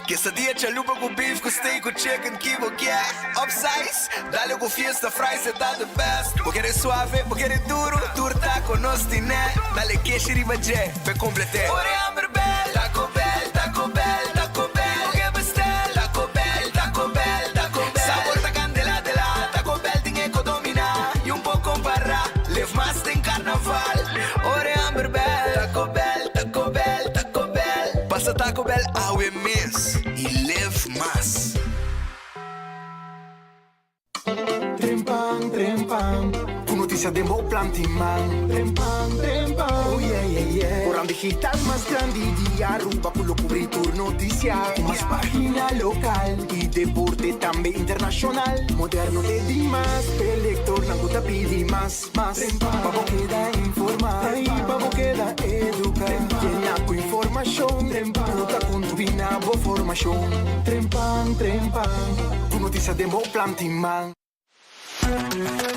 Quesadilla, chalupa com beef, com steak, com chicken, kibo, yeah. Upsize, dale com fiesta, fries, é da the best. Vou querer suave, vou querer duro, turta com nostiné. Dale queijo, riba, jé, pe complete. Ore hamburger bell, Taco Bell, Taco Bell, Taco Bell. Oge bestel, Taco Bell, Taco Bell, Taco Bell. Sabor ta candela de la, Taco Bell ting eco domina. E pouco para, live mas tem carnaval. Ore hamburger bell, Taco Bell, Taco Bell, Taco Bell. Passa Taco Bell, awe miss. E live mas. Trempang, trempang. Tu noticia de Mo Plantiman. Trempang, trempang. Oh yeah, yeah, yeah. Orang digital más grande de Aruba con lo cubrir tu noticia. Más página local y deporte también internacional. Moderno de Dimas, elector, nanguta pidi más. Pavo queda informar, pavo queda educar. Llena con información, puta con tu binabo formación. Trempang, trempang. Tu noticia de Mo Plantiman.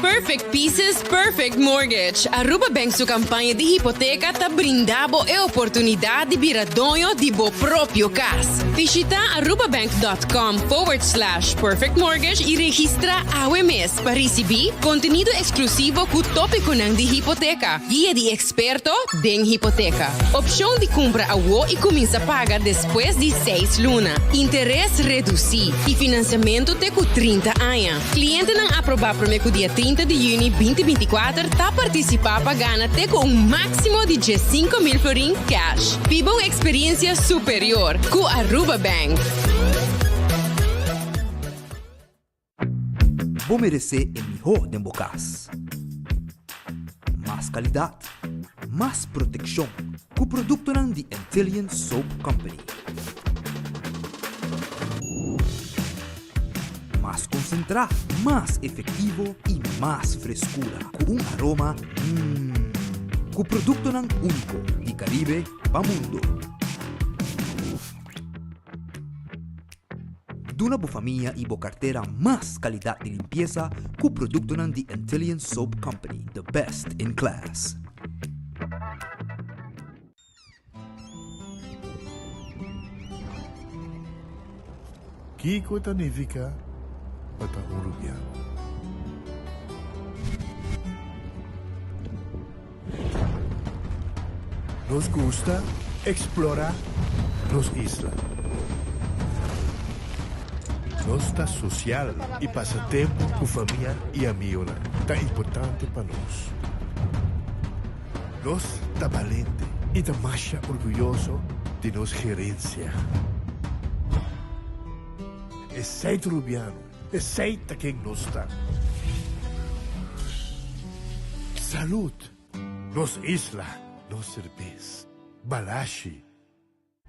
Perfect Pieces, Perfect Mortgage. Aruba Bank su campanha de hipoteca tá brindando a oportunidade de virar dono de bo próprio casa. Visita arubabank.com/perfect mortgage e registra AWMS para receber conteúdo exclusivo com tópico de hipoteca. Guia de experto em hipoteca. Opção de compra a WO e começa a pagar depois de 6 lunas. Interesse reduzido e financiamento até com 30 anos. Cliente não aprovar para o dia 30 de junho 2024 está participar pagando até com máximo de 5.000 florin cash. Viva uma experiência superior com Aruba Bank. Vou merecer o melhor de bocas. Mais qualidade, mais proteção com o produto de Intelligent Soap Company. Mais concentrado, mais efetivo e mais frescura, com aroma com produto único de Caribe para mundo. Duna bo família e bo carteira mais qualidade de limpeza com produto de Intelligent Soap Company, the best in class. Kiko Tanifica para Uruguay. Nos gusta explorar las islas. Nos está social y pasatiempo con familia y amigos. Tan importante para nos. Nos está valiente y está más orgulloso de nos gerencia. Es ser rubiano. Es ser quien nos está. Salud. Nos isla. Nos cerveza. Balashi.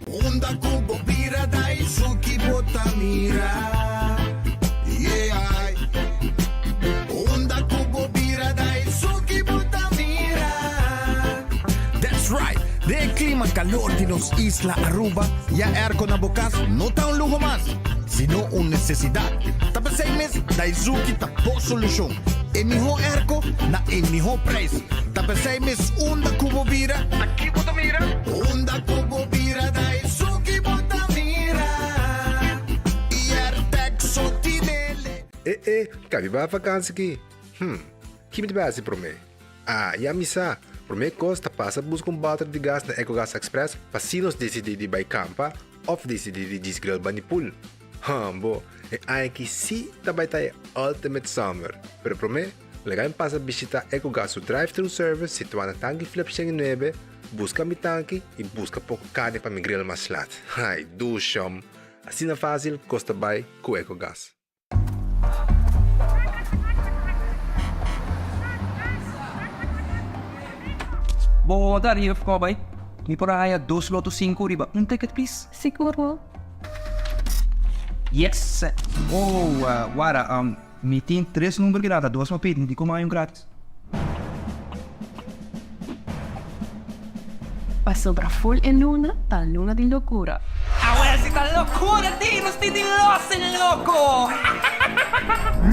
Onda kubo pira dai suki botamira. Yeah. Onda kubo pira dai suki botamira. That's right. De clima calor de nos isla Aruba, ya airco na bocas no está un lujo más, sino una necesidad. Tapa 6 meses, Daizuki tapo solución. El mejor airco na el mejor precio. Tapa 6 meses, onda cubo vira. Aquí botamira. Onda cubo vira, Daizuki botamira. E Airtexo tinele. Cabe ba vakansie aqui? Que me base para mim? Ya misa. Por mim, costa passa busca balde de gás na EcoGas Express para se nós decidir de ir campa ou decidir de desgrill banipul. Bo, é que sim também está Ultimate Summer. Pero por mim, legal passa visitar EcoGas o drive-thru service situado na tanque Flip 9, busca mi tanque e busca pouco carne para me grill mais lat. Ai, do chão. Assim é fácil, costa bem com EcoGas. Boa tarde, ficou bem? Me por aí 2 lotos 5 riba. Um ticket, please. Seguro. Yes. Wara, me tem 3 números grátis, 2 mapit, hindi ko maayong grátis. Passou para full em luna, tá luna de loucura. Ahora sí está locura, tío, estoy de loco.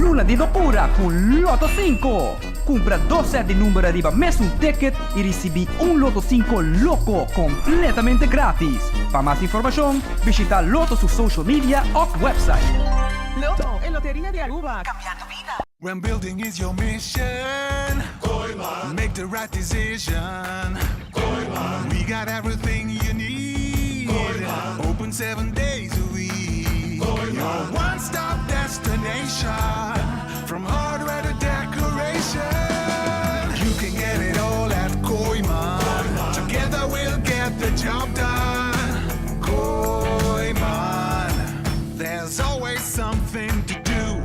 Luna de locura con Loto 5. compra 2 set de número arriba mais um ticket e recebi Loto 5 loco completamente grátis. Para mais informação, visita Loto su social media ou website. Loto, en Lotería de Aruba. When building is your mission, make the right decision. We got everything you need. Open 7 days a week. Your one-stop destination. From hardware to decoration. You can get it all at Koiman. Together we'll get the job done. Koiman. There's always something to do.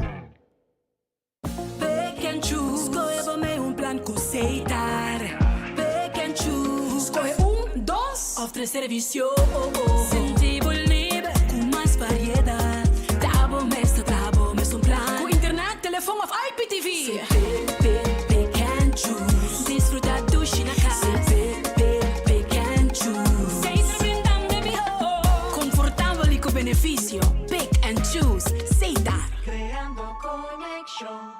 Pick and choose, escolhe me un plan Cuseitar. Pick and choose, escolhe 1, 2 ou 3 servicios. Sentivo libre, com mais variedade. Tá bom mesmo um plan. Com internet, telefone ou IPTV. Pick and choose, desfrutar do China casa. Pick and choose, sempre brindando mejor. Confortável e com benefício. Pick and choose, Seitar. Creando connection.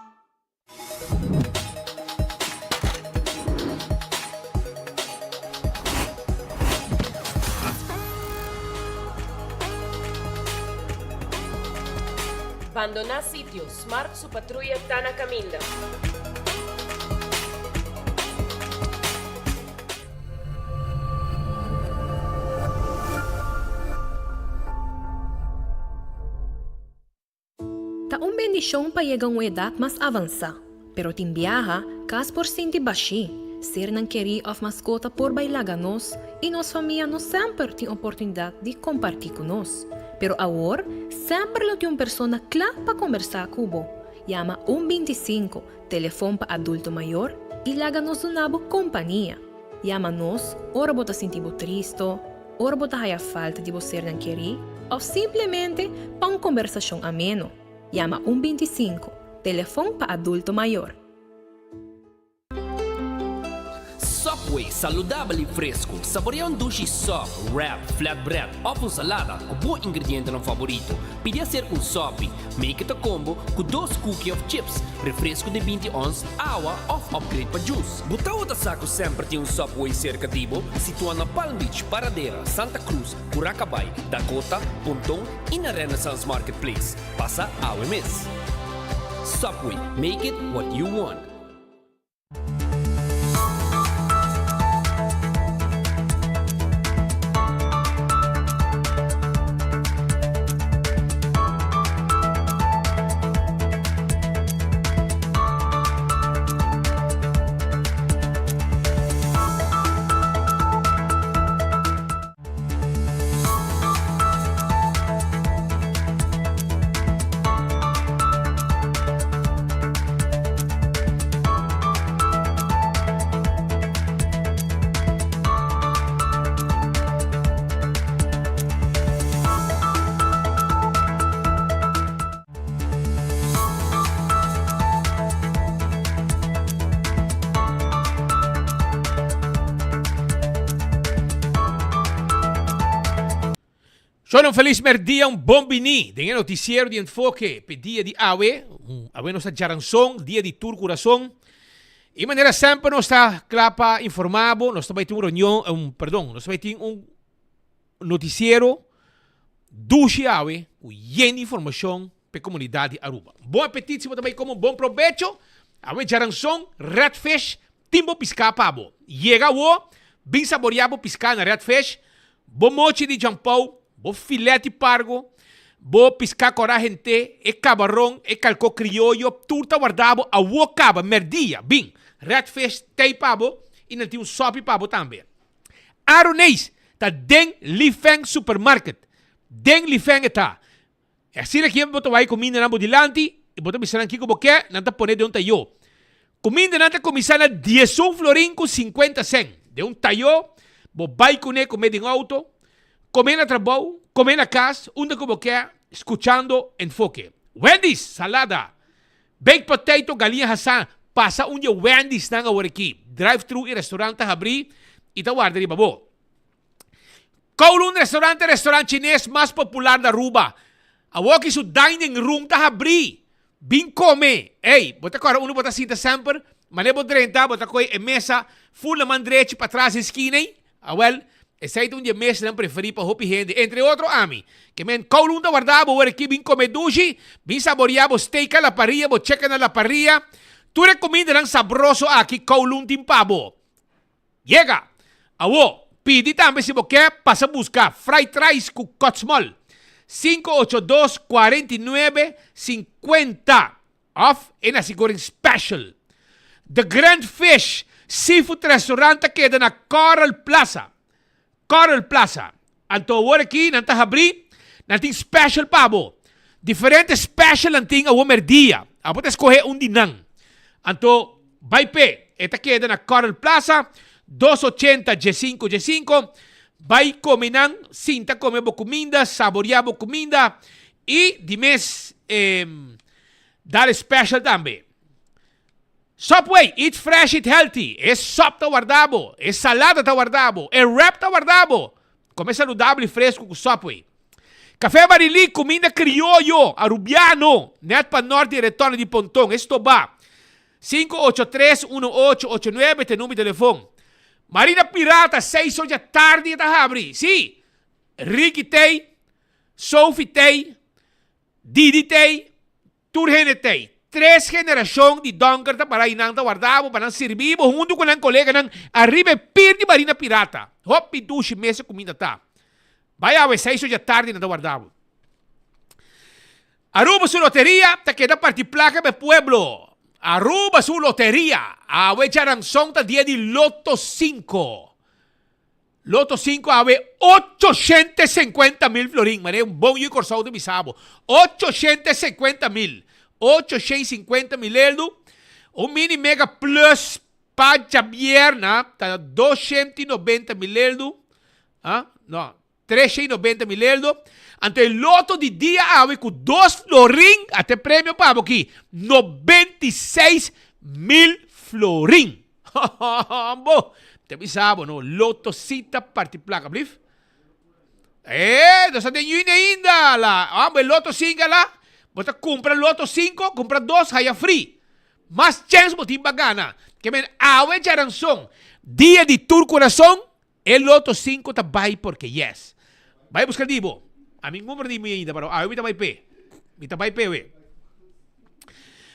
Abandonar sitio. Smart su patrulla está na caminda. Ta un bendición pa llegar a una edad más avanzada, pero tin viaja cas por senti baixi, ser nan querer of mascota por bailar nos e nos família não sempre tem oportunidade de compartilhar com nós. Pero agora, sempre lo tem uma pessoa clara para conversar com o Llama 125, telefone para adulto maior e laga nos uma companhia. Llama nos, ora bota sentir triste, ora bota a falta de você não querer, ou simplesmente para uma conversação ameno. Llama 125, telefone para adulto maior. Subway, saudável e fresco. Saboreia um duche soft, wrap, flatbread ou salada com bom ingrediente no favorito. Pide ser um sop, make it a combo com 2 cookies of chips, refresco de 20 ons, água ou upgrade para juice. Buta outra saco sempre tem um Subway cerca de Ibo, situado na Palm Beach, Paradera, Santa Cruz, Curacabai, Dakota, Pontong e na Renaissance Marketplace. Passa a UMS. Subway, make it what you want. Sono un feliz merdia, un buon bini. Dengan noticiero de enfoque, pe dia de awe, awe nos está jaranson, dia de tour corazón. E maneira sempre nos está clapa informado, nos está vai ter uma reunião, nos vai ter um noticiero duche awe, com yen informação pe comunidade Aruba. Bom apetite, se também como bom provecho. Awe jaranson, redfish, timbo piscar pabo. Llega o, bem saboreado piscar na redfish, bom mochi de jampau, bo filete pargo, bo piscar coragente, e cabarrão, e calco criollo, turta guardado, a wo caba, merdia, bim, redfish, tei pabo, e não tem um sopi pabo também. Aronês, tá den Lifeng Supermarket, den Lifeng tá. E assim aqui, boto vai comida na bodilante, e boto pensando aqui como que é, não tá poner de um tayo. Comida não tá começando a 10 florin com 50 cent, de um tayo, bo vai comer em auto, comer na trabalho, comer na casa, onde como que é, escuchando enfoque. Wendy's, salada. Baked potato, galinha Hassan. Passa onde Wendy's na agora aqui. Drive-thru e restaurante abrir e tá guarda de babo. Kowloon restaurante chinês mais popular da Aruba. Awaki su dining room tá abrir. Bem come. Ei, bota agora, uno bota sinta sempre. Manebo 30, bota ko e mesa full naman diretso para trás esquina. Well, essa é um dia mesa não preferi para hopi gente. Entre outro ami, que men kaulun da guardabo, where ki bin comedushi, bin saboreabo steak la parrilla, bo checa na la parrilla. Tu recomenda ng sabroso aqui kaulun timpabo. Llega. Awo, pidi também se você passa buscar fried rice com cotsmol. 582-49-50. Off en asiguring special. The Grand Fish Seafood Restaurant queda na Coral Plaza. Coral Plaza. Anto award aqui, nanta habri, nanting special pabo. Diferente special nanting awo merdia. Apo escoger un dinang. Anto, baipe, esta queda na Coral Plaza, 280 G5. Vai cominang, sinta come bo comida, saboreabo comida. E de mês, dar special também. Subway, eat fresh, eat healthy. É sop tá guardado, é salada tá guardado, é wrap tá guardado. Come saudável e fresco com Subway. Café Barili, comida criollo, arubiano. Net para norte e retorno de Pontão. Esto va. 583-1889, tem número de telefone. Marina Pirata, 6 horas da tarde, tá abri. Sim. Ricky Tei, Sophie Tei, Didi Tei, Turgene Tei. 3 gerações de donker ta para inang ta guardabo, para servir, junto com ang colega ng arriba pir de Marina Pirata. Hop, dushi, mesa, comida ta. Vai a 6 horas da tarde na ta guardabo. Aruba su loteria, ta queda parti placa pe pueblo. Aruba su loteria. Awe charanzón ta dia di Loto 5. Loto 5 awe 850,000 florín. Mané un bom y corsao de misabo. 850,000. 850,000 euro. Un mini mega plus pa Javierna. Ta 290,000 euro. Ah, no. 390,000 euro. Ante el loto de dia awe com 2 florín. Até prêmio pa aqui. 96,000 florín. Bo. Te bisabo, no? Loto cita parti placa, blif. Dosa de yun ainda la. El loto 5 la. Bota compra loto 5, compra 2, haya free. Mas chance mo timba gana. Que men awe charanzón. Dia de tur corazón. El loto 5 ta bay porque yes. Vai buscar dibo. A mí número di mi ainda, pero awe mi ta bay pe. Mi ta bay pe, we.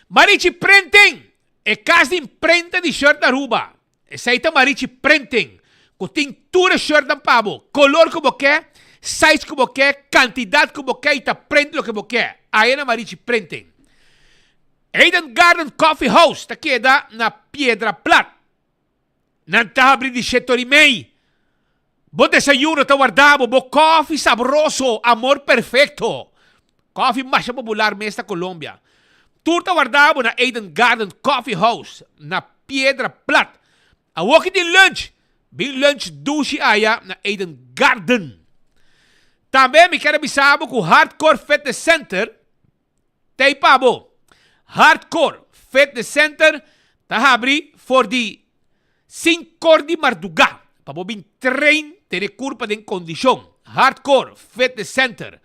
Marichi Printing. E cas de imprenta de shirt da Aruba. Essa Marichi Printing. Com tintura shirt da pavo. Color como quer. Size como quer. Cantidad como quer. E ta prende lo que como quer. Aí na Marichi Printing. Eden Garden Coffee House. Ta queda na Piedra Plat. Nanta abri di Chetorimei. Bo desayuno ta guardabo. Bo coffee sabroso. Amor perfecto. Coffee mais popular nesta Colômbia. Turta guardabo na Eden Garden Coffee House. Na Piedra Plat. A walking in lunch. Bing lunch douche aya na Eden Garden. Também me quero bisabo com Hardcore Fitness Center. Tem pabo. Hardcore Fitness Center. Ta abri for the 5 de Marduga. Pabo bin train tere curpa de condição. Hardcore Fitness Center.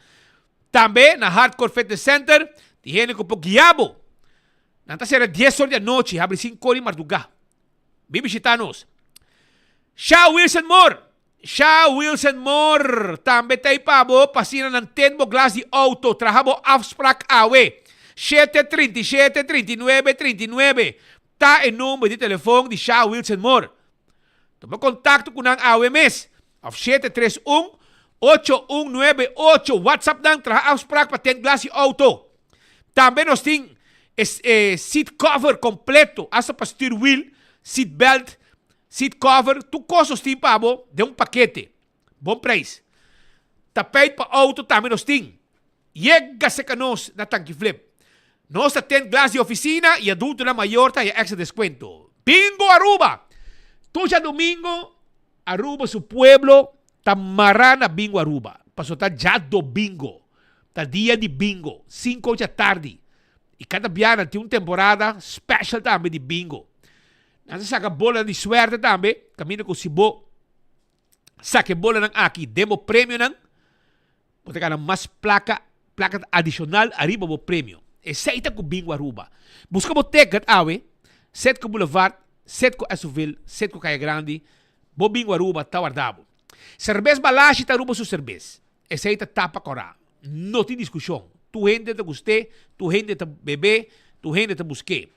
Também na Hardcore Fitness Center. Tiene ko po guiabo. Nanta será 10 horas da noite. Abre 5 de Marduga. Vem visitar-nos. Shaw Wilson Moore. Shaw Wilson Moore. Também tem pabo. Pasina ng 10 mo glass de auto. Trahabo afspraak awe. 737-39-39. Ta en número de telefone de Shaw Wilson Moore. Toma contato com ang AWMS. Of 731-8198. WhatsApp nang traha afspraak pa 10 glass de auto. Também nós tem seat cover completo. Hasta para steer wheel, seat belt, seat cover. Tu costos tem pabo de paquete. Bom preço. Tapete para auto também nós tem. Yega-se ka nos na tanque flip. Nós tem glass de oficina e adulto na maior tá e extra descuento. Bingo Aruba. Tu já domingo, Aruba, su pueblo, tamarana bingo Aruba. Pasó tá já do bingo. Tá dia de bingo, 5 da tarde. E cada biana tem uma temporada special também de bingo. Nasa saca bola de suerte também, caminho com Sibo. Saque bola ng aqui, demo prêmio ng. Pode ka na mas placa adicional, arriba mo prêmio. E seita com bingo Aruba. Busca mo ticket, awe, Setco Boulevard, Setco Azuville, Setco Caia Grande, Bobingo Aruba, Tawardabo. Cerveza Balashi Taruba su cerveza. Essa aí tá tapa corá. Não tem discussão. Tu gente te gostei, tu gente te bebê, tu gente te busquei.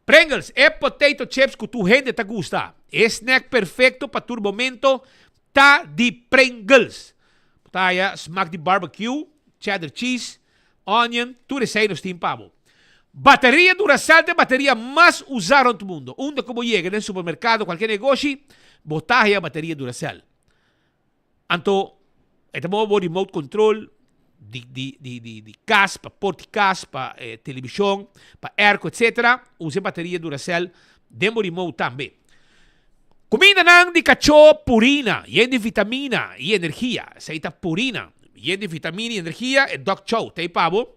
Pringles é potato chips que tu gente te gusta. É snack perfeito para tu momento. Tá de Pringles. Tá aí, smack de barbecue, cheddar cheese, onion, tudo isso aí nos tem pavo. Bateria Duracell é a bateria mais usada no mundo. Onde como chega no supermercado, qualquer negócio, botar aí a bateria Duracell. Então, é também o remote control de casa, para porticas, para televisão, para airco, etc. Usa bateria Duracell, demo remote também. Comida não de cachorro purina, e de vitamina e energia. Essa aí tá purina, e de vitamina e energia, é Doc Chow, tem pavo.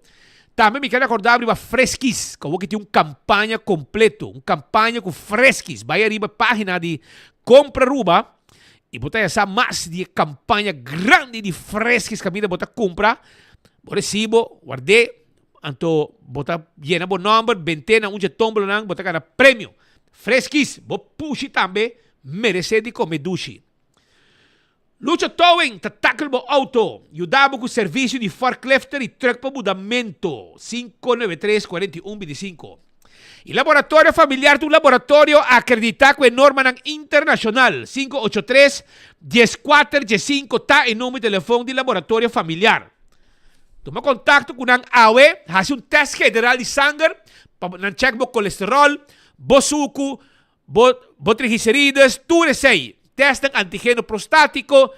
Também me quero acordar de Fresquis, como que tem uma campanha completa, uma campanha com Fresquis. Vai arriba a página de compra ruba e botar essa mais de campanha grande de Fresquis que a vida botar compra. Vou recibo, guardei, então botar llena bom número, ventena, onde tombo não, botar cada prêmio. Fresquis, vou puxar também, merece de comer dushi. Lucha Towing, tackle bo auto. Ajudamos com o serviço de forklifter e truck para mudamento. 593-4125. E laboratório familiar do laboratório acreditado com a norma internacional. 583-1415 está em nome de telefone de laboratório familiar. Toma contato com a AWE, faz teste federal de sangue, para check o colesterol, o suco, o triglicéridos, tudo isso aí. Testam antígeno prostático,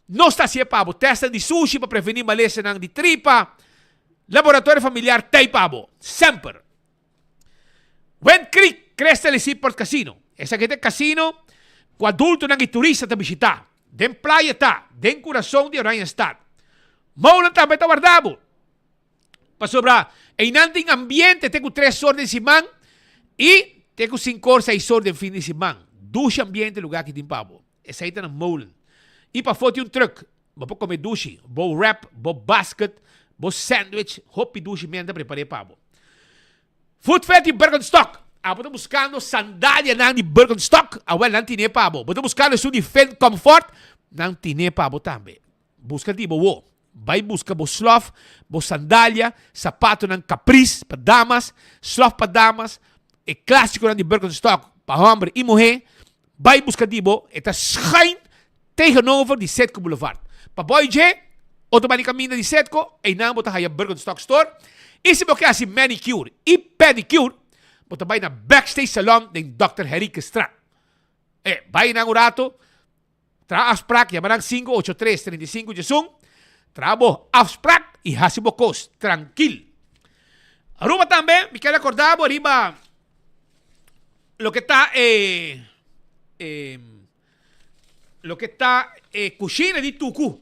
não está se pabo, testam de sushi para prevenir maleza de tripa. Laboratório familiar tem pabo, sempre. Wind Creek, Cresta de Seaport Casino. Essa aqui é casino, com adulto e turista para visitar. Den praia está, den coração de Oranjestad. Moulan também está guardado. Para sobrar, em nanting ambiente, tem 3 horas de semana e tem 5 ou 6 horas de fim de semana. 2 ambiente lugar que tem pabo. Essa aí está na Moulan. E para foto um truck, vou comer dushi, vou wrap, vou basket, vou sandwich, hopi dushi, menda preparei pabo. Food Fete Birkenstock. Estou buscando sandália de Birkenstock. Não tinha pabo. Estou buscando isso de Fend Comfort. Não tinha pabo também. Busca de boa. Vai buscar bo slof, bo sandália, sapato ng Caprice para damas, slof para damas, e clássico de Birkenstock para homem e mulher. Vai buscar de boa. Está schijn tegenover de Setco Boulevard. Para boy J, automaticamente de Setco, e não botar aí a Birkenstock Store. E se você quer manicure e pedicure, você vai na Backstage Salon de Dr. Henrique Straat. Vai na Urato, tra afspraak, yaman 583-35-11, trabo afspraak e hasibo cost, tranquil. Aruba também, me quero acordar, arriba, lo que está, cozinha de Tucu.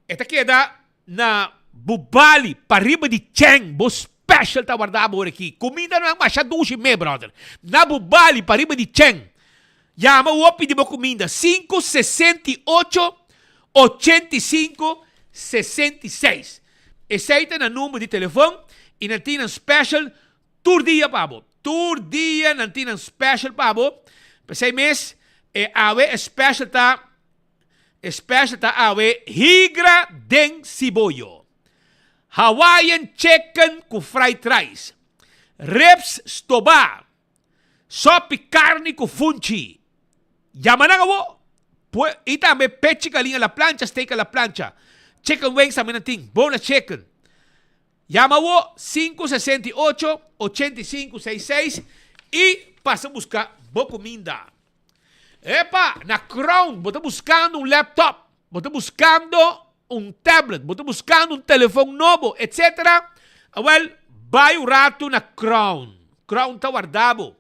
Esta queda na Bubali, para riba de Cheng, bo special tá guardado por aqui. Comida não é mais duche me, brother. Na Bubali, para riba de Cheng. Llama o opi de bo comida. 568-85-66. Esse aí tá no número de telefone. E não tem special tour dia, pabo. Tour dia, não tem special, pabo. Para 6 meses, a special tá awe higra den siboyo. Hawaiian chicken com fried rice. Reps stoba. Sopi carne com funchi. Yamanang awo. E também peche galinha la plancha, steak a la plancha. Chicken wings também não tem. Bonus chicken. Llama awo 568-8566 e passa a buscar boa comida. Epa, na Crown, você está buscando laptop, você está buscando tablet, você está buscando telefone novo, etc. Well, vai o rato na Crown. Crown está guardado.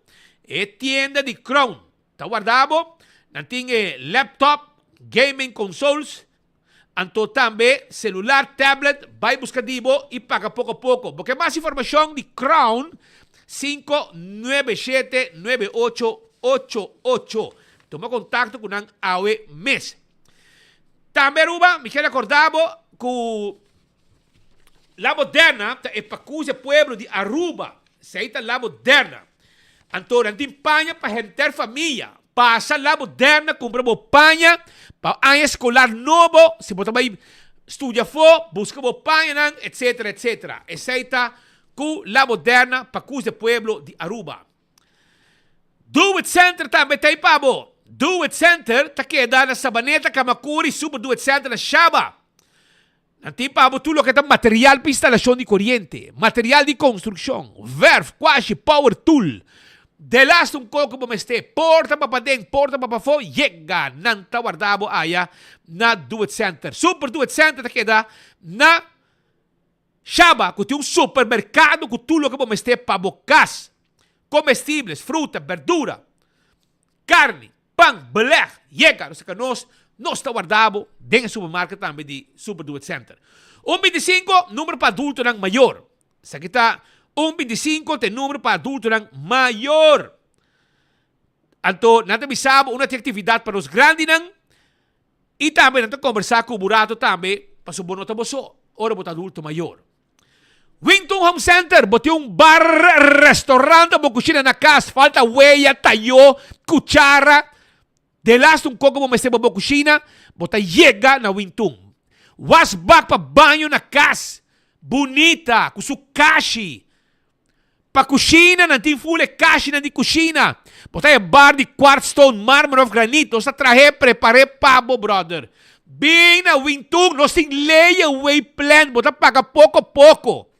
É tienda de Crown. Está guardado. Não tem laptop, gaming consoles, então também celular, tablet, vai buscar dibo e paga pouco a pouco. Porque mais informação de Crown, 597-9888. Toma contato com ang awe mes. Também, Ruba, me quero acordar com La Moderna, é para cuja pueblo de Aruba. Se aí está La Moderna. Anto, nanti panha para gente família. Passa lá moderna, compra bo panha, para ano escolar novo, se botar vai estudia for, busca bo panha, etc, etc. Essa com la moderna para cus de pueblo de Aruba. Do It Center também tem pabo. Do It Center tá queda na Sabaneta, Kamakuri, Super Do It Center na Shaba. Nanti pabo tudo que tá material para instalação de corrente, material de construção, verf, quashi, power tool. De last um coco bom este, porta para dentro, porta para fora, chega, nanta guardabo aya na Do It Center. Super Do It Center tá queda na Shaba, que tem um supermercado com tudo que bom este para bocas, comestíveis, fruta, verdura, carne, pão, beleg, chega, não sei que nós está guardado dentro do supermercado também de Super Do It Center. 125, número para adulto ng maior. Sa kita, 125 tem número para adulto ng maior. Anto, natin bisabo una atividade para os grandes nang e também natin conversar com o burato também para subuno taboso. Ora para adulto maior. Wington Home Center, bote um bar, restaurante, bo kusina na casa, falta huella, tayo, cuchara. De last um coco mo meste bo kusina, bota chega na Wington. Wasbak pa banho na casa, bonita, com su kashi. Pa kusina, nanti fule kashi na di kusina. Bota bar de quartzstone, mármore of granito, sa traje prepare pabo, brother. Bem na Wington, nós tem layaway plan, bota paga pouco a pouco.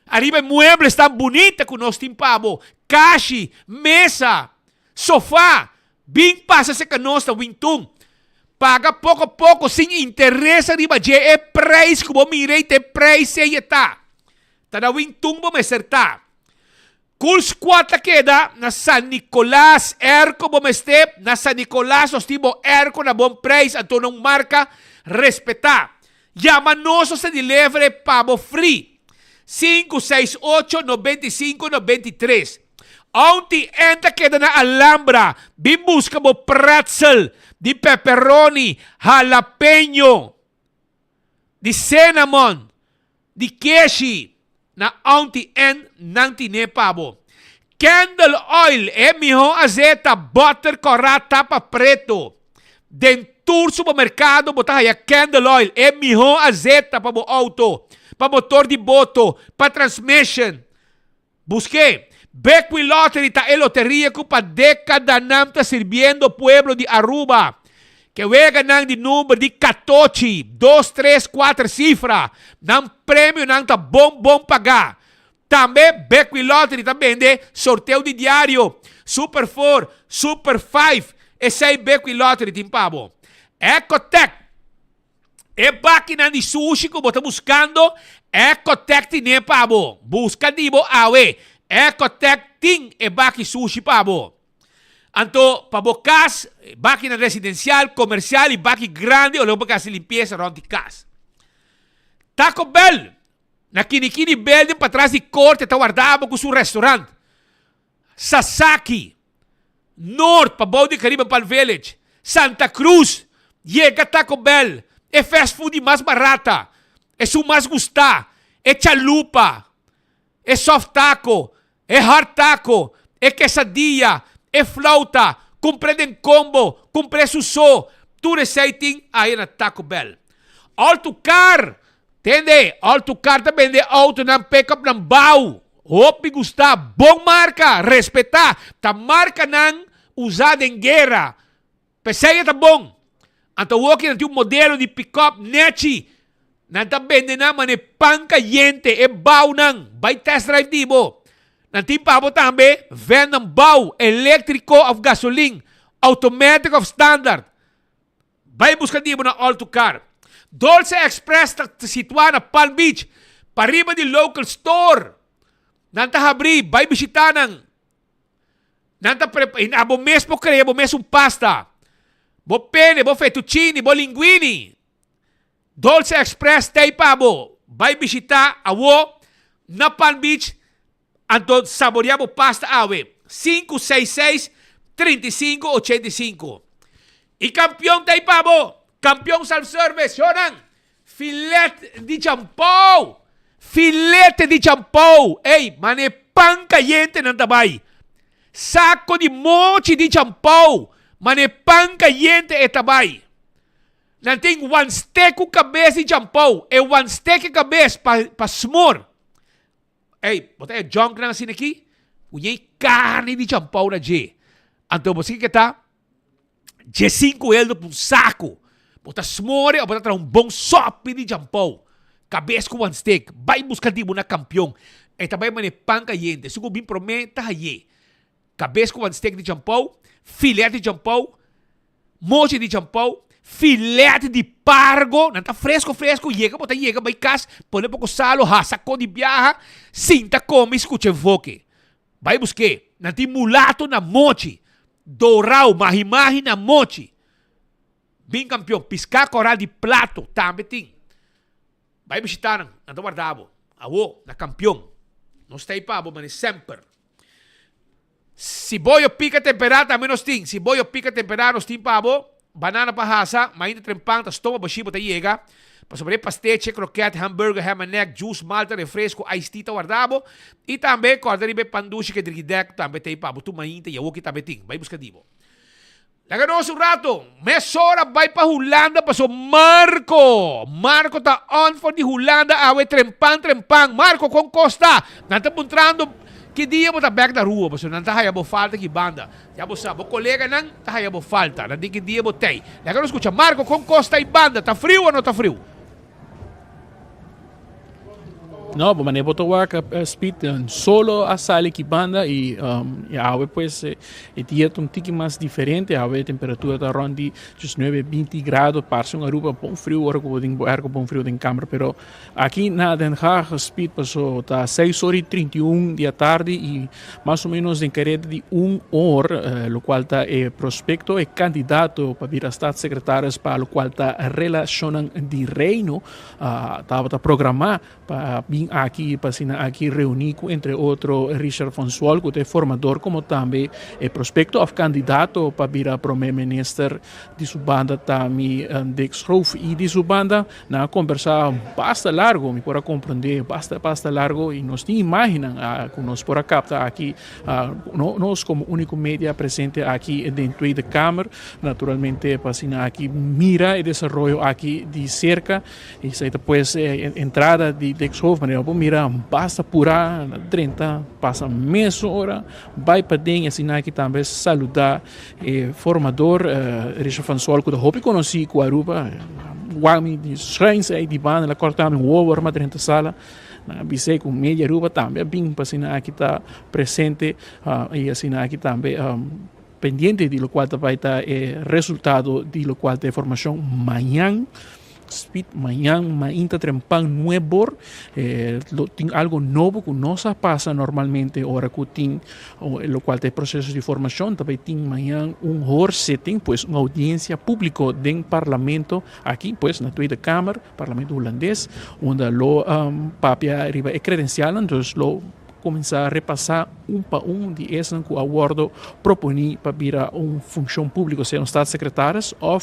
Arriba muebles tão bonita que nós temos pabo. Kashi, mesa, sofá. Bem passa se que nós da Wington. Paga pouco a pouco, sem interesse arriba. É preço que vou mirar, é preço aí está. Tá na Wington, vou me acertar. Cool squad queda na San Nicolás. Erco, vou me step. Na San Nicolás, nós temos erco na bom preço. Então não marca, respeitar. Chama-nos se delivery pabo free. 568-95-93. Ontem entra queda na Alhambra. Bim busca mo pretzel de pepperoni, jalapeno, de cinnamon, de queijo. Na ontem nanti ne pabo. Candle oil, miho azeta, butter, corrata, tapa preto. Dentur supermercado, botar aí candle oil, miho azeta para o auto. Para motor de boto, para transmission. Busquei. Beckway Lottery ta loteria que para década nam ta sirviendo pueblo de Aruba. Que wega nang de número de 14, 2, 3, 4 cifra. Nang prêmio nang ta bom pagar. Também Beckway Lottery também de sorteio de diário. Super 4, Super 5. Esse aí Beckway Lottery timpabo. Ecotech. E máquina de sushi que você buscando, Ecotech tem pabo. Busca dibo awe. Ecotech tem e baki sushi pabo. Anto, pabo casa, máquina residencial, comercial e baki grande, ou logo casa limpieza around the casa. Taco Bell. Na Kinikini Building, para trás de corte, tá guardado com seu restaurante. Sasaki. North, para Bau de Caribbean Palm Village. Santa Cruz. Llega Taco Bell. É fast food mais barata. É su mais gustar. É chalupa. É soft taco. É hard taco. É quesadilla. É flauta. Comprei em combo. Com preço só. Tudo aceitem aí na Taco Bell. Autocar. Entende? Autocar também de auto ng pick-up ng Bau. Hope gustar. Bom marca. Respeitar. Ta marca ng usada em guerra. Peseia tá bom. Anto walking nanti um modelo de pick-up Nechi. Nanta bende naman e pangkayente e Bau nang. By test drive dibo. Nanti pabo tambe van ng Bau. Electrico of gasoline. Automatic of standard. By busca dibo na Autocar. Dolce Express situada na Palm Beach. Pariba di local store. Nanta habri. By bisita nang. Nanta abo mesmo kre. Abo mesmo pasta. Bo pene, bo fettuccini, bo linguini. Dolce Express tay pabo. Bay bisita awo na Palm Beach. Anto saboreabo pasta awe. 566-3585. Y campeón tay pabo. Campeón self-service. Yonan. Filet di champou. Filete di champou. Ey, mane pan caliente ng tabay. saco de mochi de champão, mane pan caliente etabay. Nanting one steak com cabeça de champão, e one steak cabeça para smor. Ei, bota junk na assim aqui, unhei carne de champão na G. Então você que tá, G5 por um saco, bota smore, ou bota um bom sope de champão, cabeça com one steak, vai buscar tipo na campeão. E também mane pan caliente, se bem prometa aí. Cabeça com one steak de champão, filete de champão, mochi de champão, filete de pargo, não tá fresco, chega, vai casa, põe pouco salo, sacou de viaja, sinta come, escute voque. Vai buscar, não tem mulato na mochi, dourau, mahi na mochi. Bem campeão, piscar coral de plato, também tem. Vai visitar, não tá guardado, na campeão. Não está aí pabo, mas sempre. Se boio pica temperada, também nós tem. Se boio pica temperada, nós tem pabo. Banana pahasa, mainda trempang, tas toma bashibo ta yega. Pa sobre pasteche, croquete, hambúrguer, ham and neck, juice, malta, refresco, iced tea ta guardabo. E também, corda ribe pandushi que drigidek, também tem pabo. Tu mainta, yawoki também tem. Vai buscar dibo. Laganos un rato. Mesora vai pa Holanda pa so Marco. Marco ta on for di Holanda awe trempang. Marco con Costa. Nanta puntrando que dia mo ta back da rua, pa so nanta hayabo falta ki banda. Yabo sa bo colega nang ta hayabo falta. Nandi que dia mo tei. Laganos escucha Marco con Costa e banda. Ta frio ou não ta frio? No, pues manejo toca speed solo a sale que banda y ahora pues el día un tiki más diferente, ahora temperatura está rondi 19-20 grados, parece un aruba bom frio, ahora como bom frio en cámara, pero aquí na Den Haag speed pasó está 6:31 de tarde y más o menos en carrera de 1 hora, lo cual está prospecto y candidato para vir a staatssecretaris, para lo cual está relacionan de reino, estaba programado para aquí, para aquí reunir entre otros Richard Van Zwol, que es formador como también prospecto of candidato para vir a primer minister de su banda también Dick Schoof y de su banda na conversar bastante largo, me puedo comprender bastante largo y nos imaginan que nos por acá aquí nos como único media presente aquí dentro de Cámara, naturalmente para aquí mira el desarrollo aquí de cerca y se pues entrada de Dick Schoof, mira, basta pura 30, passa meia hora, vai para dentro, assim aqui também saludar formador Richard Van Zwol, que eu hoop conheci com a Aruba, Wami de Schreins aí de banda, ela corta um ovo, arma 30 sala, bisei com meia Aruba também, bem para assim aqui está presente e assim aqui também pendiente de lo cual vai estar resultado de lo cual de formação amanhã. Speed mañana inta trempan nuevo tem algo novo que não se passa normalmente ahora que tem lo cual tem processo de formação também tem amanhã setting pues uma audiência pública dentro do parlamento aqui pues na Tweede Kamer parlamento holandês onde lo papia arriba é credencial então lo começar a repassar para de esse que o acordo propõe para vir a função pública, seja staatssecretario ou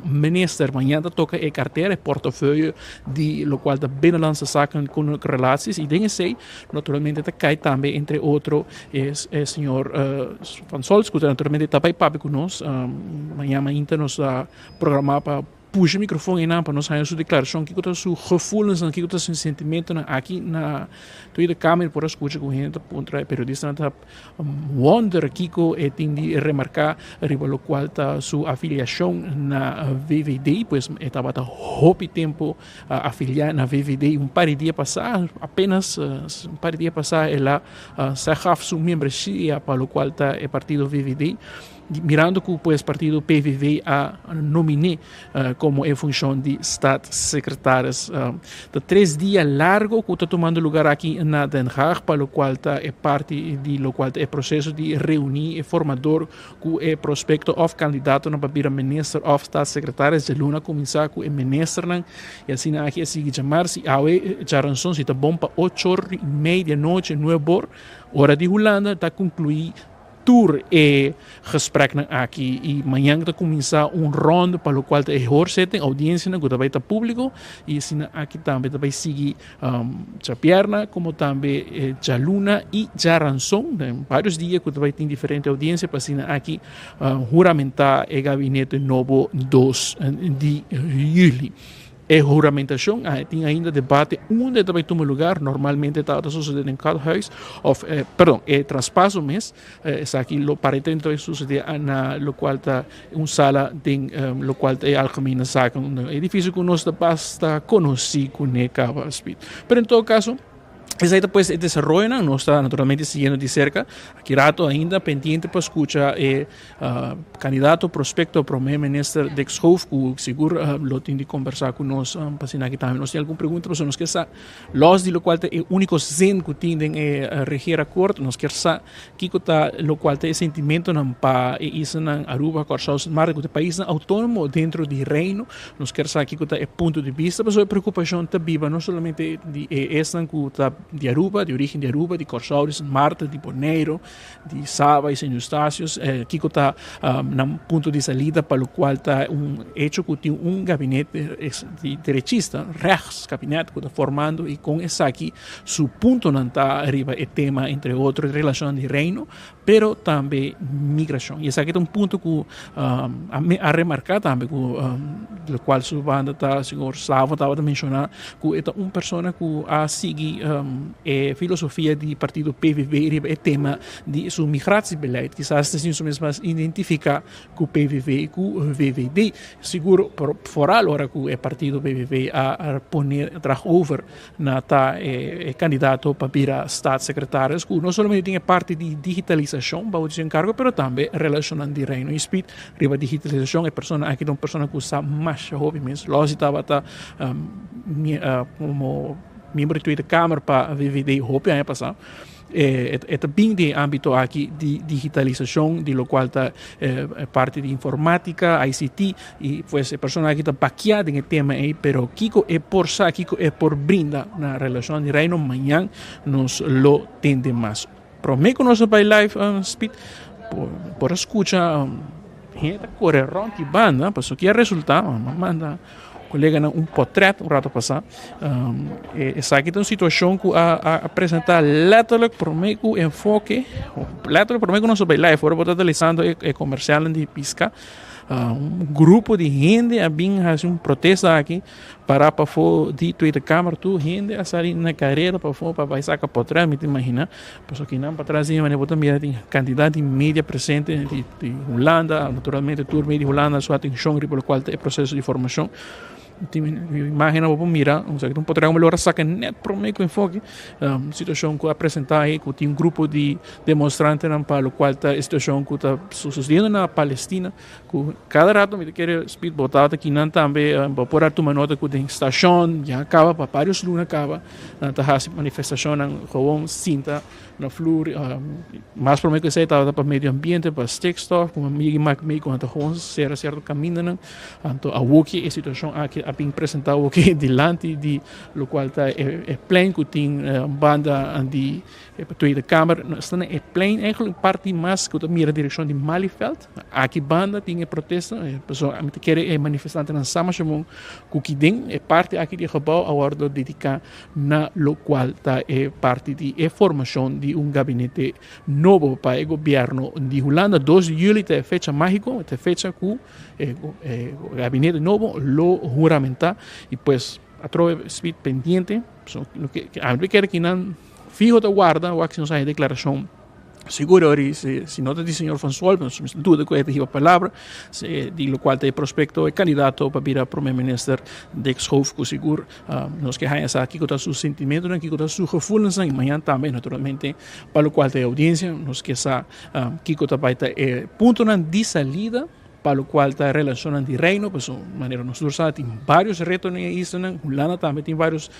minister. Amanhã toca a carteira, portafeuille de lo qual da binnenlandse zaken com relações e dengue sei, naturalmente cai também entre outros o senhor Van Zwol, que naturalmente também papi conosco. Amanhã nos programar para puxa o microfone para nós fazer sua declaração, que é seu gevoelens, que é seu sentimento aqui na Tweede Kamer, por escutar com gente, contra periodista, na wonder Kiko tem de remarcar arriba lo qual está sua afiliação na VVD, pois estava há tempo afiliar na VVD, par de dias passar, apenas par de dias passar, ela se gaf sua membresia para o qual está o partido VVD. Mirando que o partido PVV a nominé como em função de staatssecretários. De 3 dias largo que está tomando lugar aqui na Den Haag, para o qual é parte de lo qual é processo de reunir o formador que é prospecto of candidato na para minister of staatssecretários de Luna começar com o minister e assim aqui assim chamar-se awe charanson se está bom para 8h30 da noite 9h hora de Holanda está concluir tour e gesprek na aqui e amanhã está começar ronda para o qual é hoorzitting, audiência na que vai estar público e assim aqui também vai seguir a perna como também a luna e a ranção, vários dias que vai ter diferente audiência para assim aqui juramentar o gabinete novo 2 de julho. É juramentação, tem ainda debate onde vai tomar lugar, normalmente está sucedendo em cada huis, é traspasso mesmo, aqui aparentemente vai suceder na lo qual está uma sala, lo qual é algemene zaken, um edifício que nós basta conhecer com o cabo speed. Mas em todo caso, esse depois se desenvolve, nós está naturalmente seguindo de cerca, aqui rato ainda pendiente para escutar candidato prospecto primeiro-ministro de Exhoofd, que seguro lo tem de conversar com nós, para aqui também nós tem alguma pergunta, mas nós quer saber, los de lo qual é o único zen que tem é regir acordo, nós quer saber que está lo qual é sentimento não para isso na Aruba, Corsau, Mar, que é país autônomo dentro do reino, nós quer saber que está é ponto de vista, mas a preocupação está viva, não somente de essa que está de Aruba, de origem de Aruba, de Corsau, de Marta, de Bonaire, de Saba e São Eustácios, que está no ponto de saída para o qual está hecho que tem gabinete de derechista, Rechtsgabinete que está formando e com esse aqui, su ponto não está arriba é tema, entre outros, relação de reino, pero também migração. E esse aqui é ponto que a remarcar também, do qual sua banda está, o senhor Slavo estava a mencionar, que é uma pessoa que a seguir filosofia do partido PVV é tema de sua migratiebeleid. Quizás assim mesmo identificar que o PVV e o VVD, seguro fora agora que o partido PVV a poner over na candidato para virar staatssecretário, que não somente tem parte de digitalização para o seu encargo, mas também relacionando de reino e speed, riba digitalização é pessoa aqui uma pessoa que usa mais hobby mesmo. Logo estava como membro da Câmara para VVD Hope ano passado. É também de âmbito aqui de digitalização, de lo qual está parte de informática, ICT, e pues a pessoa aqui está baqueada em tema aí, pero Kiko é por sa, Kiko é por brinda na relação de reino, amanhã nos lo tende mais. Prometo nosso by live speed, por escuta, gente correr de banda, para que resulta, manda colega um portrait rato passado essa aqui tem uma situação que a apresentar letterlijk por meio que enfoque letterlijk por meio que nós vai lá fora botar utilizando comercial de pisca grupo de gente a vir fazer protesto aqui para fora de Tweede Kamer tu gente a sair na carreira para fora para sacar portrait me imagina pessoa que não para trás e botar mira tem candidato de mídia presente de Holanda naturalmente turma de Holanda sua atenção pelo qual é processo de formação. Imagina vou mirar, não poderá melhor sacar net para o meio que enfoque situação que apresentar aí que tem grupo de demonstrantes para o qual está a situação que está sucedendo na Palestina que cada rato me quer speed botar aqui não também para tomar nota que tem estação já acaba para vários lunas acaba na essa manifestação na João Cinta na Flor mais para o meio que estava para meio ambiente para stikstof como meio com a João ser certo caminho não então a Woki a situação aqui a bem apresentado aqui delante de lo qual está é pleno que tem banda de Tweede Kamer está é pleno eigenlijk parte mais que mira a direção de Malieveld aqui banda tem protesta pessoa a querer manifestante na Samachamon que tem é parte aqui de gebouw a ordem dedicado na lo qual está é parte de formação de gabinete novo para o governo de Holanda 2 de julho é fecha mágico é fecha que o gabinete novo lo juramentar e pues a trove speed pendiente lo que a mí quer que não fijo da guarda o que nos sai declaração seguro se nota de senhor François mas tudo que é a palavra de lo qual tem prospecto é candidato para virar primeiro-ministro de Exhoofd que seguro nos que há essa aqui com seus sentimentos aqui com seus gevoelens e amanhã também naturalmente para o qual tem audiência nos que essa aqui com vai ter ponto de saída para lo cual está relacionan de reino, pues de manera nosotros tiene varios retos en Israel, Hulana también tiene varios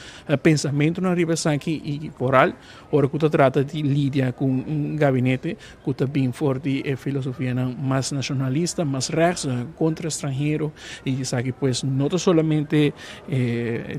pensamientos en arriba aquí y coral, ahora que trata de lidiar con un gabinete que está bien fuerte de filosofía más nacionalista, más rechts, contra extranjero, y dice que pues no solamente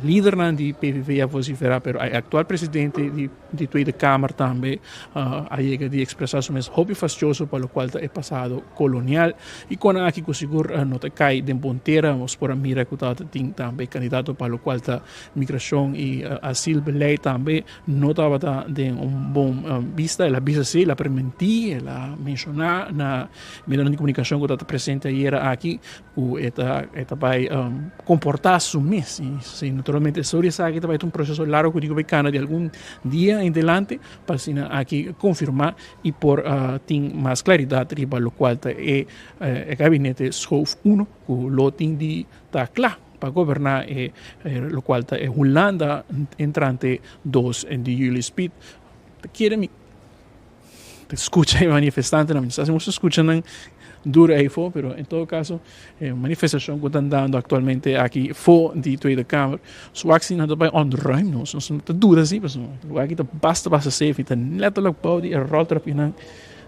líder de PVV a vociferar, pero el actual presidente de Tweede Kamer también ha llegado a expresar su mes hobby fastidioso para lo cual es pasado colonial, y con aquí que seguro no te cae de Bontera, vamos por mira que también candidato para lo cual está migración y asilo ley también no estaba de un buen vista, la vista sí, la permití, la mencionar na mediante de comunicación que está presente ayer aquí, que está para comportar su mes, y sí, naturalmente sobre esa que está un proceso largo que digo becana de algún día en adelante para aquí confirmar y por tener más claridad para lo cual el gabinete Schoof 1 que lo tiene está claro para gobernar lo cual es Holanda entrante 2 en de Julie Speed quiere te escucha el manifestante no estamos escuchando duro ahí fue, pero en todo caso manifestación que están dando actualmente aquí fue de Tweede Kamer su actie had bij onderruim no soms te duda sí pues aquí te basta safe te letterlijk bouw die rolt erop in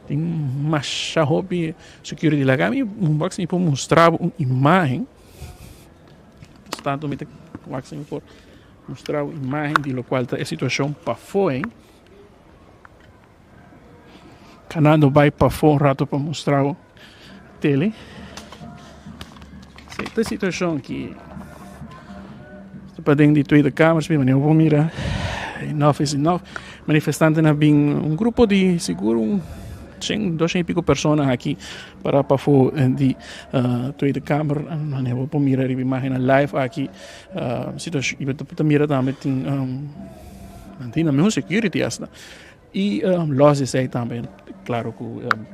tem mais hobby security lá gami waxing por mostrar uma imagem tanto me waxing por mostrar uma imagem de lo cual a situação para fora canando vai para fora rato para mostrar tele esta situação que para dentro de Tweede Kamer se eu vou mirar enough is enough manifestante na bem grupo de seguro 200 y pico personas aquí para de Tweede Kamer eu vou mirar a imagem live aqui situação e mira também tem a mesma security hasta e los aí também claro que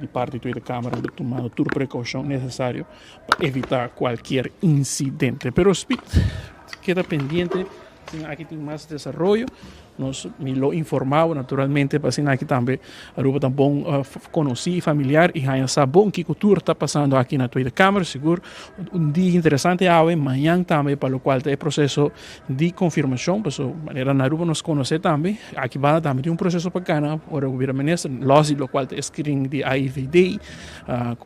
de parte de Tweede Kamer ha tomado toda precaução necessária para evitar qualquer incidente pero queda pendiente aquí tem mais desarrollo me lo informaba naturalmente para aquí también Aruba también conocí familiar y ya sabón que cultura está pasando aquí en la Tweede Kamer seguro un día interesante mañana también para lo cual el proceso de confirmación pues manera Aruba nos conoce también aquí va también de un proceso bacana ahora hubiera ministro lo cual es screening de AIVD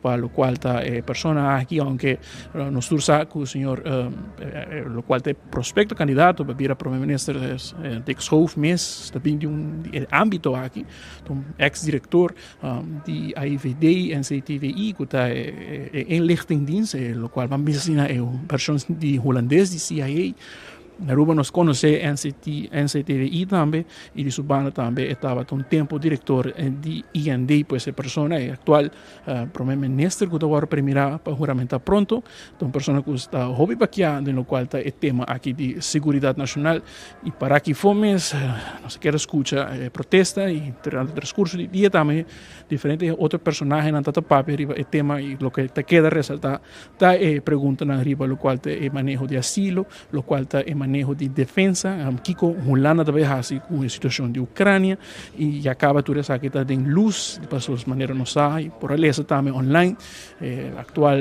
para lo cual está persona aquí aunque nosotros sabemos que el señor lo cual es prospecto candidato para primer ministro de Schoof mes também de ámbito aqui então ex-diretor de AIVD NCTVI que está em inlichtingdienst lo qual vamos ensinar é uma versão de holandês de CIA Aruba nos conhece NCTVI também e de Subana também estava um tempo diretor de IND pois essa pessoa é atual primeiro-ministro que agora primeira para juramentar pronto então pessoa que está hobby baqueando no qual está o tema aqui de segurança nacional e para que fomos não se quer escuta protesta e durante o transcurso do dia também diferentes outros personagens na tata papel o tema e o que te queda ressaltar está pergunta na riba o qual é manejo de asilo o qual está manejo de defensa Kiko Holanda também assim com a situação de Ucrânia e acaba tudo essa que está em luz de pessoas maneira não sai por ali também online atual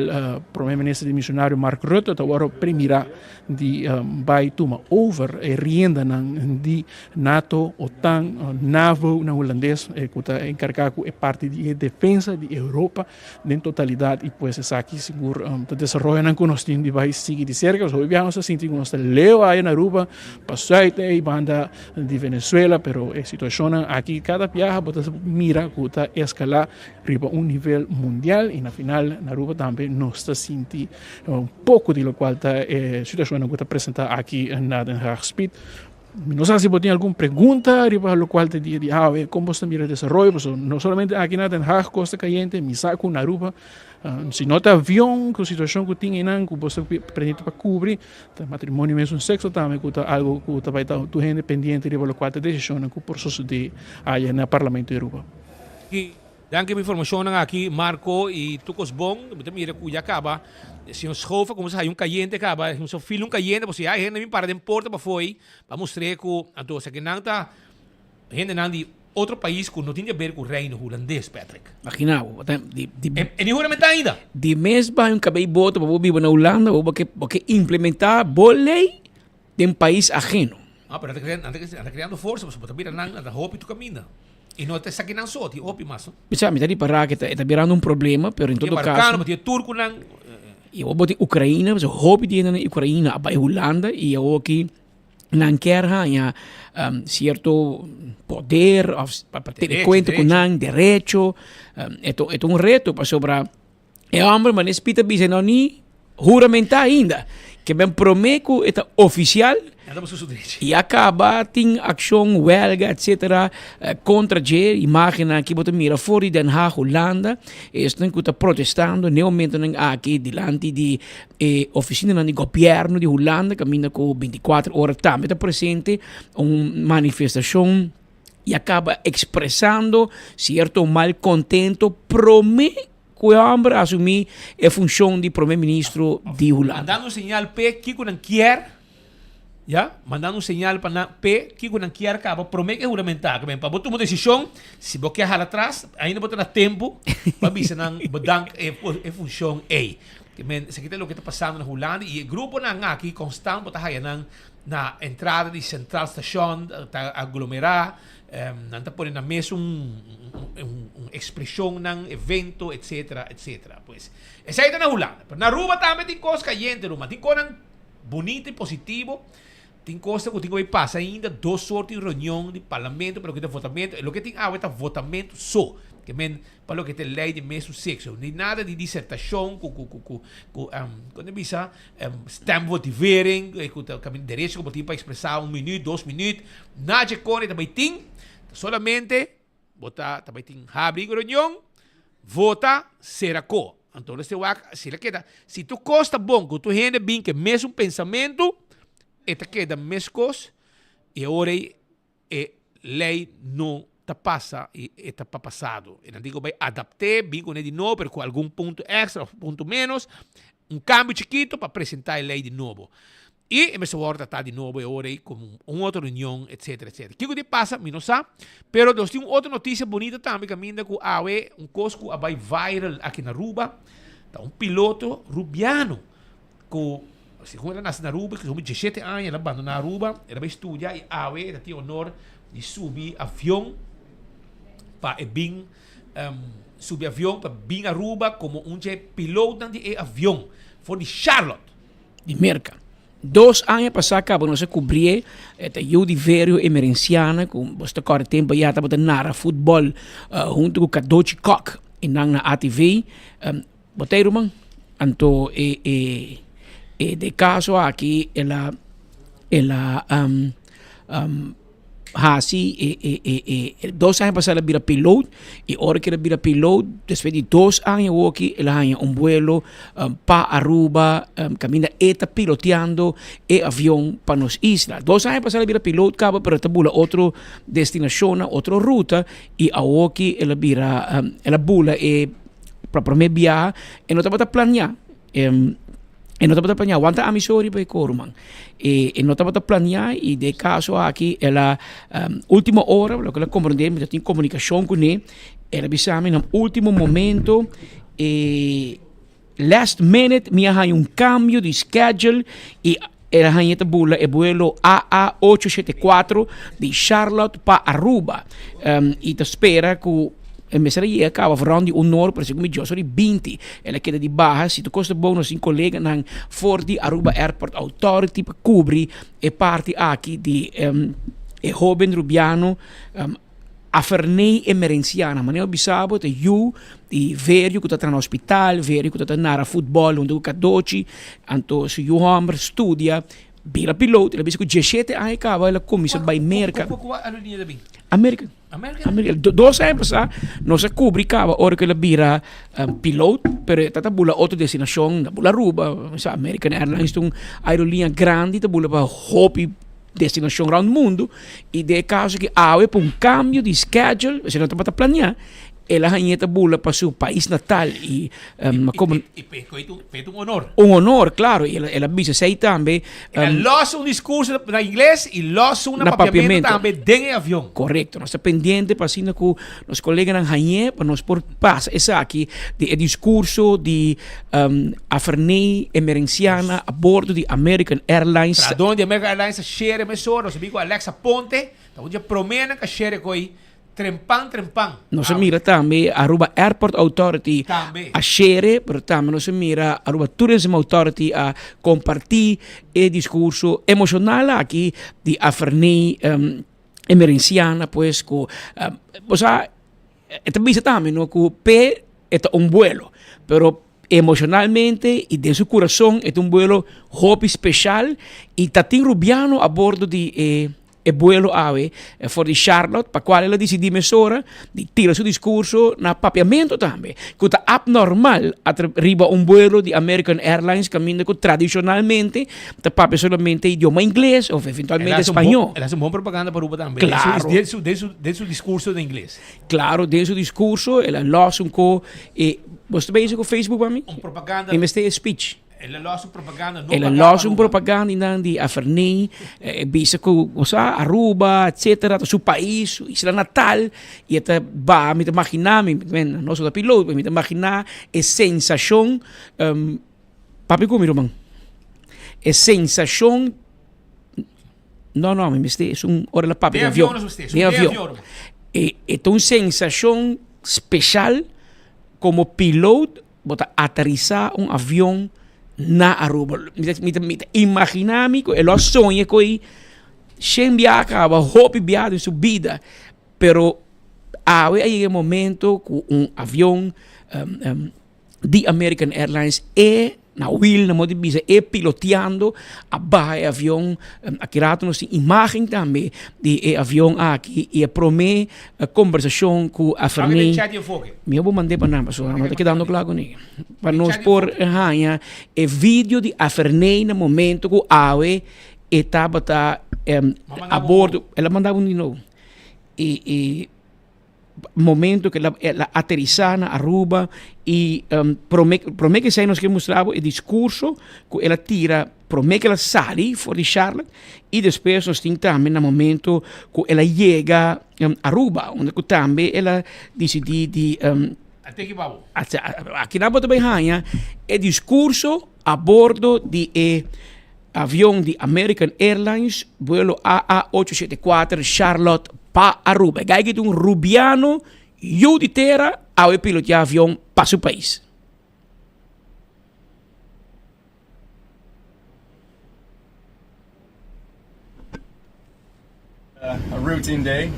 primeiro-ministro de missionário Mark Rutte está agora primeira de vai tomar over rienda de NATO OTAN NAVO na holandês que está encarregado é parte de defesa de Europa em totalidade e pues essa aqui seguro está desenvolvendo com nós tem de vai seguir de cerca os viajantes assim que nós leo aí na Aruba passaite e banda de Venezuela pero a situação aqui cada viaja você mira que está escalar riba nível mundial e na final na Aruba também nós está sentindo pouco de lo qual está a situação que está apresentada aqui na Den Haag Speed. No sé si vos tenés alguna pregunta arriba lo cual te diría a ver cómo se mira el desarrollo pues, no solamente aquí en Den Haag, Costa Caliente, Misaco, Aruba si no te avión con situación que tienen que vos prendiste para cubrir el matrimonio es un sexo también que algo que va a estar tu gente pendiente arriba lo cual te decisión que por suceder allá en el Parlamento de Aruba Dan que me informação aqui Marco e Tucos Bom mira que já acaba se um schofa como se hay caliente acaba se um filho caliente você aí gente me para de porta para foi para mostrar que a todos que não tá gente não de outro país que não tinha a ver com o reino holandês, Patrick. Imagina, E nem juramentar ainda. de mês ba yung kabay boto para viver na Holanda ou porque implementar boa lei de um país ajeno. Pero anda criando força, você pode virar na roupa e tu caminha. E não te saque não só, te opi mas. Pensar, me tá de parar que está virando um problema, pero em todo caso. Marcano, turco não. E eu boto Ucrânia, mas eu hobby de na Ucrânia, a Holanda e eu aqui não quer ganhar certo poder para ter conta com não direito. É um reto para sobrar. É homem, mas nesse pita bisa não ni juramentar ainda que bem prometo é oficial. E acaba tem ação huelga etc contra a imagem que você mira fora de Den Haag Holanda estão que está protestando no momento aqui diante de oficina do governo de Holanda caminha com 24 horas também está presente manifestação e acaba expressando certo mal contento promete que o homem assumir a função de primeiro-ministro de Holanda. Mandando um sinal P que não quer. Ya, mandando um sinal para P que não quer acaba promete juramentar que para botar uma decisão se você quer atrás ainda botar tempo para bisa nang badang função A que men se kita lo que está passando na Holanda e o grupo aqui constante botar aí na entrada de central station tá aglomerar não tá por na mesa expressão ng evento etc pues essa aí tá na Holanda na Aruba também tem coisas calientes tem coisas bonito e positivo. Tem coisa que vai passar ainda 2 sortes de reunião de parlamento para o que é votamento. E o que tem é votamento só. Que para o que é lei de mesmo sexo. Nem nada de dissertação, quando bisa stem motivering, com direito que para expressar 1 minuto, 2 minutos. Nada de cor, também tem. Solamente, também tem abrir reunião, vota, será co. Então, se tu costa bom, que tu rende bem, que mesmo pensamento, esta queda mescos, e agora a lei não está passa, e está passado. E não digo, vai adaptar, bem com ele de novo, com algum ponto extra, ponto menos, cambio chiquito para apresentar a lei de novo. E essa hora está de novo agora com outra reunião, etc. O que passa, eu não sei, pero nós temos outra notícia bonita também, que ainda com a coisa que vai viral aqui na Aruba, tá piloto rubiano, que segundo ele nasce na Aruba, que tem 17 anos, ele abandonou a Aruba, ele vai estudar e ele tem o honor de subir avião para subir avião para vir a Aruba como piloto de avião, foi de Charlotte. De Merca. 2 anos passados, acaba nós cobrir eu de verio emergenciana, com basta corre tempo já estava na futebol junto com Kadochi Koch, e na ATV, botei rumang, anto de caso aqui ela hasi 2 anos passados ela vira piloto e hora que ela vira piloto depois de 2 anos aqui ela ganha vuelo para Aruba caminha eta piloteando e avião para nos islas 2 anos passados ela vira piloto acaba pero tabula outra destinação outra ruta e aqui ela vira ela bula e para primeiro viagem e não estava planear e não estava planear quanta amissori para Corumang e não estava planear e de caso aqui ela última hora o que ela compreendeu mas tem comunicação com ele ela bisame no último momento e last minute me há cambio de schedule e ela ganha tabula e vuelo AA874 de Charlotte para Aruba e te espera que Começar aí acaba falando de honor para segundo eu sou de 20 ela queda de barra se tu costa bom nos colega na Ford Aruba Airport Authority para cobrir e parte aqui de jovem rubiano a fernei emergenciana mas eu bisabo te you e verio que está no hospital verio que está na futebol onde o Kadochi anto se you homem estudia vira piloto ele disse que 17 anos acaba ela começa by Merca American 2 anos nós cobricava hora que ela vira piloto pero tata bula outra destinação da bula Aruba American Airlines tem aerolinha grande da bula para hobby destinação around mundo e de caso que há para cambio de schedule você não está para planear ela hanheta bula para su país natal e feito um honor. Um honor, claro, e ela bisa sei também. Lança um discurso na inglês e lança um papiamento também dentro do avião. Correto, nós estamos pendentes para assim que os colegas na hanhe para nós por paz essa aqui de discurso de afernei emergenciana a bordo de American Airlines. Para onde American Airlines share emissora, nós amigo Alexa Ponte, onde promena que share coi trempang. Nós mira também Aruba Airport Authority a share, pero também nós mira Aruba Tourism Authority a compartir o discurso emocional aqui de afernei emergenciana, pues que, o sea, esta visa también, ¿no? Que P es un vuelo, pero emocionalmente y de su corazón es un vuelo hobby especial y Tatín Rubiano a bordo de el vuelo AVE for the Charlotte, para cual ela decide mesora de tira su discurso na papiamento também. Que está abnormal arriba un vuelo de American Airlines caminho que tradicionalmente está papia solamente idioma inglês ou eventualmente espanhol. Ela hace uma propaganda para Uba também. Claro. De su discurso de inglês. Claro, de su discurso, ela lança você bezig com Facebook para mim? Propaganda. Investe speech. Ela lança propaganda. Ela lança propaganda ainda de afernei, bisa com Aruba, etc. Su país, su isla natal. E até vai me imaginar, nós da piloto, me imaginar a sensação, papi como irmão, a sensação. Não, me investe, é hora la papi de avião. De avião. É uma sensação especial como piloto, botar aterrizar avião na Aruba. Imaginame que ele sonha que sem viajar, hope viajar em sua vida, pero aí é o momento que avião de American Airlines na wheel, na modo de piloteando a barra avião, aqui nos imagem também de avião aqui e promete a conversação com a Fernei. Eu vou mandar para nós, não está quedando claro com ele. Para nós por o vídeo de a Fernei no momento que a AVE estava a bordo, ela mandava de novo. E momento que ela aterrizar na Aruba e promete que nos que mostrava o discurso que ela tira, promete que ela sai for de Charlotte e depois nós temos também no momento que ela chega a Aruba, onde também ela decide de aqui na bota bem o discurso a bordo de avião de American Airlines, vuelo AA874 Charlotte para Aruba. Gaiga de rubiano de terra ao pilotear avião para seu país. A routine day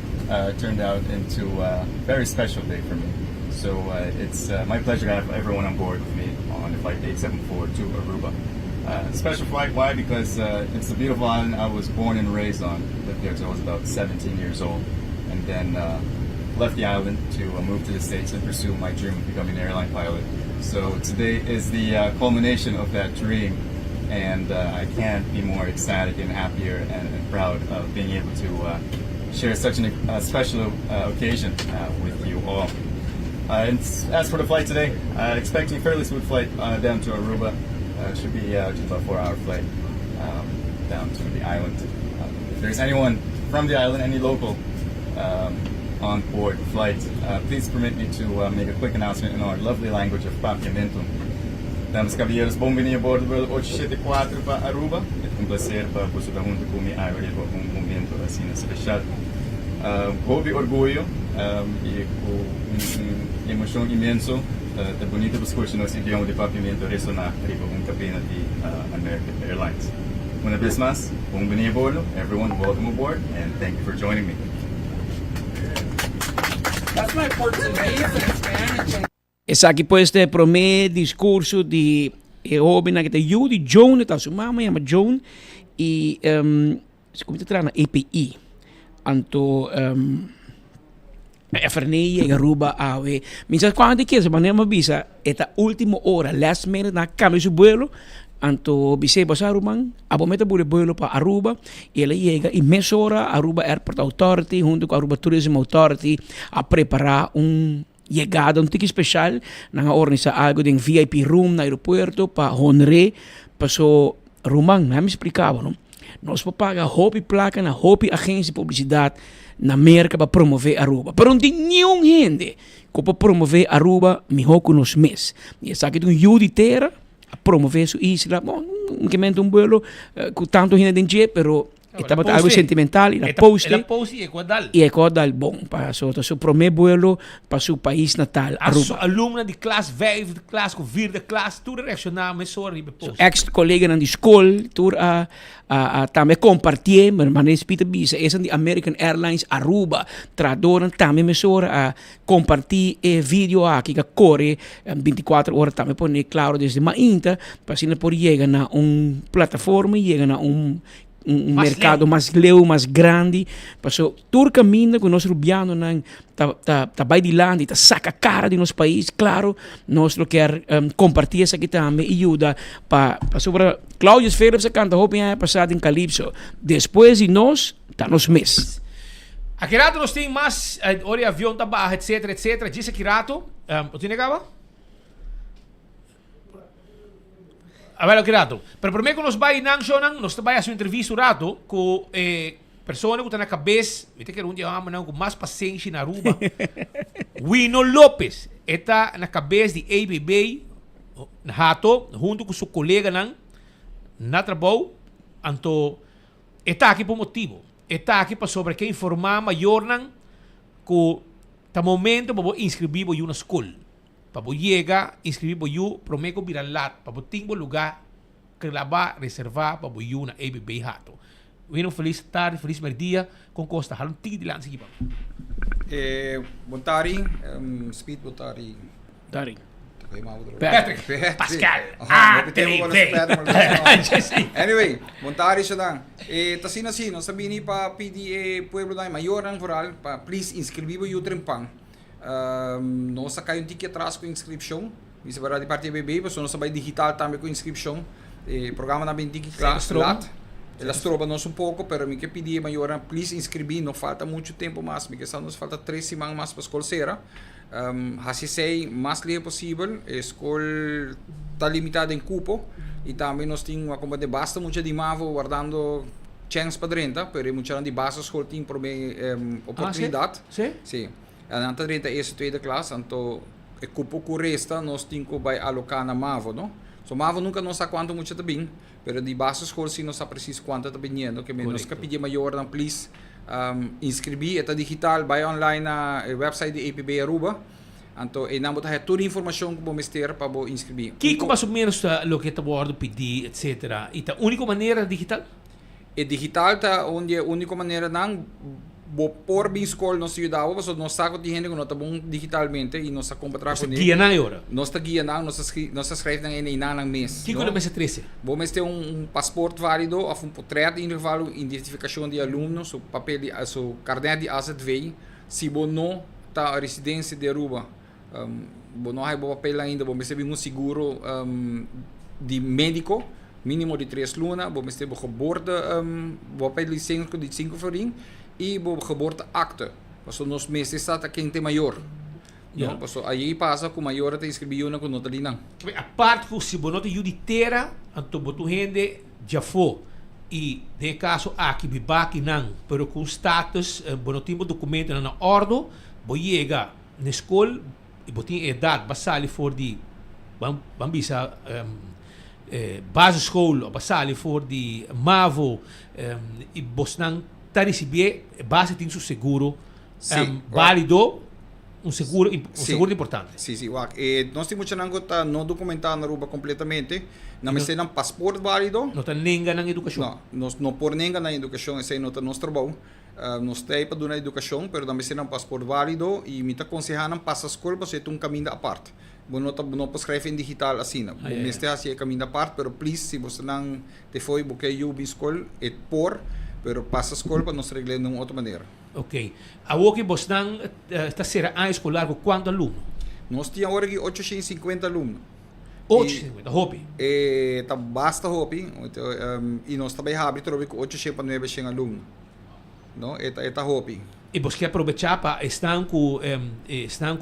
turned out into a very special day for me. So it's my pleasure to have everyone on board with me on flight 874 to Aruba. Special flight, why? Because it's a beautiful island I was born and raised on. Lived there until I was about 17 years old. And then left the island to move to the States and pursue my dream of becoming an airline pilot. So today is the culmination of that dream. And I can't be more ecstatic and happier and proud of being able to share such a special occasion with you all. And as for the flight today, expecting a fairly smooth flight down to Aruba. It should be just about a 4-hour flight down to the island. If there's anyone from the island, any local on board the flight, please permit me to make a quick announcement in our lovely language of Papiamento. Damas e caballeros, bem-vindos a bordo do vuelo 874 para Aruba. É um prazer para você estar junto comigo para um momento assim especial. Com orgulho e com emoção imenso. É bonito escutar nosso idioma de papiamento ressonar arriba cabina de American Airlines. Uma vez mais, bem-vindo a bordo. Everyone, welcome aboard, and thank you for joining me. That's my Portuguese and Spanish. Esse aqui pues este primeiro discurso de jovem que tem Judy Joan, está sua mãe chama Joan e se como te na EPI. Anto a Fernei e Aruba AVE. Mas quando que se maneira visa esta última hora, last minute na cambio su vuelo, anto bise basaruman, abo meta bule vuelo para Aruba e ela chega e mesora Aruba Airport Authority junto com Aruba Tourism Authority a preparar chegada um tique especial, nang organiza algo de VIP room na aeropuerto para honrar paso Romang, me explicava, não? Nós paga hopi placa na hopi agência de publicidade na América para promover Aruba. Pero não tem nenhum gente que para promover Aruba melhor que nós mesmos. E sabe que um Yudi terra a promover sua isla. Bom, um vuelo com tanto gente dentro, pero estava algo sentimental e la poste. E Equador bom para seu primeiro vuelo para seu país natal, Aruba. Alumna de classe 5, de classe 4, de classe, tudo reaccionar, mas só ribe post. Ex-colega na escola, tur a também compartilhar, mas Peter Bisa, essa de American Airlines Aruba, tradoram também me só a compartilhar vídeo aqui que corre 24 horas também por claro desde mainta, para assim por chegar na plataforma, chegar na mercado mais leu, mais grande. Passou todo caminho com nós rubiano tá vai de lá e tá saca a cara de nosso país. Claro, nós quer compartilhar isso aqui também e ajuda para sobre Cláudio Phillips canta hope é passado em Calypso. Depois de nós, tá nos meses. Aqui rato nós tem mais hora avião tá barra, etc. Diz aqui rato, o te negava? A ver, rato. Pero primeiro que nós vai nang show nang, nós vai a sua entrevista rato com pessoa que está na cabeça, viste que um dia vamos com mais paciência na Aruba. Wino Lopes está na cabeça de ABB, rato, junto com seu colega nang, na trabalho, então está aqui por motivo. Está aqui para sobre que informar maior nang que tá momento para inscrever você na escola. Para chegar, inscrever você, prometo virar lá, para ter um lugar que lá vai reservar para você na ABB Rato. Bueno, feliz tarde, feliz merdia, com Costa. Há tigre de lança aqui. Boa tarde, Speed, boa tarde. Tarde. Patrick. Pascal. Anyway, boa tarde, Shadang. Tasin assim, nós sabemos para pedir Pueblo da Maior ang Rural, para please inscrever você trempang. Nós sacamos um ticket atrás com inscrição. Isso para de parte BB, mas nós sabemos digital também com inscrição. Programa também ticket lat. Elas trobam nós pouco, pero me que pedir maior, please inscrever. Não falta muito tempo mais, porque só nos falta 3 semanas mais para a escola será. Assim sei, mais livre possível. A escola está limitada em cupo e também nós temos como de basta muito de mavo guardando chance para dentro, pero muito de basta escola tem por oportunidade. Sim. Na dentro essa tweede classe, então o cupo que resta nós temos que vai alocar na mavo, não? So mavo nunca não sabe quanto muito está bem, pero de basta escola sim não sabe preciso quanto está bem, que nós que pedir maior, então please inscrever, está digital, vai online na website de APB Aruba. Então, e não botar toda a informação que vamos ter para inscrever. Que mais ou menos o que está bordo pedir, etc. E a única maneira digital? E digital tá onde a única maneira não por bem escola nós ajudava, porque nós saco de gente que não está bom digitalmente e nós comprar com ele. Guia na hora. Nós está guia na, nós escreve na mês. Que coisa mais 13? Vamos ter passaporte válido, ou portrait de intervalo, identificação de aluno, seu papel, seu carnet de AZ2, se você não está a residência de Aruba. Não há papel ainda, vamos ter seguro de médico, mínimo de 3 lunas, vamos ter geboorte, papel de licença de 5 florin e geboorte acte. Então, nos meses está aqui tem maior. Então, aí passa com maior até inscrever na conota ali não. A parte que se você não tem juditeira, então botu gente já foi. E de caso aqui bibaki não, pero com status, não tem documento na ordem, você chega na escola e você tem idade basal for de bambisa basisschool, basal for de MAVO e você não está recebendo base tem seu seguro válido, seguro importante. Sim, nós temos que não documentar na Aruba completamente, não mas tem um passaporte válido. Não tem ninguém na educação. Não por ninguém na educação, esse não é nosso trabalho. Nós temos para dar educação, mas também tem um passaporte válido e me está aconselhando passar a escola para ter caminho à parte. Não pode escrever em digital assim, não. Mas tem assim caminho à parte, mas please, se você não te foi, porque eu vi escola, é por, mas passa a escola para nós reglar de uma outra maneira. Ok. A que você não está sendo a escolar com quantos alunos? Nós temos agora 850 alunos. 850, hobby? Basta hobby, e nós também abrimos com 800 para 900 alunos. no? Eta hopi. E você aproveitar para estão com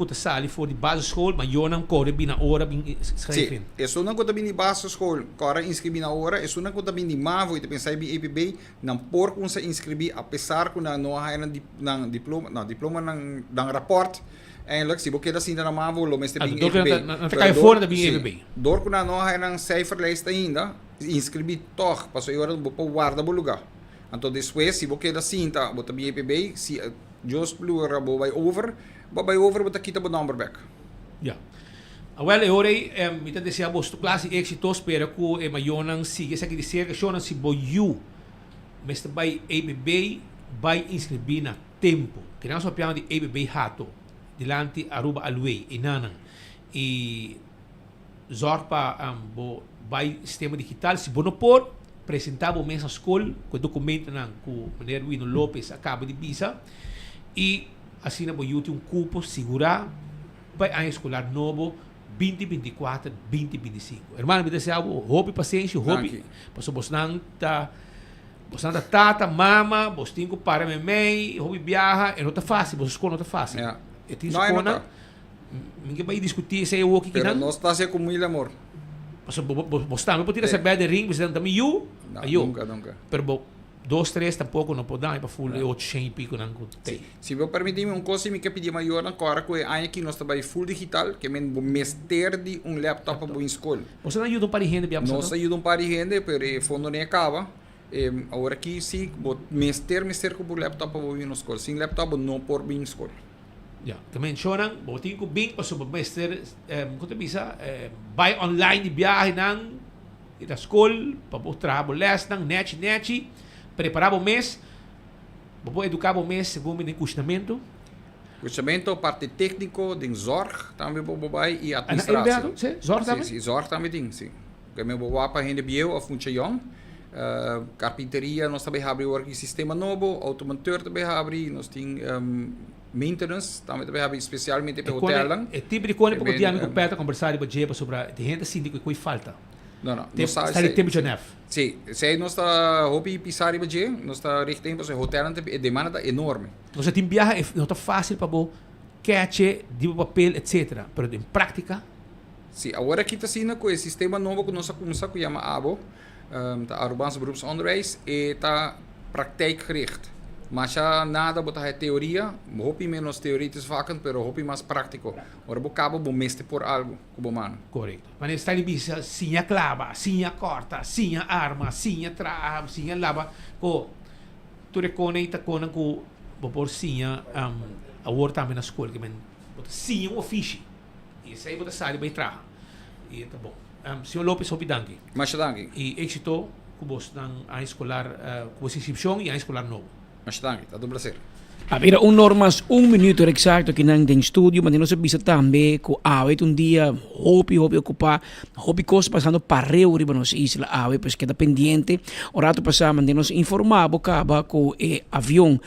te sali for de basisschool, mas eu não corre bem na hora bem escrever. Sim, isso não conta bem de basisschool, agora inscrevi na hora, isso não conta bem de mavo e pensar bem APB, não por com se inscrever apesar que não há nang diploma nang rapport. Eigenlijk, se você assim na mavo, lo mestre bem APB. Não cai fora da bem APB. Door que não há nang cijferlijst ainda, inscrevi toch, passou agora para guarda o lugar. Então depois, se você assim tá, bota bem APB, se Jos plura by over bota kita bo number back. Ja. Well, ore mita deseja bosto classe éxitos pero ku mayonang sige sa dizer que shonan si boyu. Mesta by ABB by inscrever na tempo. Que nós opinamos de ABB hato. Dilante Aruba Alway inanang. E zorpa bo by sistema digital si bonopor apresentar o mês à escola com documento nang ku Maneiro Wino Lopes acaba de visa. E assim na boa um cupo segurar para a escolar novo 2024 2025. Irmão, me desejo hope paciência, hope. Passo bostante tata, mama, bostinho para mãe, hope viaja, e não tá fácil, você escola não tá fácil. E tem escola, ninguém vai discutir se é o que não. Não está se com muito amor. Passo bostante, pode saber de ring, você também eu, nunca. Pero 2-3 tampouco não pode dar para full 800 e pico não tem. Se eu permitir-me coisa, me quer pedir maior agora que é aqui nós trabalhamos full digital, que men mester de laptop para escola. Você não ajuda para gente bem? Nós ajuda para gente, pero fundo nem acaba. Agora aqui sim, mester com o laptop para ir na escola. Sem laptop não por bem escola. Ja, também choram, botinho com bem para o mester, quanto bisa, vai online de viagem não, e da escola para o trabalho les não, net. Preparar o mês, vou educar o mês segundo o custamento. Custamento, parte técnico, de zorg, também vou bobai e administração. Sim, zorg também? Sim, zorg também tem, sim. Que me vou para gente bio of muito jong. Carpinteria, nós também abrimos sistema novo, automateur também abrimos, nós temos maintenance, também abrimos especialmente para hotel. É tipo de coisa porque tinha me competa conversar sobre a gente síndico e que falta. Não. Está de tempo de neve. Sim, se nós está hobby pisar e bater, nós está richtando para o hotel, a demanda é enorme. Nós tem viagem, não está fácil para o catch, de papel, etc. Mas em prática. Sim, agora aqui está sendo com o sistema novo que nós começamos a chamar ABO, tá Arubaanse Beroepsonderwijs, e está praktijkgericht. Mas já nada botar é teoria, hobby menos teoretisch vakken, pero hobby mais prático. Ora bo cabo bo meste por algo, como mano. Correto. Mas está ali bisa, sinha clava, sinha corta, sinha arma, sinha trava, sinha lava. Ko tu reconheita conan ko bo por sinha a word também na escola que men bota sinha um ofício. E sai bota sai bem trava. E tá bom. Senhor Lopes, hobby danke. Mas danke. E éxito kubos nang a escolar, kubos inscripção e a escolar novo. Mas danke, tá do prazer. Mira, normas 1 minuto exacto que nang den studio, mas nós bisa também com awet dia hobby ocupar, hobby coisa passando parreu riba nos isla awet, pois que tá pendiente. O rato passado nos informava acaba com o avião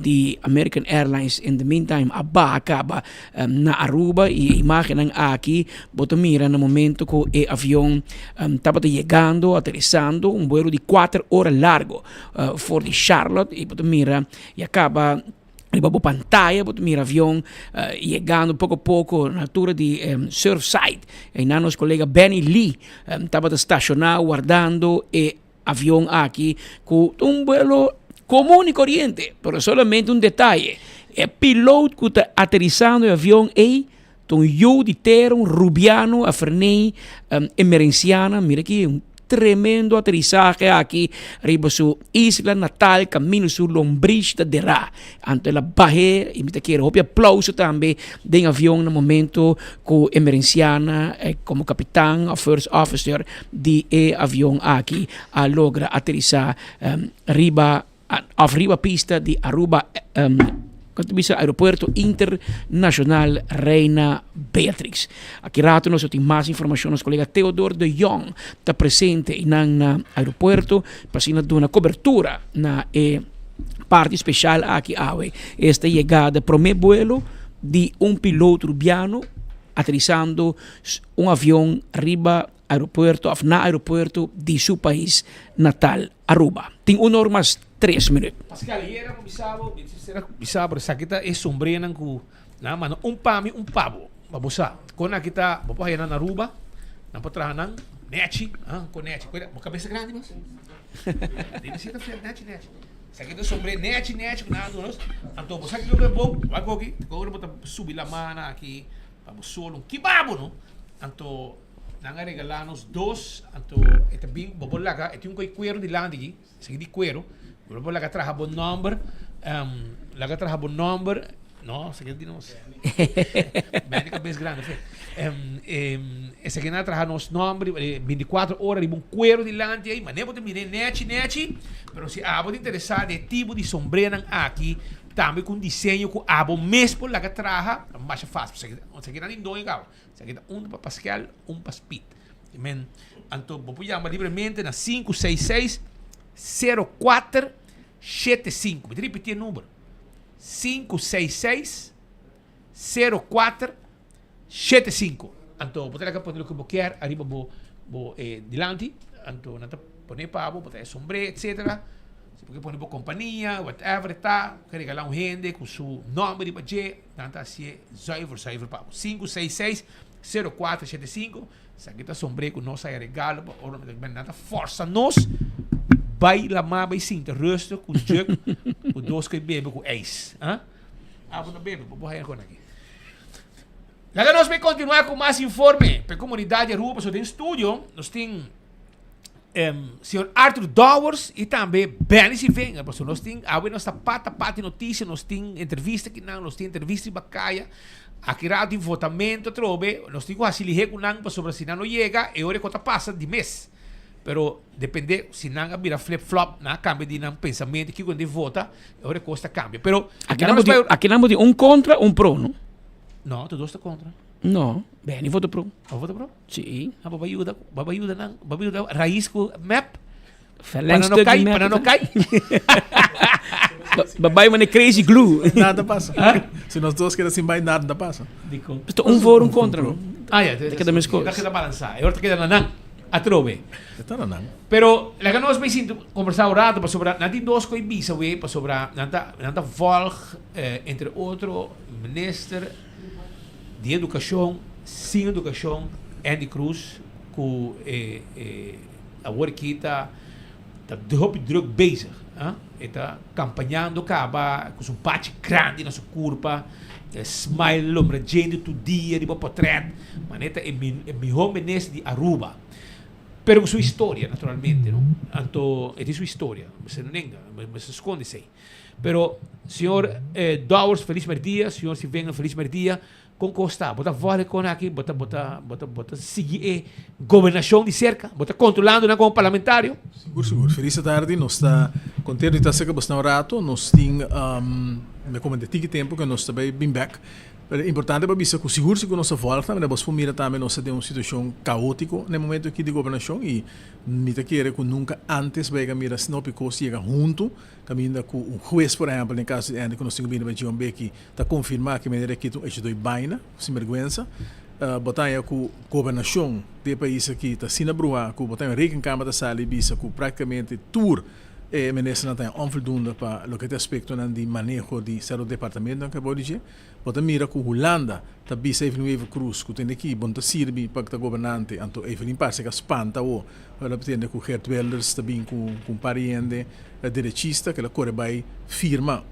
de American Airlines in the meantime acaba na Aruba e imagem aqui, bota mira no momento que o avião estava chegando, aterrissando, vuelo de 4 horas largo for de Charlotte e bota mira e acaba Riba pantalla, bot mir avião chegando pouco a pouco na altura de Surfside. E nosso colega Benny Lee estava estacionado, guardando o avião aqui com vuelo comum e corriente, mas solamente detalhe. O piloto que está aterrissando o avião é eu de ter rubiano a frenei emergenciana, mira aqui, tremendo aterrizaje aqui, arriba su isla natal, caminho su Lombriz de Rá. Ante la baje, e me quero aplauso também do avião no momento com emergenciana, como capitão, a first officer de avião aqui, a logra aterrizar arriba pista de Aruba, quanto bisa aeroporto internacional Reina Beatrix. Aqui rato nós temos mais informação, nosso colega Theodor de Jong está presente no aeroporto para dar uma cobertura na parte especial aqui awe. Esta chegada para o meu vuelo de piloto rubiano aterrissando avião arriba aeroporto de seu país natal, Aruba. Tem 1 hora mais 3 minutos. Pascal, era bisabo, sa kita sombrenan ku na mano um pabo. Babusa. Kona kita bapahayan na Aruba, na patrahanan Nechi, com Nechi. Uma cabeça grande, mas. Tem que ser Nechi. Sa kita sombre Nechi, com nada nós. Então, você que eu vou, vai aqui, agora botar subir a mana aqui, vamos solo, que babo, não? Então, nanga regalanos 2, então, esta bem, babolaga, esta cuero de landi aqui, sa de cuero, babolaga traha bon number, laga traha bon number. No, sa kita nós. Bem, cabeça grande, essa aqui na traha nos nombre 24 horas de cuero de lante aí, mas nem pode mirar Nechi, pero se abo de interessado é tipo de sombrero aqui, também com desenho com abo mesmo lá que traha, mais fácil. Essa aqui não é dois igual. Essa aqui é para Pascal, para Speed. Amen. Então, vou chamar livremente na 566-0475. Me repetir o número. 566-0475. Então, vou ter que pôr o que eu quero, arriba vou delante, então, não pôr pavo, botar sombrero, etc. Porque põe por companhia, whatever, tá, quer regalar gente com seu nome de budget, tanto assim, zuiver, pavo. 566-0475. Se aqui tá sombrero com nossa regalo, ou não força nós, vai lá mais, vai sim, rustig, com jug, com 2 que bebe com ace. Vou bebe, vou borrar com aqui. Agora nós vamos continuar com mais informe para a comunidade Aruba, so tem estúdio, nós temos senhor Arthur Dowers e também Benny Sivenga, porque nós temos nós pata notícia, nós temos entrevista aqui não, nós temos entrevista em Bacaia, aqui rádio de votamento, trobe, nós temos assim ligar com não, sobre se não chega, e hora que passa de mês. Pero depende se não vira flip-flop, na cambia de não pensamento que quando vota, a hora costa cambia. Pero aqui não tem um contra, um pro, não? Não, tu dois contra. Não, Benny vota pro. Vota pro? Sim. Baba ajuda raiz com map. Para não cair. Babai mane crazy glue. Nada passa. Se nós dois queremos assim, nada passa. Então, um for, um contra. É. Tem que mesma coisa. Tem que balançar. Agora tem que dar não. Atrove. Está não. Pero lá que nós vamos conversar um rato sobre não tem dois coisas bisa we para sobre não volg entre outro ministro de educação, sem educação, Andy Cruz, com a workita druk bezig. Está campanhando com um patch grande na sua curva, smile om gente todo dia, de portret, mas é melhor ministro de Aruba. Pero com sua história, naturalmente, não? Então, é sua história, você não nega, mas se esconde aí. Pero, senhor Dowers, feliz dia, senhor Sivenga, feliz dia, com Costa, bota fora com aqui, bota seguir a governação de cerca, bota controlando com o parlamentário. Seguro. Feliz tarde, nós está contente de estar cerca bastante rato, nós temos, me comento, tempo que nós também bem back. É importante para dizer que seguro que nós volta, mas nós mira também nós temos uma situação caótica no momento aqui de governação e me te quer que nunca antes vai mira se não pico chega junto, caminha com um juiz por exemplo, no caso de que nós temos vindo para John Becky, está confirmar que maneira que tu é de baina, sem vergonha, botar com governação de país aqui está sina brua, com botar rekencâmara da sala e bisa com praticamente tour ministro não tem onvoldoende para o que é aspecto de manejo de seu departamento que pode dizer, pode mirar com Holanda, também se Evelyn Cruz, que tem aqui, bom tá sirve para que governante, então Evelyn parece que espanta ou ela pretende com Gert Wilders também com pariente direitista que ela corre vai firma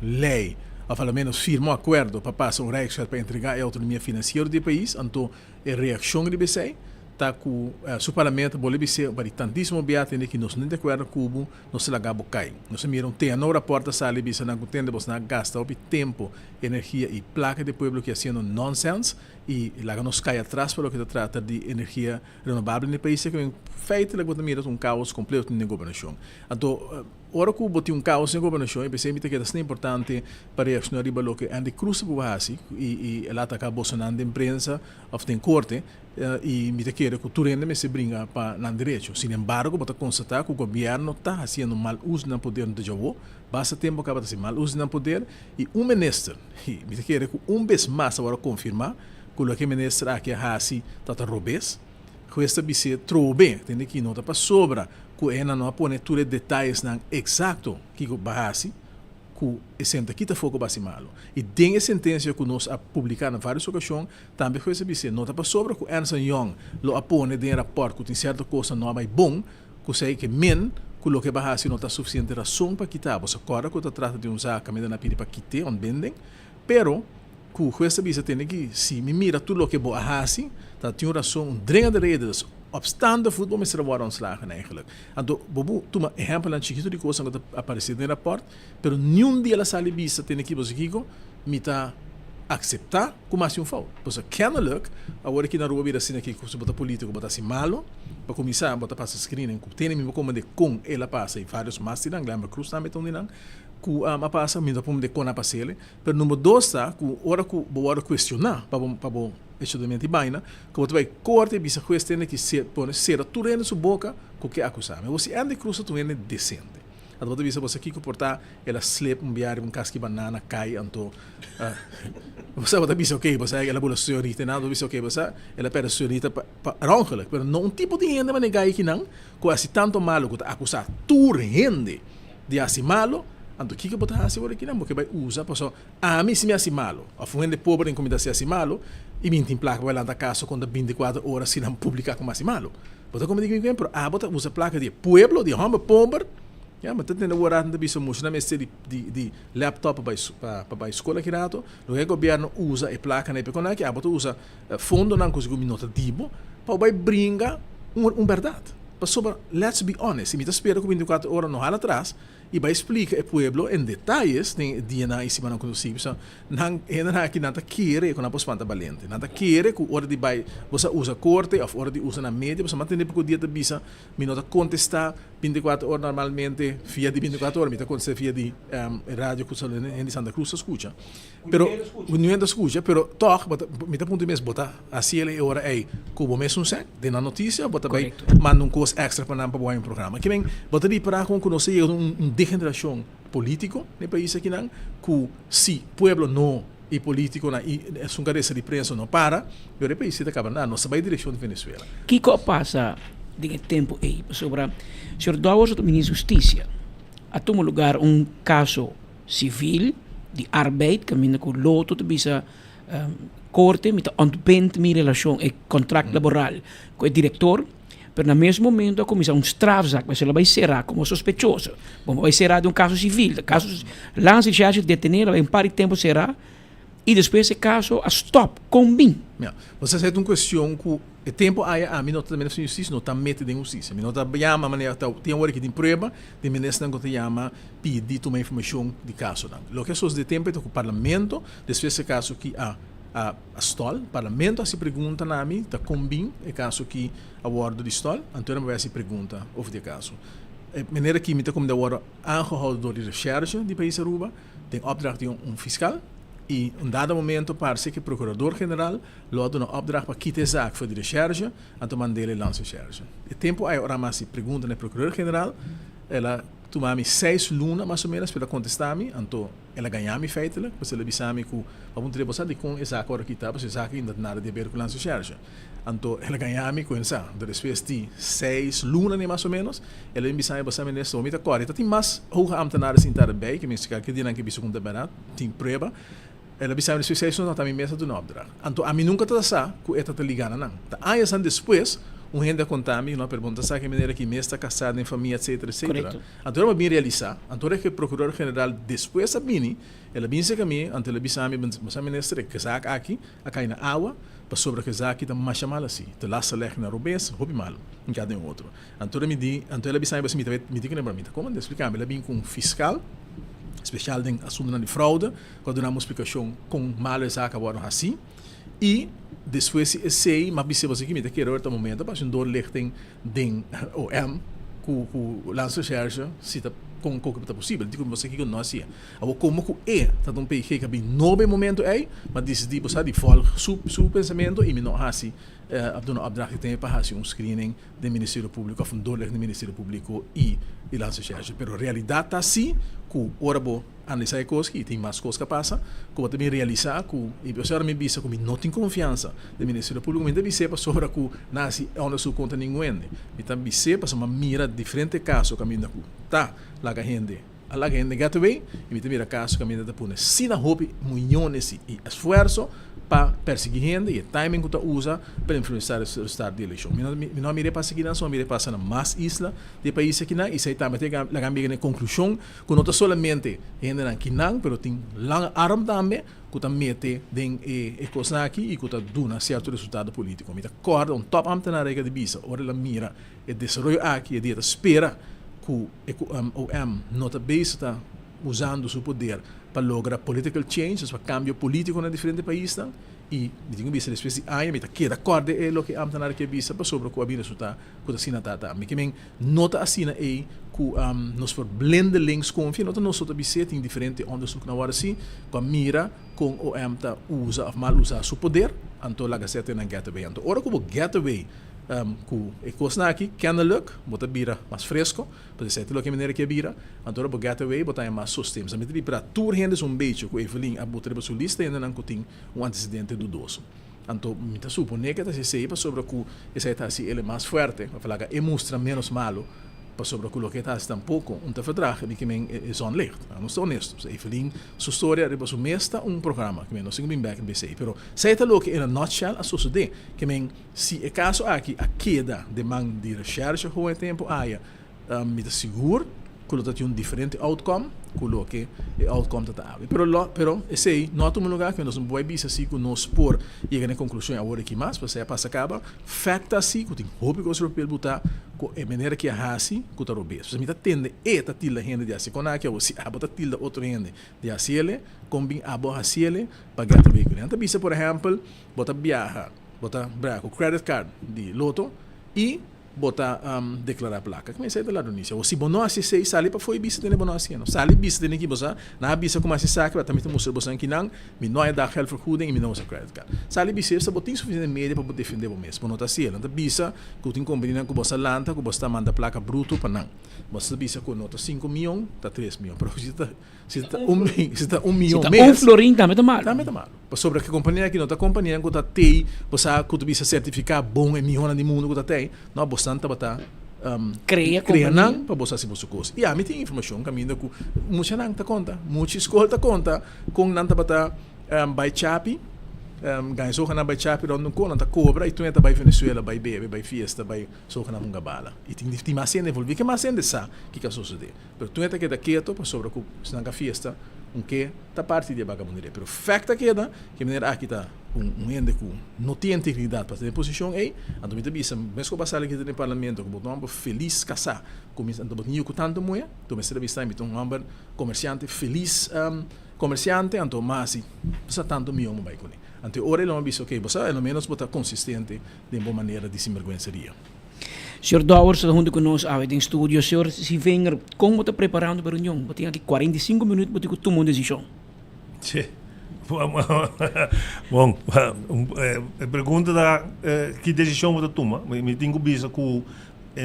lei, ou pelo menos firma acordo para passar Rijkswet para entregar a autonomia financeira do país, então a reação de BC tá com o parlamento bolívia ser para tantíssimo beate que nós não de acordo com nós se lagabo cai nós miram tem não reporta sali bisa não entende você não gasta o tempo energia e placa de pueblo que haciendo nonsense e lá nos cai atrás para o que se trata de energia renovável no país que em feito lá quando mira caos completo na governação então ora que botou caos na governação e pensei que é importante para reaccionar riba lo que Andy Cruz buhasi e ela tá Bolsonaro de imprensa of tem corte e me te quer que tu rende me se brinca para não direito. Sin embargo, bota constatar que o governo está fazendo mal uso do poder de Jaú, basta tempo que está fazendo mal uso do poder e ministro, e me te quer que vez mais agora confirmar que o que ministro aqui hasi está robês, que esta bise trobe, tem que nota para sobra ku ena não pone tudo detalhes não exato que o bahasi ku senta kita foco basi malo e tem a sentença que nós a publicar na várias ocasiões também foi saber se nota para sobre ku Ernst Young lo apone de rapport ku tem certa coisa não é bom ku sei que men ku lo que bahasi não está suficiente razão para quitar você agora ku tá trata de usar caminho na pidi para quitar on bending pero ku essa bisa tem que se me mira tudo lo que bahasi tá tem razão drenga de redes obstante o futebol mestre worden ontslagen eigenlijk. En bobo, toen maar exempel aan chiquito die koos dat aparecer no rapport, pero nenhum dia la sali bisa tem equipo chiquito mita aceitar como assim fout. Pois kennelijk, agora que na rua vira assim aqui, se bota político, bota assim malo, para começar, bota passa screening, tem mesmo como de com ela passa e vários mais tirang, lembra cruz também tão dinang, ku a passa, me dá como de com a passele, pero número 2 tá, ku ora ku boa questionar, para estudiamento baina, que você vai corte bisa questão que se pone ser tudo na sua boca com que acusar. Mas você anda cruza tu é decente. A outra vez você que comportar ela slip biar casque banana cai anto você vai bisa ok, você ela bola senhorita nada bisa ok, você ela perde senhorita para ongeluk, pero não tipo de gente mas negai que não, quase tanto malo que acusar tu gente de assim malo. Anto kika bota hasi ora kina mo que vai usa paso a mim se me assim malo a fuende pobre em comida se assim malo e me tem placa vai lá da casa quando 24 horas se não publicar como assim malo bota como digo bem pero bota usa placa de pueblo de home pomber ja mas tem na hora da biso mush na messe de laptop para escola kirato lo que governo usa e placa na pecona que bota usa fundo não conseguiu minuto dibo para vai brinca verdade paso let's be honest me tá espera com 24 horas no hal atrás e vai explicar ao pueblo em detalhes tem dia na esse mano consigo so não ainda aqui nada querer com a pospanta valente nada querer com hora de vai você usa corte ou hora de usa na mídia você mantém porque o dia da bisa minuto contestar 24 horas normalmente via de 24 horas me tá acontecer via de rádio que em Santa Cruz escuta pero não escuta pero toch me tá ponto mesmo botar assim ele hora aí como mesmo sem de na notícia botar vai manda coisa extra para não para um programa que vem botar de para com conhecer degeneração político no país aqui não que se pueblo não e político na e sua cabeça de prensa não para o país está acabando não sabe a direção de Venezuela que passa de tempo aí sobre senhor Dawes do ministro Justiça a tomar lugar caso civil de arbeid caminho com loto de bisa corte met ontbindt minha relação e contrato laboral com o diretor. Pero no mesmo momento a comissão strafzaak, mas ela vai ser como sospechoso. Bom, vai ser de caso civil. Caso lance de detener, em par de tempo será. E depois esse caso a stop, combin. Você sabe uma questão que o tempo aí a mim não também na justiça não está metido em justiça. Mim não está chama maneira tem hora que tem prova, de ministro não te chama pedir uma informação de caso não. O que é só de tempo é que o parlamento, depois esse caso que a stol, parlamento se pergunta na mim, tá combin, é caso que a bordo de stol, então vai se pergunta over de caso. Maneira que me tá como da hora aangehouden de recherche de país Aruba, tem opdracht de fiscal e dado momento parece que o procurador-geral lo dá uma opdracht para quitar zaak voor de recherche, então mandele lança recherche. O tempo aí ora mais se pergunta no procurador-geral, ela tomami 6 lunas mais ou menos para contestar-me, então ela ganhava-me feitelijk, mas ela disse-me que vamos ter passado com essa agora que está, porque essa aqui ainda nada de ver com a recherche. Então ela ganhava-me com essa, depois de 6 lunas mais ou menos, ela me disse que nesse momento agora, tem mais hoge ambtenaren sin daarbij, que me disse que dia não que biso com debarat, tem prova. Ela disse que 6 lunas também mesa do opdracht. Então a mim nunca tá sa que esta te ligando não. Tá aí depois gente contami, uma pergunta sabe que maneira que me está casada em família, etc, etc. Então eu me realizar, então é que o procurador-geral depois a mim, ela disse que mim, então ela disse a mim, mas a ministra que sabe aqui, a cair na água, para sobre que sabe que tá mais chamada assim, te laça lek na rubens, hobby mal, em cada outro. Então ela disse, então ela disse a mim, me diga para mim, como explicar, ela vem com um fiscal especial em assunto de fraude, quando dá uma explicação com mal essa acabaram assim, e depois sei, mas se você que me quer outro momento, para um dor lichting ding OM, com lança recherche, se está com o que está possível, digo você que não assim. Agora como que tá um PG que bem novo momento aí, mas decidi você de folga su pensamento e me não assim de uma opdracht tem para fazer screening do Ministério Público, of doorleg do Ministério Público e da associação. Pero a realidade está assim, que ora bo analisar coisas e tem mais coisas que passa, que também realizar que e pessoal me bisa que não tem confiança do Ministério Público, me deve ser para sobre que nasi onde su conta ninguém. E também ser para uma mira diferente caso que ainda tá lá a gente gato bem e me mira caso que ainda pune sina hope milhões e esforço para perseguir gente e o timing que tu usa para influenciar o resultado da eleição. Não mire para seguir só mire para na mais isla de países aqui na e sai também tem a grande conclusão que não somente gente aqui não, pero tem lang arm também que tu mete den coisa aqui e que tu duna certo resultado político. Me acorda top ambtenaar de bisa, ora la mira e desenvolvimento aqui e de espera que o OM não está usando seu poder para lograr political change, para cambio político na diferentes países e digo bisa espécie aí me que de acordo é o que ambtenaar que bisa para sobre o abino está que assina tá me que men nota assina aí que nos for blende links com fim nota nós só bisa tem diferente onderzoek na hora assim com mira com o OM tá usa ou mal usa seu poder anto la gazeta na gateway anto ora como gateway que coisa aqui kennelijk bota bira mais fresco para dizer que maneira que bira então o gateway bota mais sustain mas a para tour rendes beetje que Evelyn a botar para sua lista ainda não tem antecedente dudoso então me tá supone que tá se saiba sobre que essa está assim ele mais forte para falar que mostra menos malo para sobre o que está tampouco te verdrag die que men is onlicht vamos ser honestos Evelyn sua história é para mesta programa que men não bem back BC pero sei tá que in a nutshell a suceder que men se é caso aqui a queda de man de recherche com o tempo aia me tá seguro que lo tem diferente outcome que o outcome tá pero esse não é um lugar que nós não vai bisa assim que nós por chegar na conclusão agora aqui mais para ser passa acaba facta assim que tem hope que os europeus botar a maneira que a assim que tá roubes se me tá tende tá tilda gente de assim quando aqui ou se abota tilda outro gente de assim ele combin abo assim ele pagar o veículo então bisa por exemplo bota viaja bota braco credit card de loto e bota declarar placa. Como é que lá do início? Ou se bono assim sei sali para foi bisa tem bono assim, não sali bisa tem aqui bosa, na bisa como assim saca, também tem mostrar bosa aqui não, me não é dar helpvergoeding e me não usa credit card. Sali bisa essa botin suficiente média para defender o mês. Bono tá assim, então bisa que tem combinado com bosa lanta, com bosa manda placa bruto para não. Bosa bisa com nota 5 milhões, tá 3 milhões. Pero se tá 1 milhão mês. Um florim também tá mal. Também tá mal. Sobre a companhia aqui não tá companhia que tá tem, bosa que tu bisa certificar bom e milhão de mundo que tá tem, não bastante para cria não para você se você coisa e a mim tem informação caminho que muita não tá conta muita escola tá conta com não tá para by chapi ganha só na by chapi onde não conta cobra e tu entra by Venezuela by bebe by fiesta by só na munga bala e tem mais ainda envolvido que mais ainda sabe que sucede pero tu entra que da quieto para sobre que se na fiesta que tá parte de vagabunderia pero facta que maneira aqui tá ende que não tem integridade para ter posição aí então me também mesmo passar aqui no parlamento que botam feliz casar começa então botinho com tanto moeda então me serve está então amber comerciante feliz comerciante então mas passa tanto milhão vai com ele então ora ele não visto que você pelo menos botar consistente de boa maneira de sinvergüenceria. Senhor Douwer, está junto conosco em estúdio. Senhor Sivenger, como está preparando para a reunião? Tem aqui 45 minutos para tomar uma decisão. Sim. Bom, a pergunta da que decisão você toma? Me tenho visto que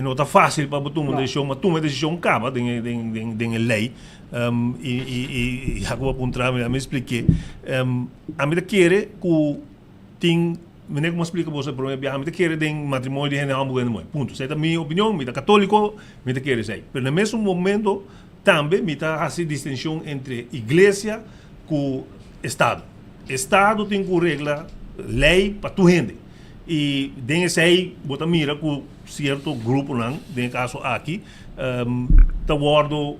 não está fácil para tomar uma decisão, mas tomar uma decisão acaba de lei. E agora apontar me expliquei. A mim quer que tem me como explica você para mim a mim quer de matrimônio de general muito ponto. Essa é a minha opinião, me católico, me quer sei. Mas no mesmo momento também me está a distinção entre igreja com Estado. Estado tem que regula lei para tu gente. E dentro dessa lei, bota mira com certo grupo não, dentro caso aqui, tá guardo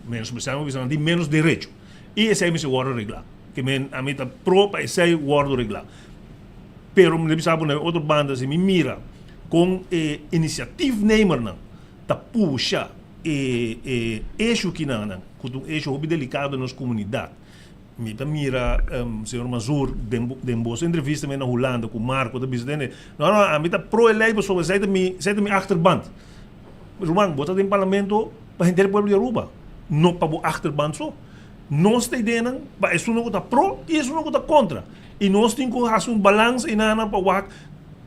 menos precisamos de menos direito. E esse aí me se guarda reglar. Que a mim tá própria esse aí guardo reglar. Pero me sabe na outra banda se me mira com iniciativa nemer não, tá puxa eixo que não, com eixo hobby delicado nas comunidades. Me mira senhor Mazur de boa entrevista na Holanda com Marco da presidente não a mim tá pro eleito sobre sai me achterband Romano bota em parlamento para gente do povo de Aruba não para o achterband só nós tem dena para isso não tá pro e isso não tá contra e nós temos que fazer balanço e nada para o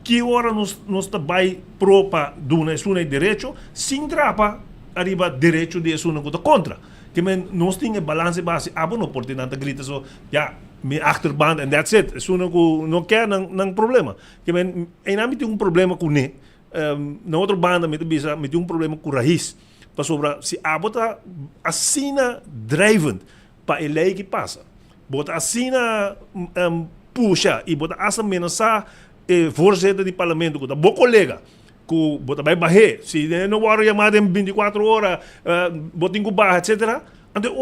que hora nós vai pro para duna é suna direito, sem trapa arriba direito de suna contra. Que men nós tem balance base, não pode nada grita so, ja, me achterband and that's it. Suna ko não quer não problema. Que men ainda tem problema com ne. Na outra banda me tem problema com raiz. Para sobra se bota assina driving para ele que passa. Bota assina puxa e bota essa mensa voorzitter do parlamento com o colega que bota vai barrer se não hora chamada em 24 horas bota em barra etc. Então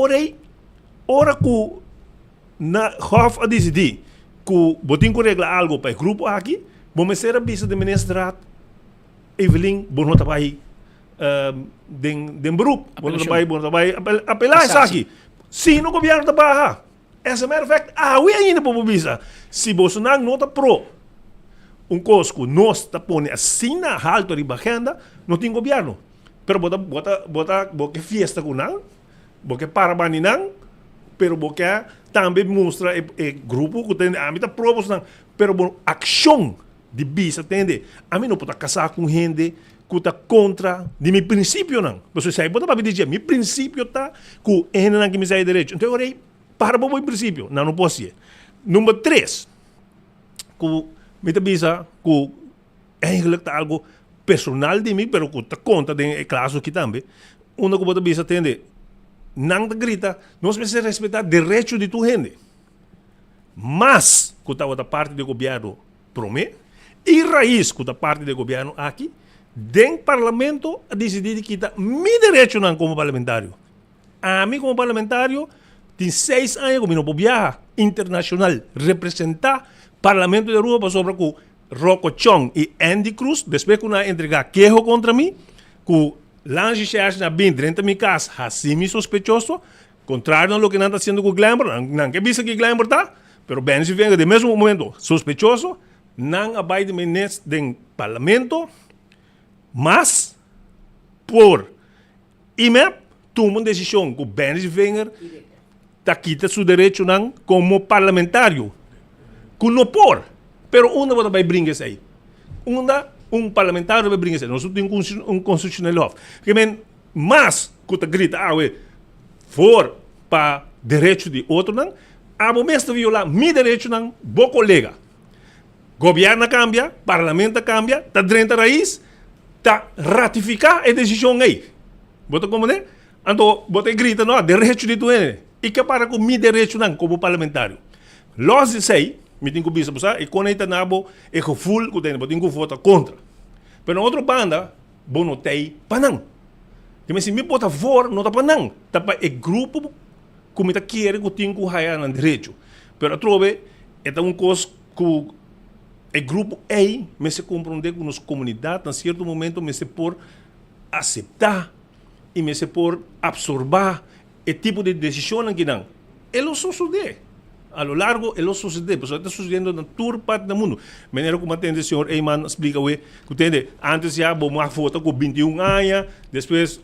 ora que na hof a decidir que bota em regla algo para o grupo aqui vamos ser a bisa de ministrar Evelyn bonota vai den beroep bonota vai apelar isso aqui se no governo da barra essa matter of fact we ainda para bisa se Bolsonaro não está pro coisa nós está pondo assim na alta de agenda não tem governo pero bota fiesta com não bota parabéns não pero bota também mostra grupo que tem a mim está propos não pero ação de bisa entende a mim não pode casar com gente que está contra de meu princípio não você sabe bota para dizer meu princípio está que é não que me sai direito então eu para o meu princípio não posso ser número 3 que me bisa que eigenlijk algo personal de mim, pero que te conta de caso que também, uma que bisa entende, não te grita, nós precisamos respeitar o direito de tu gente. Mas, que está outra parte do governo promete, e raiz que está parte do governo aqui, dentro do parlamento, a decidir que está meu direito não como parlamentário. A mim como parlamentário, tem 6 anos que não vou viajar internacional, representar Parlamento de Rua sobre que Rocco Chong e Andy Cruz, depois que não entregar queijo contra mim, que lanche cheas na bem dentro da minha casa, assim sospechoso, contrário ao que não está sendo com o Glamour, não quer dizer que o Glamour está, mas bem se venga de mesmo momento sospechoso, não abaixo de nesse do Parlamento, mas por IMEP, toma uma decisão que o Ben se venga, está quita seu direito não como parlamentário. Que não por, pero uma vai brincar isso aí. Parlamentário vai brincar isso aí. Nós temos constitutional law. Mas, que te grita, for para direito de outro, não, a momento de violar meu direito, não, bo colega. Governo cambia, parlamento cambia, está dentro da raiz, está ratificar a decisão aí. Bota como é? Então, bota grita, não, direito de tu é. E que para com meu direito, não, como parlamentário. Los sei, me tenho que pensar, e quando está nabo, é que full, que tem que votar contra. Mas na outra banda, bom não tem panang. Que se me bota fora, não está panang. Está para o grupo que me está querendo que tenho que raiar no direito. Mas a trove, é uma coisa que o grupo A me se compreender com nossa comunidade, em certo momento, me se por aceitar e me se por absorver o tipo de decisão que não. Ele sucede. A lo largo, ele sucede. Porque está sucedendo na toda parte do mundo. Maneira como atende o senhor Eyman explica, que entende, antes já, vou uma foto com 21 anos, depois,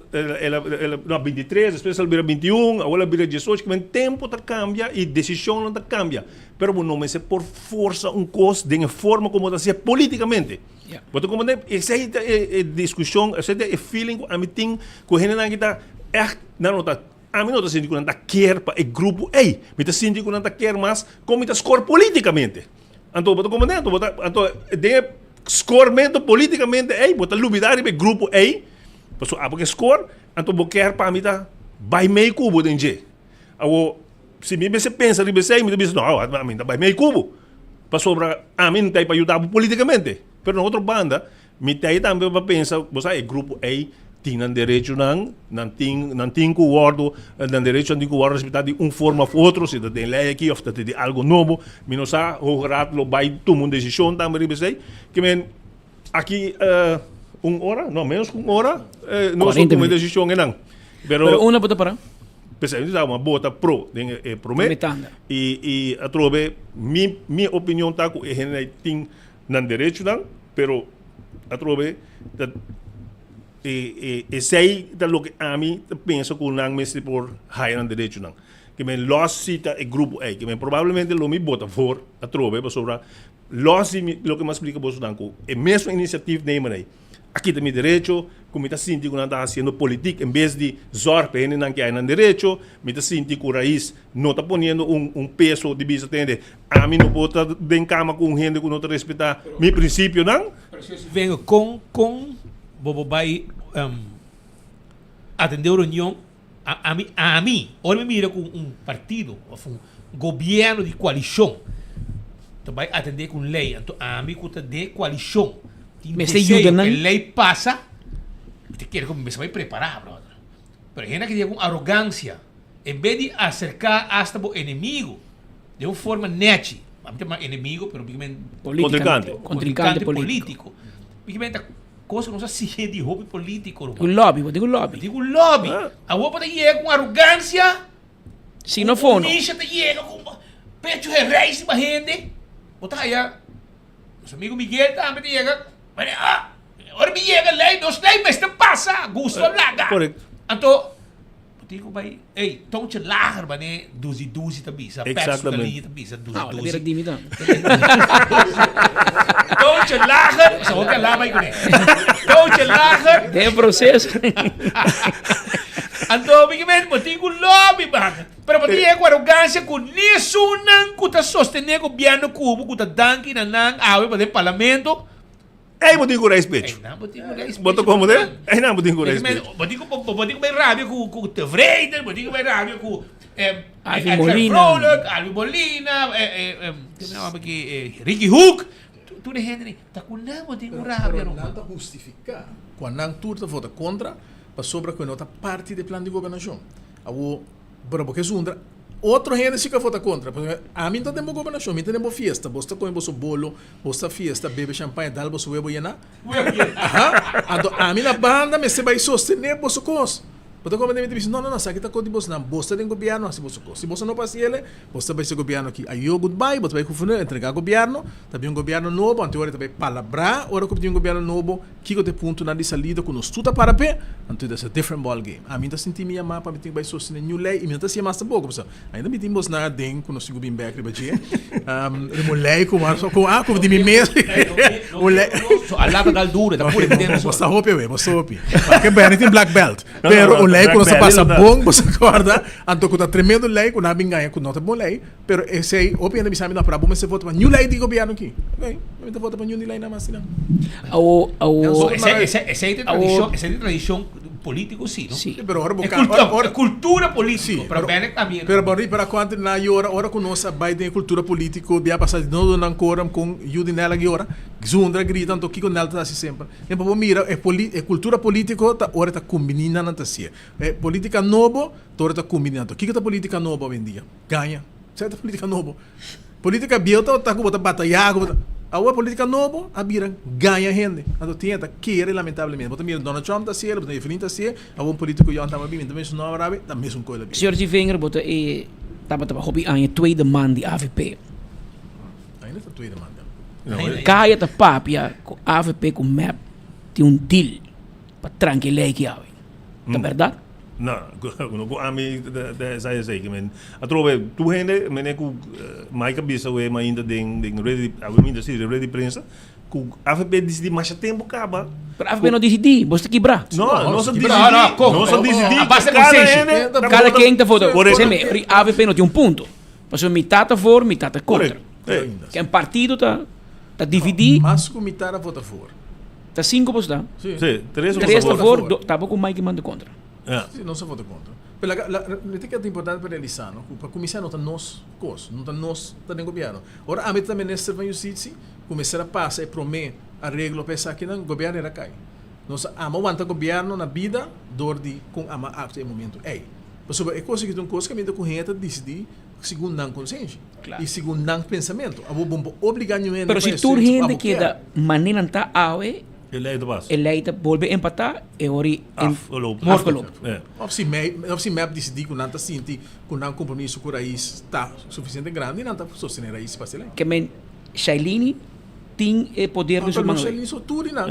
não, 23, depois ele vira 21, agora vira 18, que o tempo está cambia e a decisão não está cambia. Pero não me se por força coisa de forma como está politicamente. Porque como essa é discussão, essa é feeling, a mim tem, que a gente não está, não está, a mim não está sentindo que não quer para o grupo A, me está sentindo que não quer mais como está score politicamente. Então, como então, de scoremento politicamente A, bota luvidar para o grupo A, porque score, então vou querer para mim tá vai meio cubo de G. Se me pensa de você, me diz não, a mim tá vai meio cubo. Para sobra a mim tá para ajudar politicamente. Pero na outra banda, me tem também para pensar, você o grupo A tinham direito não tem que guardo, não direito de guardar respeitar de forma ou outra, se tem lei aqui ou tem algo novo, me não sabe o rato vai tomar uma decisão também, que men aqui hora, não menos uma hora, nós tomamos uma decisão não. Pero uma bota para Pensei, uma bota pro, promete, e a trove, minha opinião tá que a gente tem não direito não, pero a trove sei da lo que a mim penso que não me se por higher direito não que me los cita o grupo A que me provavelmente lo me bota for a trove para sobra lo que me explica Bolsonaro, el mismo iniciativa nemen ahí. Aquí también derecho, como está sintiendo que está haciendo política, en vez de zorpe en que hay en derecho, me está sintiendo que la raíz no está poniendo un peso de visa tende. A mí no puedo estar en cama con gente que no te respeta mi principio, ¿no? Pero si vengo con Bobo vai atender reunião a mim, ahora me mira com partido, governo de coalição. Então vai atender com lei, então a mim custa de coalição. Mas ajuda, não? A lei passa, te quer como me vai preparar, brother. Pero gente que tiene arrogância, em vez de acercar hasta o inimigo, de uma forma net, vamos chamar inimigo, pero contrincante político. Bigamente coisa não se é de hobby político. Um lobby, vou dizer um lobby. Digo lobby. A roupa te chega com arrogância. Se não for, não. A te chega com pecho de reis para gente. Bota aí, nosso amigo Miguel também chega. Agora me chega lei, nós lei, mas não passa. Gusto laga. Correto. Então, digo vai, ei, tão te lager, né? Duzi também, sabe? Exatamente. Também, Não, não vira dimidão. Tão te lager, só que lá vai com ele. Tão te lager. Tem processo. Então, obviamente, eu tenho lobby, mano. Pero eu tenho arrogância com isso, não, que está sustentando o governo cubo, que está dando que não, a ver, parlamento. Ei, eu tenho respeito. Botou como de? Ei, não, eu tenho respeito. Eu tenho bem rápido com o Tevreider, eu tenho bem rápido com Alvin Molina, Ricky Hook. Tudo é gente, tá com não, eu tenho rápido. Não está justificar. Quando não turta vota contra, para sobra que não está parte do plano de governação. Porque é outro gente que vota contra. A mim não tem governação, a mim tem festa. Você põe o bolo, você festa, bebe champanhe, dá o seu huevo llena. A mim na banda, me se vai sostener você coisa. Porque como ele diz, não, sabe que está com você não. Você tem governo, assim você coisa. Se você não passa ele, você vai ser governo aqui. Aí eu goodbye, você vai confundir, entregar governo, também governo novo, anterior também palabra, agora que tem governo novo, que eu te ponto na salida com nós tudo para pé, então é different ball game. A mim está sentindo minha mapa, me tem vai sostener new lei, e me está se mais pouco, pessoal. Ainda me tem na den com nós cinco bem back, ribatia. Remolei com de mim mesmo. O lei. A lata da dura, da pura dentro. Você roupa, você roupa. Porque bem, tem black belt. Pero o lei quando você passa bom, você acorda, então que está tremendo lei, quando a binganha com nota bom lei, pero esse aí, o pena bisa na para bom, você vota para new lei de governo aqui. Ok, eu vota para new lei na mais não. Essa é tradição político, sim, não? Sim, pero é cultura política, para bem também. Pero para quando na hora que nós vai de cultura política, via passar de novo na coram com Judy nela agora, zundra grita, então que com ela tá assim sempre. Então mira, é cultura política, tá hora tá combinando na tasia. É política novo, hora tá combinando. Que tá política nova hoje em dia? Ganha. Certa política novo. Política biota tá com batalhar, a política nova, a bira ganha gente. Então tinha que lamentavelmente. Bota mira Donald Trump tá certo, bota Efraim tá certo, a político já estava bem, também não arabe, tá mesmo coisa. Senhor de Wenger bota tava hobby aan je tweede man die AVP. Ainda tá tweede man. Kaya ta papia com AVP com MAP tem deal para tranquilizar que há. Tá verdade? Não, a mim sai que men. Atrove, tu gente, men ku mai cabeça we mas ainda den ready, a mim ainda se ready prensa. Com AVP decidi mais tempo acaba. Para AVP não decidi, você quebrar. Não se decidi. Cada quem tá votando. AVP não tem ponto. Mas metade a favor, metade a contra. Que é partido tá dividido. Mas com metade a vota a favor. Tá 5 para estar. Sim, 3 a favor, tava com mais que manda contra. Sim, não se vota contra. Mas o que é importante para realizar, para começar não está nós, não está nós, está no governo. Ora, a mim também nesta da justiça, começar a passar e prometer a regra para pensar que o governo era cai. Nós amamos o governo na vida, com a arte em momento. Mas é coisa que tem coisa que a gente correta decidir segundo não consciência e segundo não pensamento. A bomba obrigar ninguém. Mas se tu gente que da maneira tá awe eleita volve a empatar e ori morcolop. Se map decidir que não está sentindo que não compromisso com o raiz está suficiente grande, não está sostener a raiz para ser. Que men Shailini tem poder de sua Shailini só tudo não.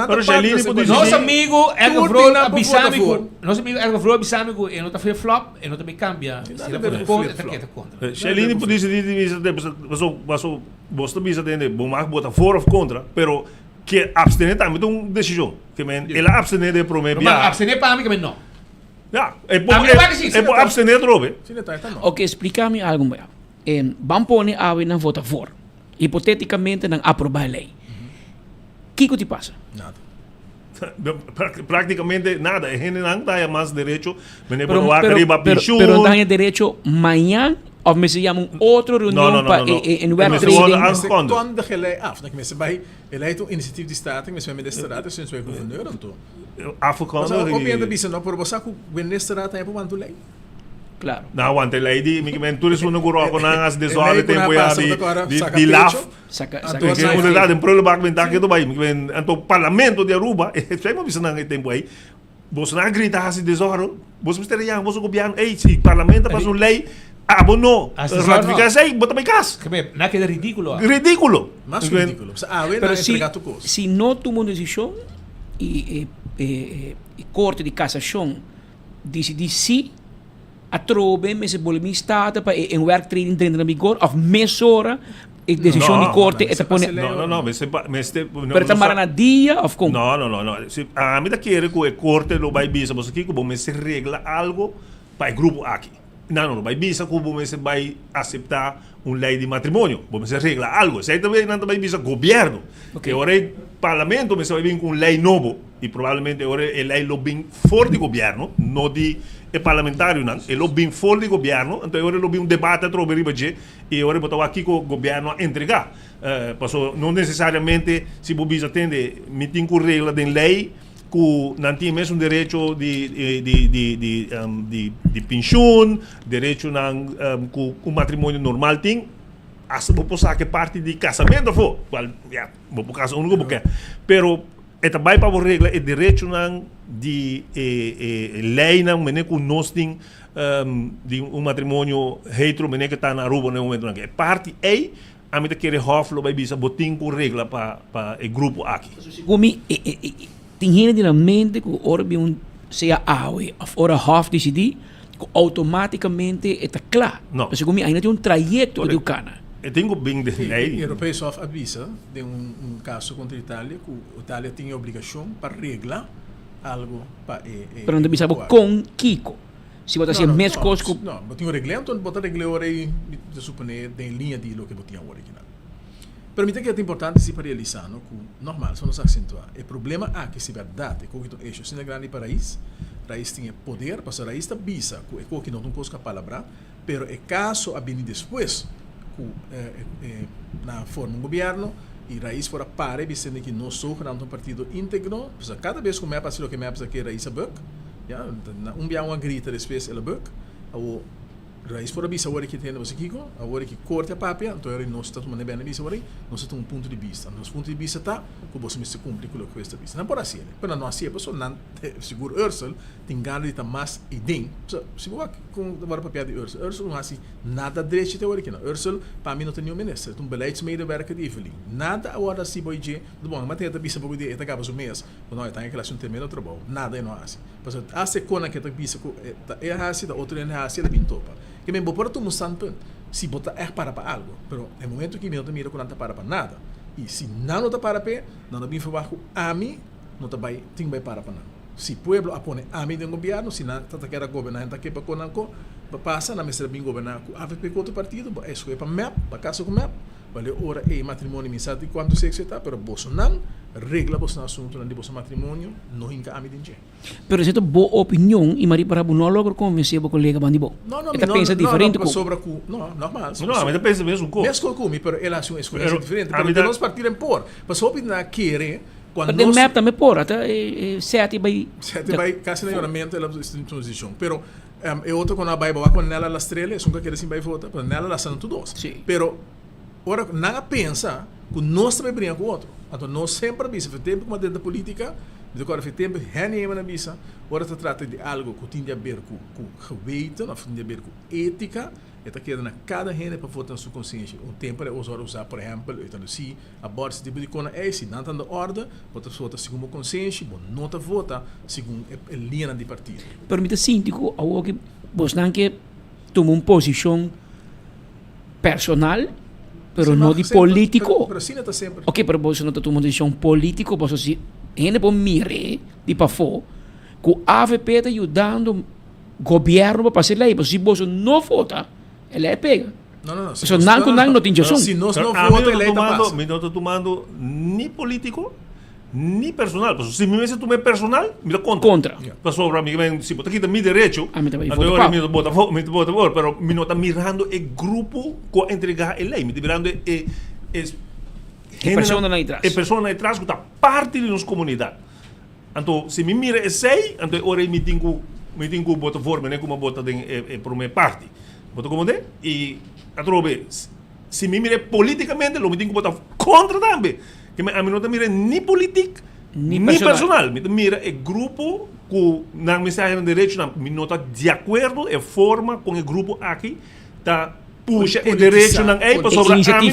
Pero Shailini pode nosso amigo Edgar Frodo abisâmico, nosso amigo Edgar Frodo abisâmico, ele não está flop, ele não também cambia. Se ele for contra, Shailini pode decidir, passou vos te bisa tende, bom mag bota for of contra, pero que abstener também uma decisão. Que men, ela abstener de promedio. Mas abstener para mim que não. Ja, é por abstener trobe. Ok, explica-me algo melhor. Vamos pôr a na vota for. Hipoteticamente, não aprovar a lei. O que te passa? Nada. Praticamente nada. A gente não tem mais direito. Pero não tem direito amanhã ou me se chama outra reunião para em web trading. Quando que lei af, que você vai eleito iniciativa de estado, que você vai ministrar, você vai governar então. Africano. Mas o governo bisa não por você que ministrar tem para lei. Claro. Não, ante lei de me turismo no guru com as desordem tempo ya de laf. Porque é uma verdade, um problema que está aqui do país, então parlamento de Aruba, sei mas bisa nang tempo aí. Você não grita assim desordem, você mistério yang, você governo, ei, se parlamento faz uma lei no, ratificar aí, bota bem casa. Nada que é ridículo. Ridículo. Mas ridículo. Pero se não tomou decisão e corte de cassação decide sim a trobe mas se bolimi stata para em work trading dentro da vigor of mesora e decisão de corte e põe não mas pero tamara na dia of como não se a mim da querer que o corte lo vai bisa você aqui como se regla algo para o grupo aqui não vai bisa como você vai aceitar lei de matrimônio você regla algo se aí também não vai bisa governo que agora o parlamento você vai vir com lei novo e provavelmente agora a lei lo bem forte governo não de parlamentário não é lo bem forte governo então agora lo bem debate sobre ribaje e agora botar aqui com o governo a entregar passou não necessariamente se você atende meeting com regra de lei que não tem mesmo direito de pensão, direito que o matrimônio normal tem, assim vou passar que parte de casamento foi, vou por caso único porque, pero esta vai para a regra é direito de lei não mené que nós tem de matrimônio hetero mené que está na Aruba no momento é parte aí a mim querer hoflo vai bisa botin com regra para o grupo aqui. Tem gente na mente que orbe seja awe of ora half decidir que automaticamente está claro. Não. Porque comigo ainda tem trajeto de cana. Eu tenho bem de lei. Europeu só avisa de caso contra a Itália que a Itália tem obrigação para reglar algo para pero não bisa com Kiko. Se você assim mês cosco. Não, eu tenho reglamento, então botar reglamento aí de suponer em linha de lo que eu tinha original. Para mim é importante se para realizar, não? Normal, só nos acentuar. O problema é que se verdade, que o eixo se na grande país tem poder, para raiz está bisa, que não tem coisa a palavra, pero é caso a venir depois, na forma do governo e raiz fora para, dizendo que nós somos um partido íntegro, cada vez que me passa o que me passa que raiz é buck, dia uma grita depois ela buck, ou raiz fora bisa agora que tem você Kiko, agora que corta a papia, então nós estamos mandando bem bisa agora, nós temos ponto de vista, nosso ponto de vista está que você se cumpre com o que está vista, não pode ser, mas não assim, pessoa não seguro Ursula tem ganho de mais idem, se você com agora papel de Ursula não assim nada direito de agora que não, Ursula para mim não tem nenhum ministro, um beleidsmedewerker de Evelyn, nada agora se vai dizer, bom, mas tem a bisa para poder acaba o mês, não é tem relação termina o trabalho, nada é não assim, mas a secona que a bisa é assim, da outra é assim, ela pintopa. Que me por tu musanpan se botar para algo, pero no momento que me não mira com nada para nada e se não está para pé, não bem falar com a mim, não está vai tem vai para nada. Se pueblo apone a mim do governo, se não está quer governar, está quer para conanco, passa na mesa bem governar com AVP com outro partido, isso é para map, para caso com map, vale ora é matrimônio me sabe quanto sexo está, pero bolso não regla bolso assunto de bolso matrimônio, não inca a mim dinhe. Pero se tu boa opinião e mari para não logo convencer o colega bandibo. Não, pensa diferente com sobre cu. Não, normal. Não, mas pensa mesmo com. Mesmo com mi, pero ela acha uma escolha diferente, pero nós partirem por. Mas hope na querer quando nós map também por, até sete vai quase na ornamento ela transição. Pero é outra quando a Bíblia quando ela las três, nunca quer assim vai votar, pero nela las são todos. Pero ora não pensa que nós também brinca com outro. Então nós sempre visa o tempo como dentro da política, de agora o tempo é na visa, ora se trata de algo que tem a ver com geweten, ou tem a ver com ética, e está querendo cada gente para votar na sua consciência. Um tempo é usar, por exemplo, então se aborda esse tipo de coisa é se não está na ordem, pode votar segundo a consciência, não está vota segundo a linha de partido. Permita síndico, algo que você não quer tomar uma posição personal pero Sí, no no, de sempre, político. pero sí, está sempre. Ok, pero você não está tomando decisão político, você se ainda por mire de para fora, que o AVP está ajudando o governo para fazer lei, mas se você não vota, ele é pega. No. Eso não tem razão. Si no Pero vota, no ele estoy pasa. tomando, no estoy tomando ni político ni personal. Pues, si me hubiese tomado personal, me da contra. Pues sobre mí, si vos te quitas mi derecho, ahora me vota a favor, pero me no está mirando el grupo que entrega la ley, me está mirando persona detrás. persona detrás que está parte de nuestra comunidad. Entonces, si me mira es sei, entonces ahora me tengo voto for, me como voto por mi parte. Voto como de y outra vez, se me mire politicamente, lo me tengo que votar contra também. Que a mim não te mire ni político, ni personal. Me mira o grupo que na mensagem de direito, me não está de acordo a forma com o grupo aqui está puxa o direito não é para sobre a mim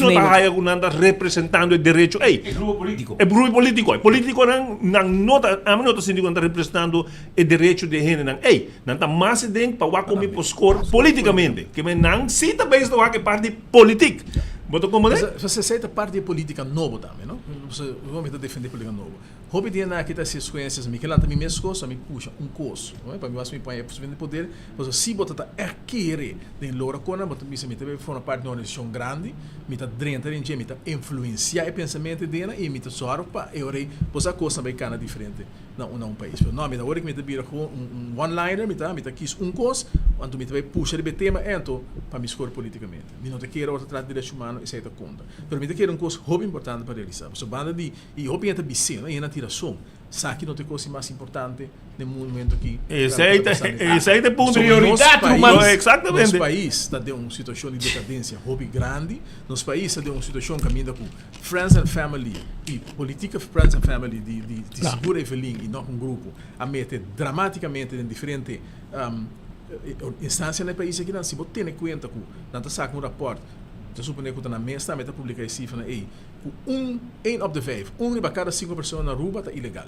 não está representando o direito é. O grupo político. O grupo político. O político não nota a mim não está sentindo que está representando o direito de gente não é. Não está mais dentro para comer por score politicamente. Que me não cita bem isso que parte política. Botou como é? Você aceita parte política novo também, não? Você vamos defender política novo. Hobby de na kita se conheces me que lá também mesmo coisa me puxa curso, não é? Para mim me põe a de poder, mas se bota querer de lora cona, bota me se me teve uma parte de uma organização grande, me tá dentro de me tá influenciar o pensamento dela e me tá só para eu rei, pois a coisa vai cana diferente. Não país. Não, me tá hora que me tá vira com one-liner, me tá quis coisa, quando me tá vai puxar de tema, então para me escolher politicamente. Me não te quero outra tratar de direitos humanos e certa conta. Pero me te quero coisa hobby importante para realizar. So banda de e hobby é bicena, e na tiração. Sabe que não tem coisa mais importante no momento aqui. Esse aí é ponto de prioridade humana. Exatamente. Nosso país está de uma situação de decadência hobby grande. Nosso país está de uma situação caminhando com friends and family e política friends and family de segura e feliz e não um grupo a meter dramaticamente em diferentes instâncias no país aqui não se você tem conta com não saca um rapport. Eu suponho que na mesa está publicar esse cifra aí. Um op de 5, de cada 5 pessoas na rua está ilegal.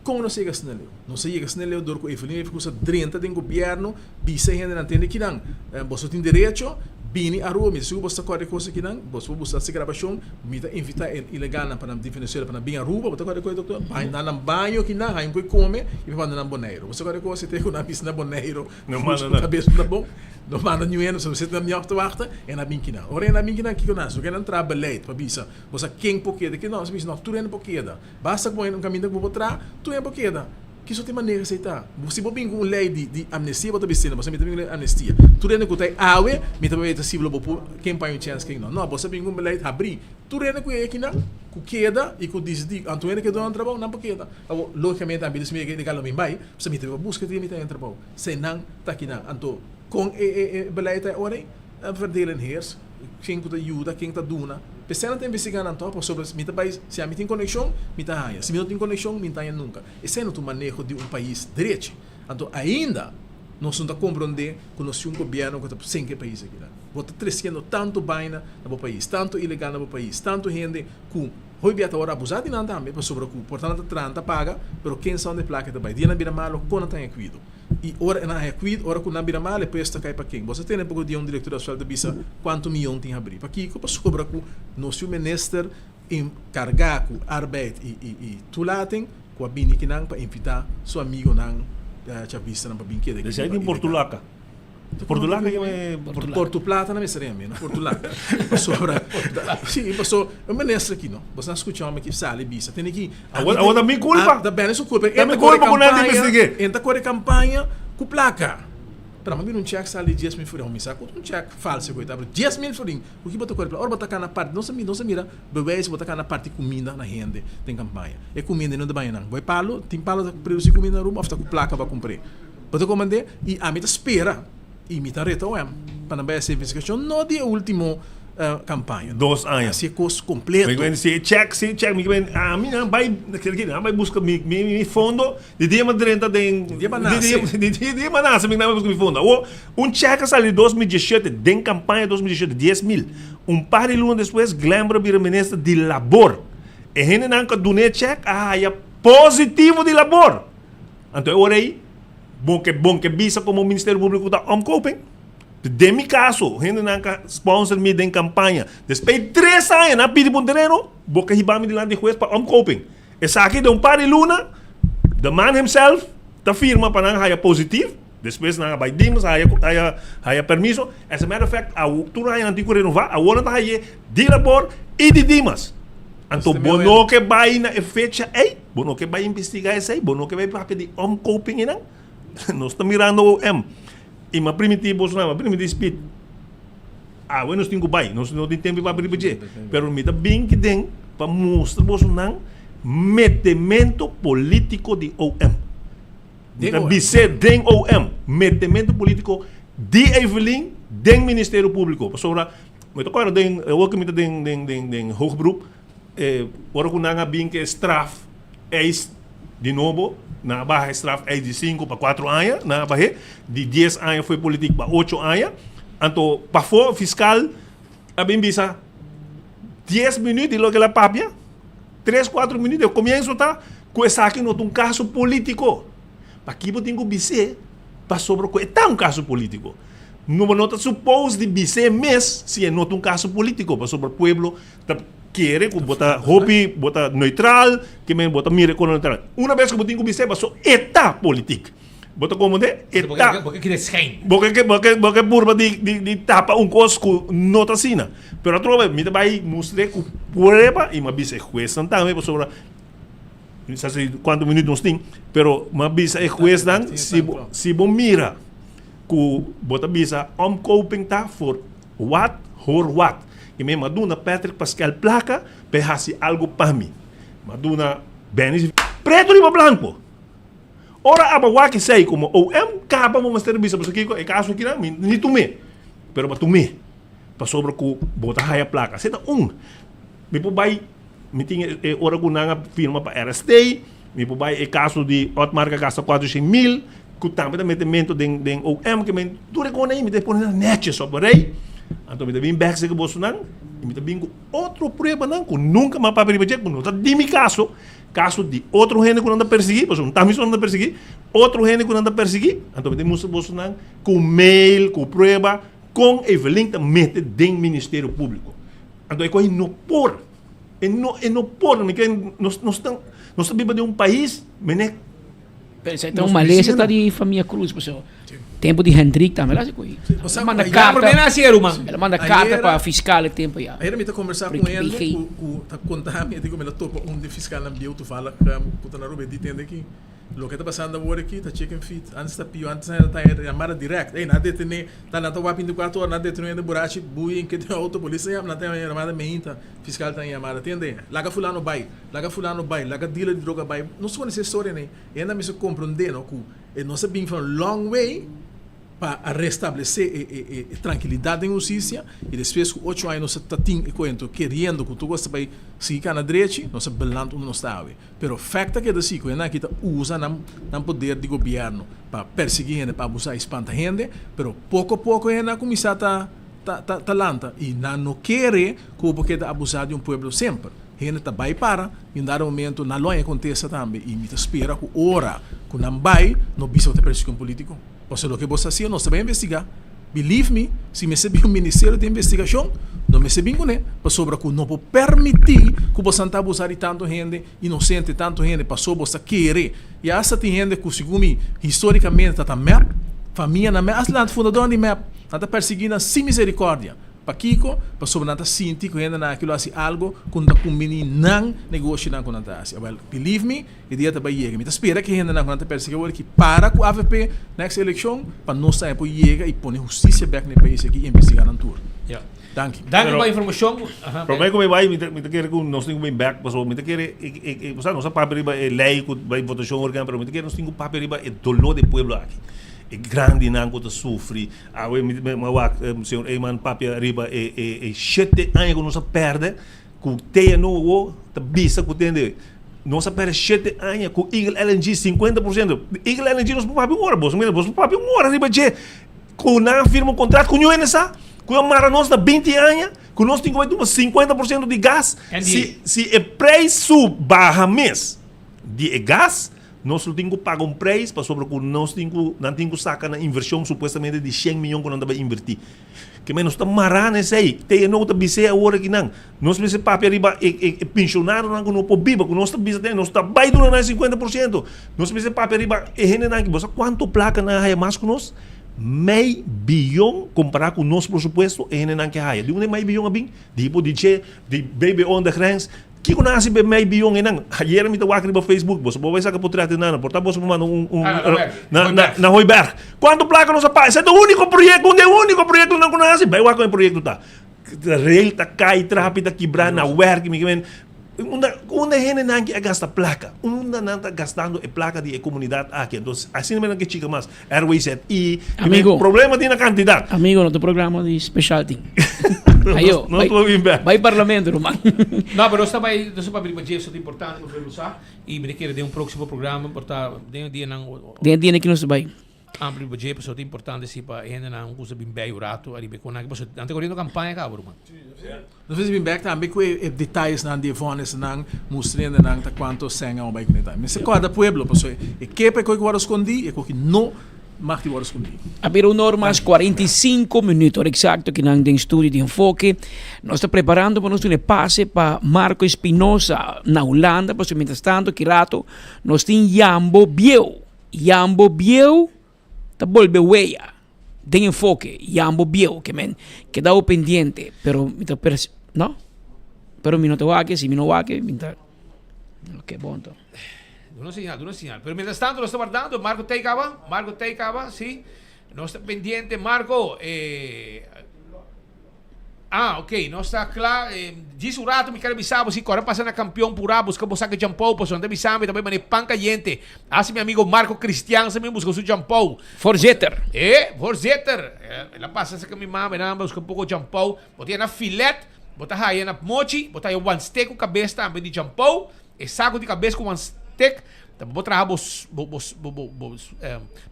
Como não chega a não chega a dor com a economia que usa 30 do governo, bisa gente não entende que não. Você tem direito, bini a rua, se você corre coisa que não, você busca se gravação, me tá invitar ilegal para Venezuela para vir a rua, você corre coisa doutor, vai na banho que não, aí come e vai na boneiro. Você corre coisa tem uma bis na boneiro, não manda nada. Cabeça na bom. Não manda nenhum, se você está me wachten é na binkina. Ora na binkina que nós, o que não trabalha beleid para bisa. Você quem porque que não, se bisa não, tu é porque da. Basta com um caminho que vou trás, tu é porque da. Que só tem maneira de aceitar. Se você tem uma lei de amnistia, você tem você tem uma amnistia. Tu é que tem awe, me também é civil por quem põe um chance quem não. Não, você tem uma lei de abrir. Tu é que é que não, que queda e que diz de Antônio que dá um trabalho não porque da. Logicamente a bilhete me que legal me vai, você me tem busca de me tem trabalho. Se não tá aqui não, Antônio com beleid ora verdelen heers quem que ajuda quem que duna pensando tem investigando então sobre mita país se a mim tem conexão mita haia se não tem conexão mita haia nunca esse é o manejo de país direito então ainda não se está compreender que nós temos governo que está sem que país aqui bota crescendo tanto vaina no país tanto ilegal no país tanto gente com hoje biata ora abusado e não também para sobre o portanto 30 paga pero quem são de placa também dia na vira malo quando tem cuidado e ora na cuidado ora com na vira malo depois está cai para quem você tem pouco dia diretor da de bisa quanto milhão tem abrir para que para sobre o nosso minister encargar com arbeid e tulating com a bini que não para invitar seu amigo não já vista não para bem que de já em Portulaca Portulaca que me Porto Plata não me seria mesmo Portulaca passou para sim passou o ministro aqui não você escutou uma que sale bisa tem aqui agora me culpa da bem isso culpa me culpa com nada de investigar entra com a campanha com placa para mim não check sale 10 mil for me saco um check falso coitado 10 mil for o que botou com ora botar na parte não se mira bebeis botar na parte comida na rende tem campanha é comida não de banho não vai palo tem palo produzir comida na rua afta com placa para comprar botou comandante e a mim espera e me tareta para ver essa investigação não de último campanha 2 anos se custo completo se check me a mim não vai buscar mi fundo de dia madrenta de dia manasa me não buscar mi fundo um check sale 2017 den campanha 2017 10 mil par de lunes depois lembra vir ministro de labor e gente não dune check é positivo de labor então ora aí bom que visa como o Ministério Público está omkoping De mi caso, gente nanka sponsor me den campanha. Después 3 años na pidi pun terreno, boca hibami diante de juez para omkoping. Essa aqui de par de luna, the man himself ta firma para nang haya positivo. Depois na by dimas haya permiso. As a matter of fact, a tu haya antigo renovar, a wona ta haya di rapor e di dimas. Anto bono que vai na fecha ei, bono que vai investigar esse aí, bono que vai para pedir omkoping inang. Nós estamos mirando o M. E uma primitivo, uma primitivo speed. Nós temos que vai, nós não temos tempo para abrir, pero me dá bem que tem para mostrar o metimento político de OM. Dizer den OM, metimento político de Evelyn, den Ministério Público. Sobre, me toca agora den, eu que me den hoogberoep, ora que não bem que straf é de novo. Na barra straf é de 5 para 4 anos, na barra de 10 anos foi político para 8 anos. Então, para o fiscal, a bem bisa 10 minutos e logo ela papia, 3, 4 minutos, eu começo tá com essa aqui não um caso político. Para que eu tenho que dizer para sobre o que é um caso político. Não nota supose de dizer mês se é não um caso político para sobre o povo. Quer que bota hobby, bota neutral, que me bota mire com neutral. Uma vez que eu tenho que dizer, passou eta política. Bota como de eta. Porque que descende. Porque burba de tapa coisa com nota sina. Pero outra vez, me vai mostrar que prueba e uma vez é juez também, sobre não sei quantos minutos nós tem, pero uma vez é juez dan se bom mira que bota bisa omkoping ta for what or what. E me maduna Patrick Pascal placa perhasi algo para mim. Maduna Benis preto e branco. Ora abawa que sei como OM capa mo master bisa porque é caso aqui não ni tu me. Pero tu me. Pa sobre ku bota haya placa. Seta me po bai me tinha ora ku nanga firma para RST, me po bai é caso de Otmar que gasta 400.000, ku tampa metimento den OM que me dure com aí me depois na net sobre então me também back que você não e me também outro prova não que nunca mais para perceber que não está de mi caso de outro gente que não anda perseguir porque não está me sonando perseguir outro gente que não anda perseguir então me temos você não com mail com prova com Evelyn também dentro do Ministério Público então é coisa não por não por nós estamos vivendo de país mas então Malaysia está de família Cruz pessoal. Tempo de Hendrik também lá se coi. Ela manda carta. Ela manda carta para fiscal e tempo já. Aí me tá conversar com ele, com tá contando, eu digo me lá topa de fiscal na bio tu fala que tá na rua de tende aqui. Lo que tá passando agora aqui tá chicken feet, antes tá pio, antes tá chamada direct. Ei, nada detene, tá na tua 24 horas, nada detene de burachi, bui que tem auto polícia, já na tem chamada meinta, fiscal tá chamada, entende? Laga fulano bai, laga dealer de droga bai. Não sou nessa história nem. E ainda me se compreender, não que nós sabemos from long way para restabelecer tranquilidade em justiça e depois que 8 anos nós estamos querendo que tu gosta de seguir na direita, nós estamos belando onde nós estamos. Mas o fato é que assim, que nós usa o poder do governo para perseguir gente, para abusar e espantar gente, mas pouco a pouco nós começamos a lanta e não quer que abusar de um povo sempre. A gente vai para, em dado momento, não vai acontecer também e me espera que hora que não vai, não bisa ter perseguição político. Porque o que você faz, nós também investigar. Believe me, se me receber um ministério de investigação, não me receber com ele, para sobre que não pode permitir que você não abusar de tanto gente, inocente, tanto gente, para sobre você querer. E essa tem gente que, segundo historicamente, está map, família na map, as fundador de map, está perseguindo sem misericórdia. Para Kiko, para sobre nada sentir que ainda naquilo assim algo quando a combine não negocia não com nada assim. Well, believe me, e dia também chega. Me espera que ainda não com nada perseguir que para com a AVP next election para nós sair por chega e pôr justiça back no país aqui e investigar na tour. Yeah. Thank you. Dá uma informação. Problema que vai me quer que nós temos bem back, passou me quer você não sabe papel é lei que vai votação orgânica, pero me quer nós temos papel é dolor do povo aqui. É grande nango te sofre. Ah, o senhor Eiman Papia Riba é 7 anos que nós perde, que tem no te bisa que tem nós perde 7 anos com Eagle LNG 50%. Eagle LNG nós papi uma hora, boss papi uma hora riba je. Com na firma contrato com o NSA, com a mara nós da 20 anos, com nós temos 50% de gás. Se o preço barra mês de gás nós temos que pagar um preço para sobre que nós temos que sacar na inversão supostamente de 100 milhões que nós vamos invertir. Que menos está marando isso aí. Tem não está bise agora que não. Nós precisamos papel riba pensionário não não pode viver, nós está bise nós está baixo do 50%. Nós precisamos papel riba gente não que você quanto placa na é mais que nós? $5 bilhão comparado com o nosso pressuposto é não que há. De onde $5 bilhão bem? Tipo de baby on the grens. Que que nasi be $5 bilhão enang. Ayer me tawag riba Facebook, boss. Bo sa kaputrate na, porta boss mano na Hoiberg. Quando placa no sa pa, esse é o único projeto não conhece. Vai wa com o projeto tá. Rail tá cai, trapi tá quebrar na work, me que Una gente não que gasta placa, una não está gastando a placa de comunidade aqui. Então, assim não é que chica mais. Airways e amigo, o problema tem na quantidade. Amigo, no tu programa de specialty. Ayo, vai parlamento, não man. Não, mas nós vai abrir uma dia sobre importante que eu usar e me querer de um próximo programa, portar de dia não. De dia que nós vai. Abrir uma dia pessoa importante se para ainda não usa bem bem o rato, ali bem com nada, pessoa ante correndo campanha cá, bro, man. Nós fizemos bem também com detalhes na de fones na mostrando na quanto senga o bike neta. Mas se cada pueblo, pessoa, e que para que eu escondi, e que não mag te worden escondido. Apenas normas 45 minutos exacto que nang den studio de enfoque. Nós está preparando para nós um passe para Marco Espinosa na Holanda, por mientras tanto que rato nós tem Jambo Biel tá volve huella de enfoque Jambo Biel que dá o pendiente, pero no, pero mi no te va que si mi no va que que bom então. Não sinal. Pero mientras tanto, lo está guardando. Marco Teicaba, sí. No está pendiente, Marco. Ok. No está claro. Diz o rato, me quero avisar, se agora passando a campeão por lá, busca buscar que jampou, pois não avisar, também mane pan caliente. Assim, meu amigo Marco Cristiano também busca o jampou. Forzetter. Ela passa essa que minha mãe, busca um pouco de jampou. Botar na filete, botar aí na mochi, botar aí one steak com cabeça também de jampou. E saco de cabeça com one steak. Vou trazer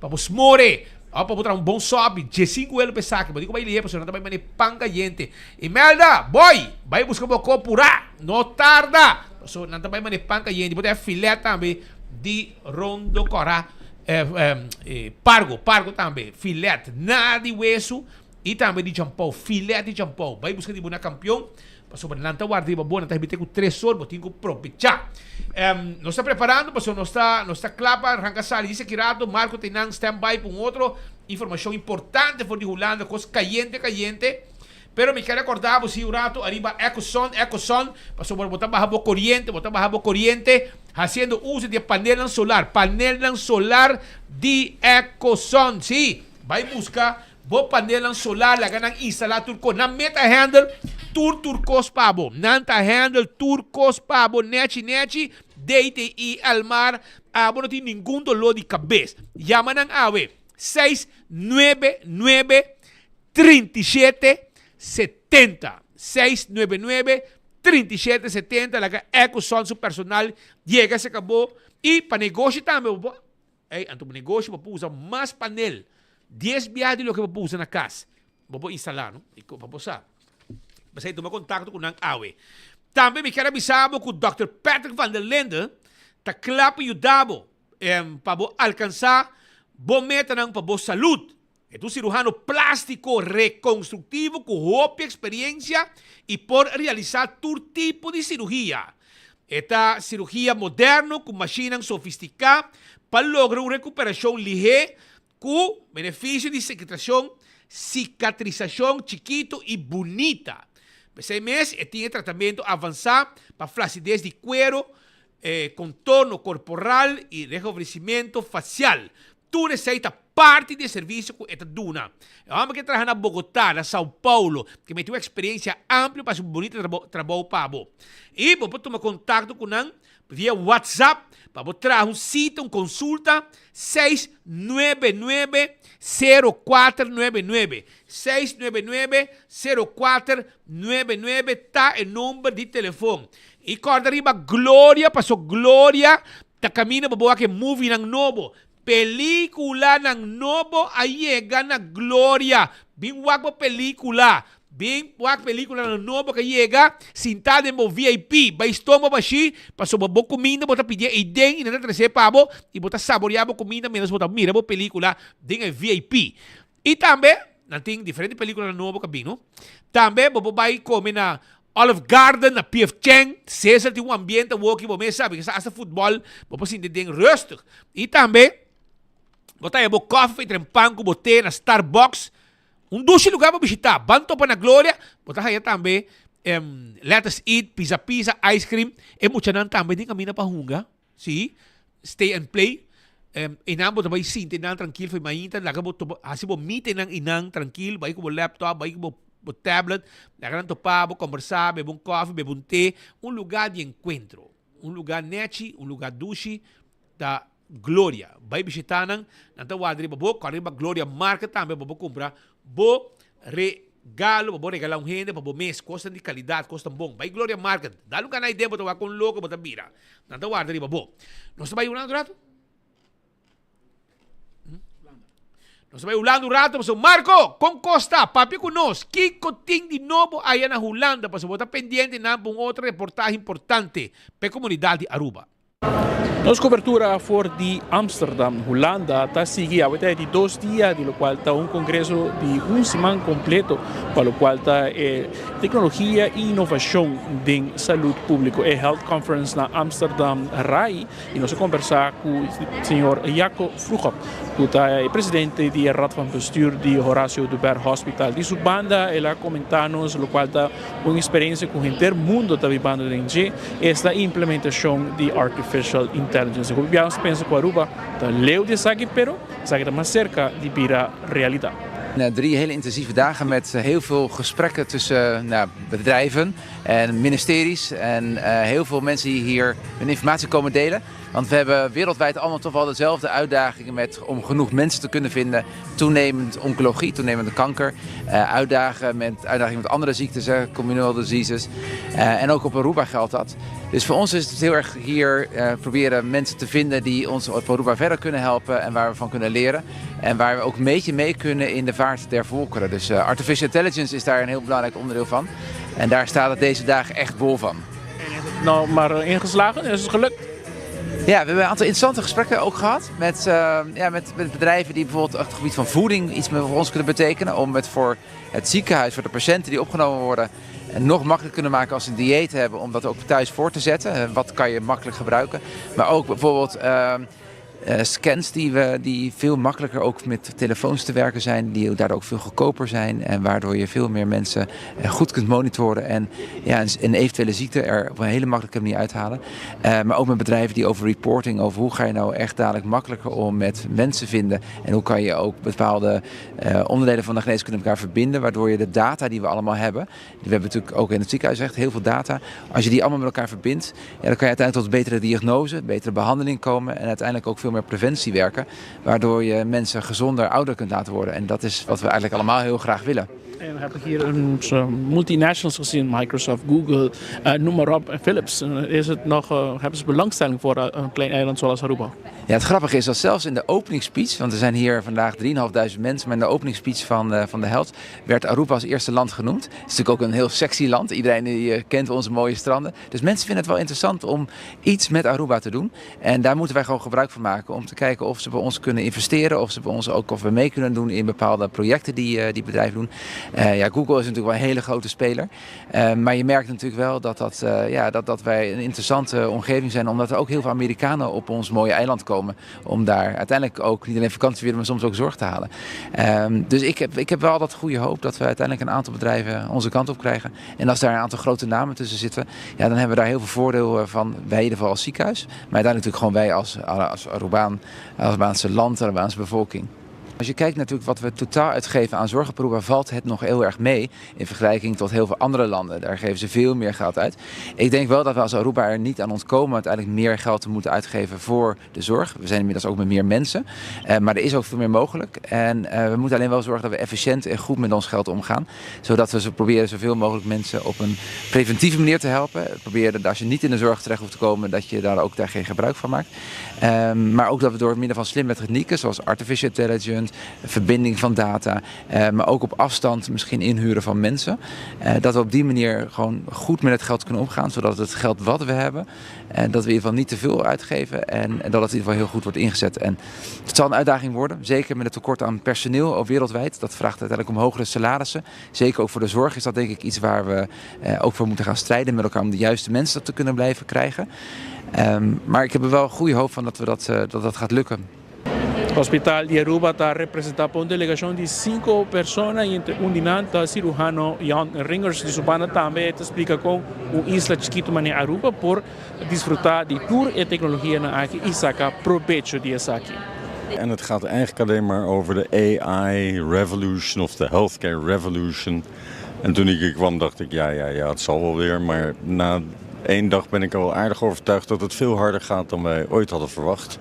para vos more. Para botar um bom sobe. De 5 euros para saco. Mas digo para ele, pessoal, não também mane pan caliente. Imelda, boy, vai buscar um pouco por lá. Não tarda. Pessoal, não também mane pan caliente. Botar filé também de rondo corá. Pargo também. Filé, nada de hueso. E também de jampou. Filé de jampou. Vai buscar de boa campeão. Sobre não está guardando boa, não está com 3 horas, botinho com aproveitar. Nós está preparando, pessoal, nós está claro para arrancar sala. Diz que rato, Marco tem um stand-by para outra informação importante for de Holanda, coisa caliente. Pero me quero acordar, você o rato, arriba EcoSon, passou por botar barra corriente, fazendo uso de panela solar de EcoSon, sim, vai buscar boa panela solar, lá ganham instalar turco na meta handle. Turcos pabo. Nanta handle turcos pabo. Neti. Deite e almar. Abo não tem nenhum dolor de cabeça. Llama ng AWE. 699-3770. 699-3770. Laga EcoSon su personal. Llega, se acabou. E para negócio também. Anto negócio, vou usar mais panel. 10 viajes de lo que vou usar na casa. Vou instalar, não? E vou usar. Basta toma contato com o AWE. Também me quero avisar que o Dr. Patrick van der Linden está claro para ajudar para alcançar boa meta para a saúde. É um cirurgião plástico reconstrutivo com roupa e experiência e pode realizar todo tipo de cirurgia. Esta cirurgia moderna com máquinas sofisticadas para lograr uma recuperação ligeira com benefício de cicatrização chiquito e bonita. Esse mês tem tratamento avançado para flacidez de cuero, contorno corporal e rejuvenescimento facial. Tu necessita parte de serviço com esta duna. Vamos que trabalhar na Bogotá, na São Paulo, que me tem uma experiência ampla para um bonito trabalho para você. E você tomar contato com nós via WhatsApp para você trazer cita, consulta 699-0499. 699-0499 está o número de telefone. E corda arriba, Glória, passou Glória, está caminho para boa que movie ng novo. Película ng novo, aí chega na Glória. Bing wag mo pelikula. Bem, wak película na novo que llega, sentado em VIP, vai estômago baixi, passou uma boa comida, bota pedir e den, e não trazer pavo, e bota saborear boa comida, menos bota mira boa película, den VIP. E também, não tem diferente película na novo cabino, também bobo vai comer na Olive Garden, na P.F. Chang, César tem ambiente, walkie, bom, sabe, que sa futebol, bobo sinto den rustig. E também, bota aí, boa coffee, trempanco, bote na Starbucks, doce lugar para visitar. Banto para na Glória. Bota aí também. Let us eat, pizza, ice cream. E muita nan também tem caminho para hunga. Sim. Stay and play. Inang bota vai sim, inang tranquilo. Foi mainta. Laga bota hasi bo meet inang tranquilo. Vai com o laptop, vai com o tablet. Laga nan topa, bo conversar, bebe um coffee, bebe um té. Lugar de encontro. Lugar neti, lugar duche da Glória. Vai visitar nang wadri babo, kariba Glória Market também babo comprar bo regalo, babo regalar gente, babo mês, costa de qualidade, costa bom. Vai Glória Market. Dá um canal de botar com louco, botar bira. Nanta wadri babo. Nós vai ulando rato? Nós vai ulando rato, mas Marco, com Costa, papi conosco. Kiko ting de novo aí na Holanda, para botar pendente na outra reportagem importante para a comunidade de Aruba. Nossa cobertura for de Amsterdam, Holanda, está seguida a de 2 dias, de lo cual está un congreso de un semana completo, para lo cual está tecnologia e inovação de saúde pública, Health Conference na Amsterdam RAI, e nós conversar com o senhor Jaco Vroegop, que é presidente da Raad van Bestuur de Horacio de Berg Hospital. De sua banda, ele comentar-nos, lo qual está uma experiência com o inteiro mundo está vivendo dentro esta implementação de artificial intelligence. Como já pensa com Aruba, está leu de sagi, pero sagi está mais cerca de vira realidade. 3 hele intensieve dagen met heel veel gesprekken tussen bedrijven en ministeries en heel veel mensen die hier hun informatie komen delen. Want we hebben wereldwijd allemaal toch wel dezelfde uitdagingen om genoeg mensen te kunnen vinden. Toenemend oncologie, toenemende kanker, uitdagingen met andere ziektes, communal diseases. En ook op Aruba geldt dat. Dus voor ons is het heel erg hier proberen mensen te vinden die ons op Aruba verder kunnen helpen en waar we van kunnen leren. En waar we ook een beetje mee kunnen in de vaart der volkeren. Dus artificial intelligence is daar een heel belangrijk onderdeel van. En daar staat het deze dagen echt bol van. En is het nou maar ingeslagen? Is het gelukt? Ja, we hebben een aantal interessante gesprekken ook gehad met bedrijven die bijvoorbeeld op het gebied van voeding iets voor ons kunnen betekenen. Om het voor het ziekenhuis, voor de patiënten die opgenomen worden, nog makkelijker kunnen maken als ze een dieet hebben om dat ook thuis voor te zetten. Wat kan je makkelijk gebruiken. Maar ook bijvoorbeeld scans die veel makkelijker ook met telefoons te werken zijn, die daardoor ook veel goedkoper zijn en waardoor je veel meer mensen goed kunt monitoren en een eventuele ziekte er op een hele makkelijke manier uithalen. Maar ook met bedrijven die over reporting, over hoe ga je nou echt dadelijk makkelijker om met mensen vinden en hoe kan je ook bepaalde onderdelen van de geneeskunde met elkaar verbinden, waardoor je de data die we allemaal hebben, we hebben natuurlijk ook in het ziekenhuis echt heel veel data, als je die allemaal met elkaar verbindt, dan kan je uiteindelijk tot betere diagnose, betere behandeling komen en uiteindelijk ook veel meer preventie werken, waardoor je mensen gezonder ouder kunt laten worden. En dat is wat we eigenlijk allemaal heel graag willen. En we hebben hier multinationals gezien, Microsoft, Google, noem maar op, Philips. Is het nog, hebben ze belangstelling voor een klein eiland zoals Aruba? Ja, het grappige is dat zelfs in de opening speech, want er zijn hier vandaag 3.500 mensen, maar in de opening speech van de Health werd Aruba als eerste land genoemd. Het is natuurlijk ook een heel sexy land. Iedereen die kent onze mooie stranden. Dus mensen vinden het wel interessant om iets met Aruba te doen. En daar moeten wij gewoon gebruik van maken om te kijken of ze bij ons kunnen investeren, of ze bij ons ook of we mee kunnen doen in bepaalde projecten die bedrijven doen. Google is natuurlijk wel een hele grote speler. Maar je merkt natuurlijk wel dat wij een interessante omgeving zijn, omdat er ook heel veel Amerikanen op ons mooie eiland komen. Om daar uiteindelijk ook niet alleen vakantie willen, maar soms ook zorg te halen. Dus ik heb wel dat goede hoop dat we uiteindelijk een aantal bedrijven onze kant op krijgen. En als daar een aantal grote namen tussen zitten, dan hebben we daar heel veel voordeel van. Wij in ieder geval als ziekenhuis, maar uiteindelijk natuurlijk gewoon wij als Arubaanse land, Arubaanse bevolking. Als je kijkt natuurlijk wat we totaal uitgeven aan zorg op Aruba, valt het nog heel erg mee in vergelijking tot heel veel andere landen. Daar geven ze veel meer geld uit. Ik denk wel dat we als Aruba er niet aan ontkomen uiteindelijk meer geld te moeten uitgeven voor de zorg. We zijn inmiddels ook met meer mensen, maar er is ook veel meer mogelijk. En we moeten alleen wel zorgen dat we efficiënt en goed met ons geld omgaan. Zodat we proberen zoveel mogelijk mensen op een preventieve manier te helpen. Proberen dat als je niet in de zorg terecht hoeft te komen, dat je daar ook geen gebruik van maakt. Maar ook dat we door middel van slimme technieken zoals artificial intelligence, management, verbinding van data, maar ook op afstand misschien inhuren van mensen. Dat we op die manier gewoon goed met het geld kunnen omgaan, zodat het geld wat we hebben, dat we in ieder geval niet te veel uitgeven en dat het in ieder geval heel goed wordt ingezet. En het zal een uitdaging worden, zeker met het tekort aan personeel wereldwijd. Dat vraagt uiteindelijk om hogere salarissen. Zeker ook voor de zorg is dat denk ik iets waar we ook voor moeten gaan strijden met elkaar om de juiste mensen te kunnen blijven krijgen. Maar ik heb er wel goede hoop van dat dat gaat lukken. O Hospital de Aruba está representado por una delegación de 5 personas y entre un dinante cirujano Jan Ringers de Subana también te explica con un isla chiquito en Aruba por disfrutar de tour en tecnología na aquí y sacar provecho de esa aquí. En het gaat eigenlijk alleen maar over de AI revolution of de healthcare revolution. En toen ik hier kwam dacht ik, ja, het zal wel weer. Maar na 1 dag ben ik al aardig overtuigd dat het veel harder gaat dan wij ooit hadden verwacht.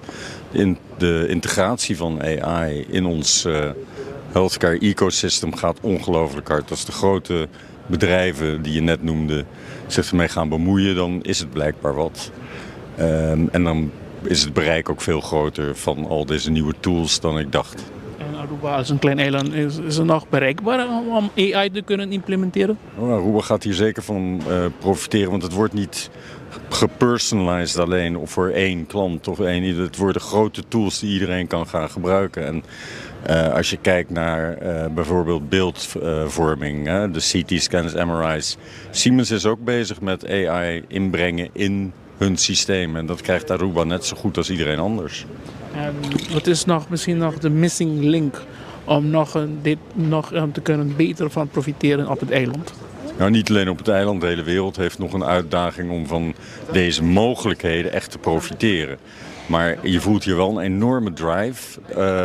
De integratie van AI in ons healthcare ecosystem gaat ongelooflijk hard. Als de grote bedrijven die je net noemde zich ermee gaan bemoeien, dan is het blijkbaar wat. En dan is het bereik ook veel groter van al deze nieuwe tools dan ik dacht. En Aruba als een klein eiland, is het nog bereikbaar om AI te kunnen implementeren? Aruba gaat hier zeker van profiteren, want het wordt niet gepersonalized alleen of voor 1 klant of één. Het worden grote tools die iedereen kan gaan gebruiken. En als je kijkt naar bijvoorbeeld beeldvorming, de CT-scans, MRI's. Siemens is ook bezig met AI inbrengen in hun systeem. En dat krijgt Aruba net zo goed als iedereen anders. En wat is misschien nog de missing link om dit te kunnen beter van profiteren op het eiland? Nou, niet alleen op het eiland, de hele wereld heeft nog een uitdaging om van deze mogelijkheden echt te profiteren. Maar je voelt hier wel een enorme drive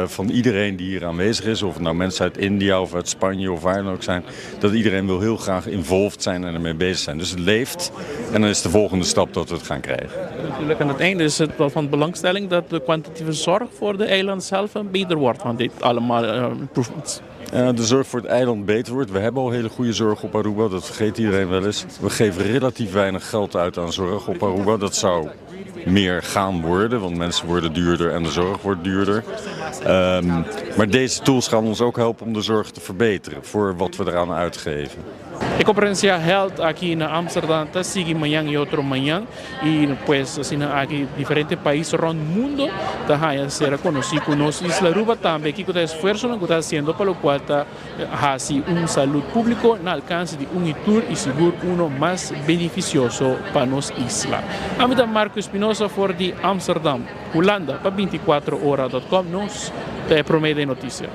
van iedereen die hier aanwezig is. Of het nou mensen uit India of uit Spanje of waar dan ook zijn. Dat iedereen wil heel graag involved zijn en ermee bezig zijn. Dus het leeft en dan is de volgende stap dat we het gaan krijgen. Natuurlijk aan het einde is het wel van belangstelling dat de kwantitatieve zorg voor de eiland zelf beter wordt van dit allemaal improvements. De zorg voor het eiland beter wordt. We hebben al hele goede zorg op Aruba, dat vergeet iedereen wel eens. We geven relatief weinig geld uit aan zorg op Aruba. Dat zou meer gaan worden, want mensen worden duurder en de zorg wordt duurder. Maar deze tools gaan ons ook helpen om de zorg te verbeteren voor wat we eraan uitgeven. La conferencia held aquí en Amsterdam sigue mañana y otro mañana y pues aquí diferentes países rond el mundo está ser conocido con Isla Aruba también que está esfuerzo que está haciendo para lo cual está así un salud público en alcance de un tour y seguro uno más beneficioso para nos isla. Amita Marco Espinosa for de Amsterdam, Holanda para 24horas.com nos te promete noticia.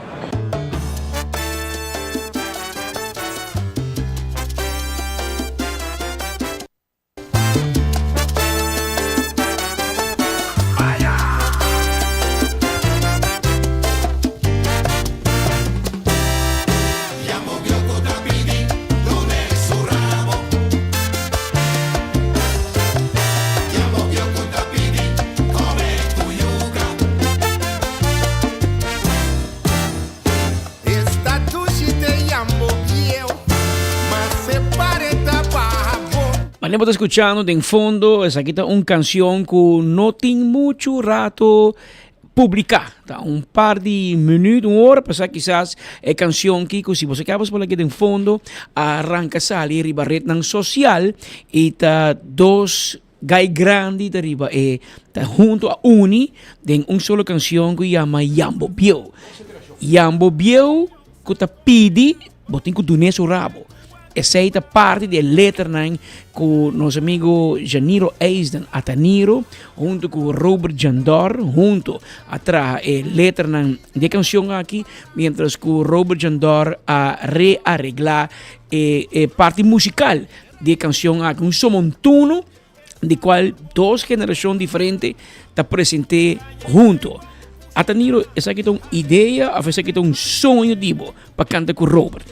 Estamos escuchando de en fondo, esa aquí está una canción que no tiene mucho rato publicar. Un par de minutos, 1 hora, pasar quizás canción que si você acabas por aqui de fundo, arranca salir riba red social e tá 2 gai grande de riba tá junto a Uni de un solo canción que llama Yambo Biel. Yambo Biel que tá pidi, botin que tu neso rabo. Essa é a parte da letra com nosso amigo Janiro Eisden Ataniro, junto com Robert Jandor, junto atrás a letra da canção aqui, mientras que Robert Jandor a rearreglar a parte musical da canção aqui, um somontuno de qual 2 gerações diferentes está presente junto. Ataniro, essa aqui é uma ideia, ou essa aqui é um sonho para cantar com Robert?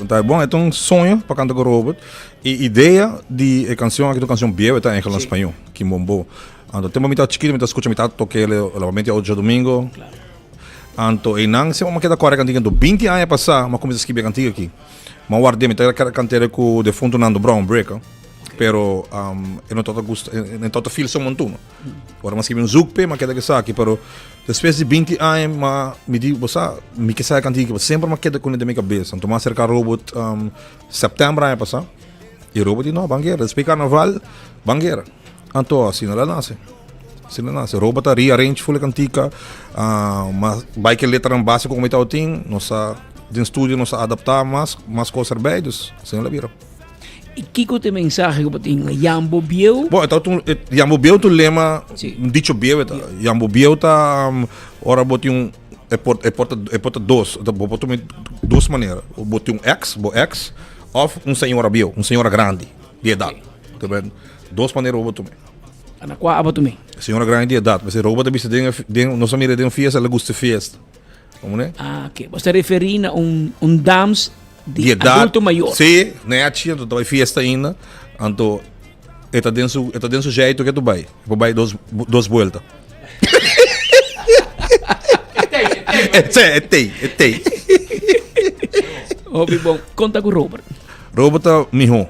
Tá bom, é um sonho para cantar com Robert. E ideia de canção aqui, canção Biel, está em espanhol, que bombou. Então, tem momento chiquito, me escuta, me toque ele, obviamente hoje domingo. Então, e não, se uma queda corre cantiga do 20 anos passar, uma começa a escrever cantiga aqui. Mas guardei, me tá cantar com o defunto Nando Brown Breaker. pero eu não estou feel so montuno. Ora mas que um zoekpe, mas que sa aqui, pero depois de 20 anos, me digo, você, me que sai cantiga, sempre me queda com ele da minha cabeça. Então, mais cerca robot setembro ano passado. E robot não, bangueira, depois carnaval, bangueira. Então, assim ela nasce. Robot rearrange full cantica, mas vai que letra básica como está o tim, nossa de estúdio nossa adaptar mais coisas beiros, sem ela vira. E que tem mensagem que tem Jambo Biel? Bom, então Jambo Biel tu lema dicho Biel, Jambo Biel tá ora botei porta duas maneiras, botei ex, ou senhora Biel, senhora grande, de idade, tá vendo? Duas maneiras botei. Ana qual abotume? Senhora grande de idade, mas roupa também se tem nossa mira de fiesta, ela gosta de fiesta. Como né? Ah, ok. Você referindo a dams de adulto maior. Sim, né? A tia tu vai fiesta ainda, então eta dentro jeito que tu vai duas voltas. É tem. Óbvio, bom, conta com o Robert. Robert mijo,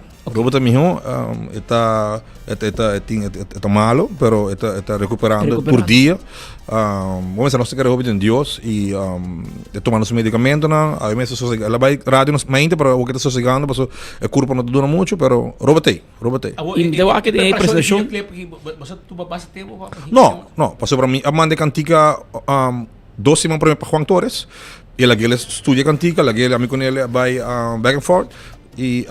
está malo, pero está recuperando por dia. Vamos a nossa Robert em Deus e tomando os medicamentos, a veces ela vai rádio nos mente, pero o que está sossegando, porque o corpo não dura muito, pero Robert. E deu aqui de apresentação. Não, passou para mim, a mãe de cantica 2 semanas para Juan Torres, e ela estuda cantica, ela amigo com ele vai back and forth e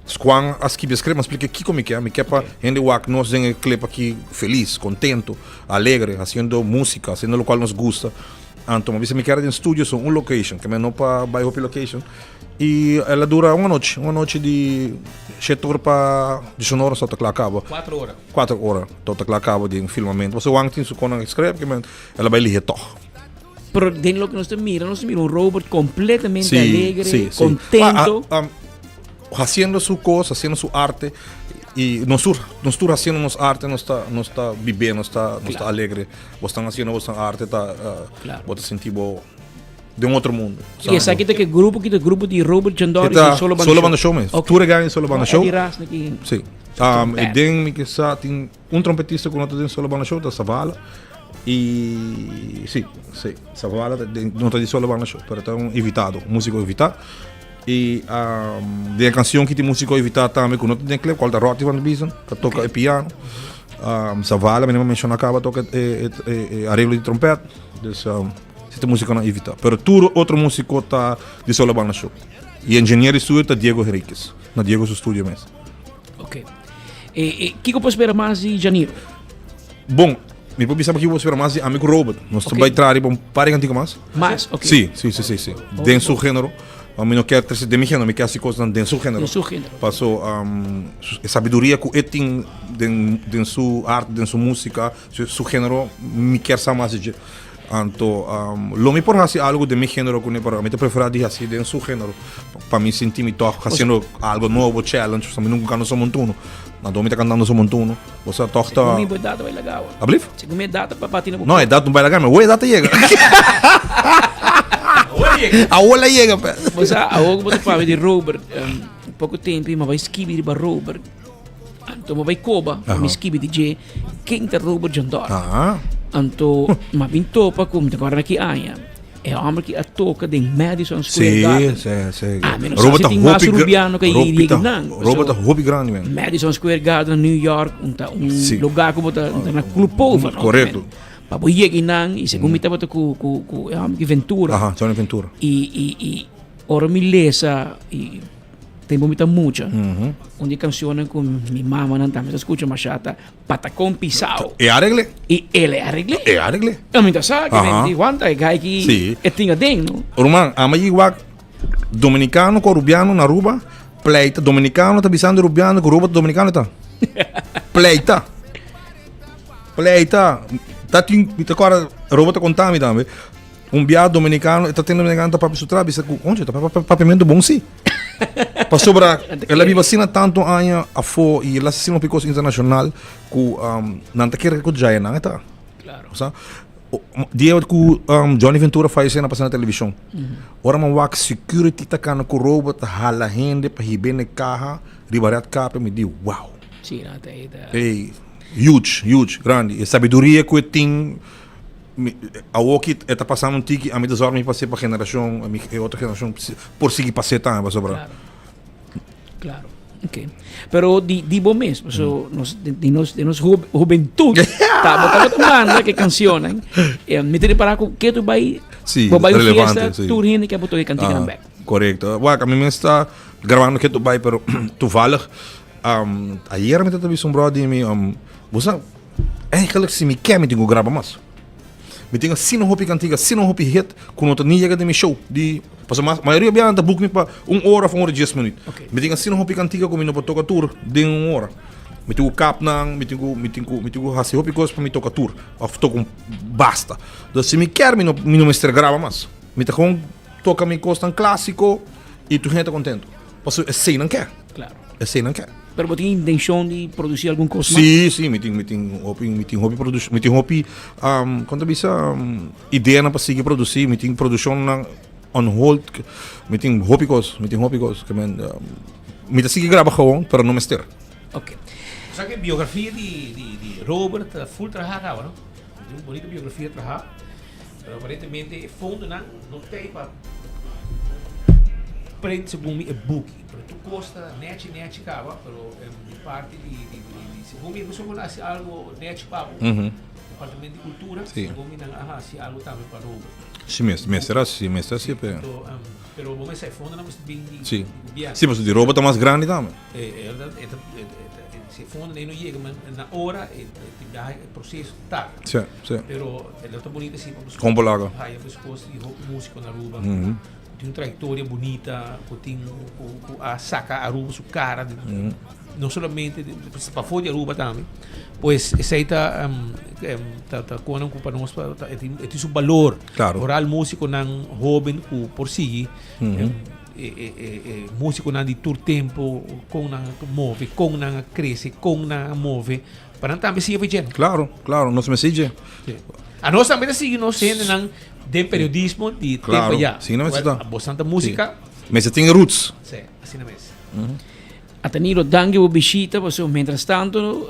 Juan aqui descreve, explica aqui como é que é, me quer para gente que nós tem clipe aqui feliz, contento, alegre, fazendo música, fazendo o qual nos gusta. Então, a vez me quer em estúdio, são location, que me não para buy up location. E ela dura uma noite de 7 horas para 19 horas, só que acaba. 4 horas, só que acaba de filmamento. Você Juan tem su quando escreve, que ela vai ler todo. Pero dentro lo que nos mira un Robert completamente alegre, contento. Haciendo su cosa, haciendo su arte, y nosotros haciendo nuestra arte, no está viviendo, no está alegre. Vos están haciendo vuestra arte, vos te sentís de un otro mundo. Y esa aquí que grupo de Robert Jandor y Solo Banda Show mesmo. Tour ganha Solo Banda Show. Sim. E tem que tem trompetista que não tem Solo Banda Show, da Savala. E sim, Savala não tem Solo Banda Show, pero tem invitado, músico invitado. E tem canção que tem músico invitado também, que não tem clipe, qual da Rotti Van Bison, que toca piano. Savala, me menciona acaba toca arreglo de trompete. Então, tem música não invitado. Pero tudo outro músico tá de Solo Banda Show. E engenheiro de estúdio tá Diego Henriquez, na Diego seu estúdio mesmo. Ok. E que eu posso esperar mais de janeiro? Bom, me pode pensar que eu vou esperar mais de amigo Robert. Nós também trazer um par de cantigas mais. Mais, ok. Sim. Dentro do gênero. A mim não quer ter de meu gênero, me quer assim coisas dentro do gênero. Passou sabedoria que ele tem dentro sua arte, dentro sua música, seu gênero, me quer saber mais de. Então, lo me por fazer algo de meu gênero, que para mim prefiro de assim dentro do gênero, para mim sentir me toque fazendo algo novo, challenge, também nunca não sou montuno. Na domi tá cantando sou montuno, você toca. Segunda minha data vai legal. Ablif? Segunda minha data para bater na boca. Não, a data não vai legal, mas a data chega. A hora chega, pé. Você algo você fala de Robert, pouco tempo, mas vai esquivar para Robert. Então vai Coba, me esquivar DJ, quem tá Robert Jandor. Então, mas vim topa como agora aqui aia. É o homem que a toca de Madison Square Garden. Sim. Robert tem mais rubiano que ele Robert hobby grande mesmo. Madison Square Garden, New York, lugar como tá na Club Pova. Correto. Para poder chegar e segundo me tava com é homem que Ventura. Johnny Ventura. E ora me lesa e tem muita mucha. Onde canções com minha mama não também escuta mais chata. Patacón Pisao. E arregle? E ele arregle? E arregle? Eu me sabe que vem de quanta gai que é tinha dentro. Irmão, a mãe igual dominicano com rubiano na Aruba, pleita dominicano tá bisando rubiano com Aruba dominicano tá. Pleita. Tá tem agora Aruba tá contando também. Viado dominicano, tá tendo dominicano tá para sutra, bisa onde tá papamento bom sim. Passou para ela vive assim tanto anos a fo e ela assina um picoso internacional que não tá querendo que já é não tá. Claro. Sabe? dia que Johnny Ventura faz cena passando na televisão. Ora man wak security tá cana com robot hala rende para ribe na carro, ribarat capa me diu, wow. Sim, até Hey, huge, grande. E sabedoria que tem a Woki está passando um tique, a minha desorme passei para a geração, a outra geração por seguir passei também, sobra. Claro. Ok. Pero di bom mesmo, so de nos juventud, tá botando que canciones. Me tiene para que tu vai, vai fiesta, tu rindo que botou cantina na back. Correcto. Wak, a mim está gravando que tu vai, pero toevallig ayer met het een brood die me você eigenlijk se me quer met dingo grava mas. Me tenho sino hopi cantiga, sino hopi hit, quando eu nem chega de me show, de passa a maioria bem anda book me para 1 hora of 1 hora 10 minutos. Me tenho sino hopi cantiga como não toca tour de 1 hora. Me tenho cap nang, me tenho hasi hopi coisa para me tocar tour, of toca basta. Dus se me quer me não mestre grava mas. Me tá com toca me costa clássico e tu gente contento. Passo é sei não quer. Claro. É sei não quer. Pero você tem intenção de produzir algum coisa? Sim, me tem hobby quando bisa ideia na para seguir produzir, me tem produção na on hold, me tem hobby coisa, que me tá seguir gravar gewoon, pero não mestre. Ok. Só que biografia de Robert full trabajava, não? Uma bonita biografia trabalhar, pero aparentemente fundo não tem para prende segundo é book. Tu costa net cava, pero parte de segundo me só conhece algo net pago. Departamento de cultura, segundo me se algo também para o. Sim, mestre sim, pero vamos sair fundo não bem. Sim, mas de roupa tá mais grande também. Se fundo nem não chega, mas na hora o processo tá. Sim. Pero ele tá bonito assim, vamos. Como lago. Aí a pessoa de música na rua. Tem uma trajetória bonita, tem a saca a Aruba, sua cara, não somente para fora de Aruba também, pois essa aí está com para nós, tem seu valor, claro. Oral músico não jovem por si, músico não de todo tempo, com não move, com não cresce, com não move, para não também seguir fazendo. Claro, nós me sigue. A nós também seguir nós sendo não de periodismo de claro, tempo já. Sim, não é isso. Bastante música. Mas você tem roots. Sim, assim mesmo. A Danilo, danke o visita, você mientras tanto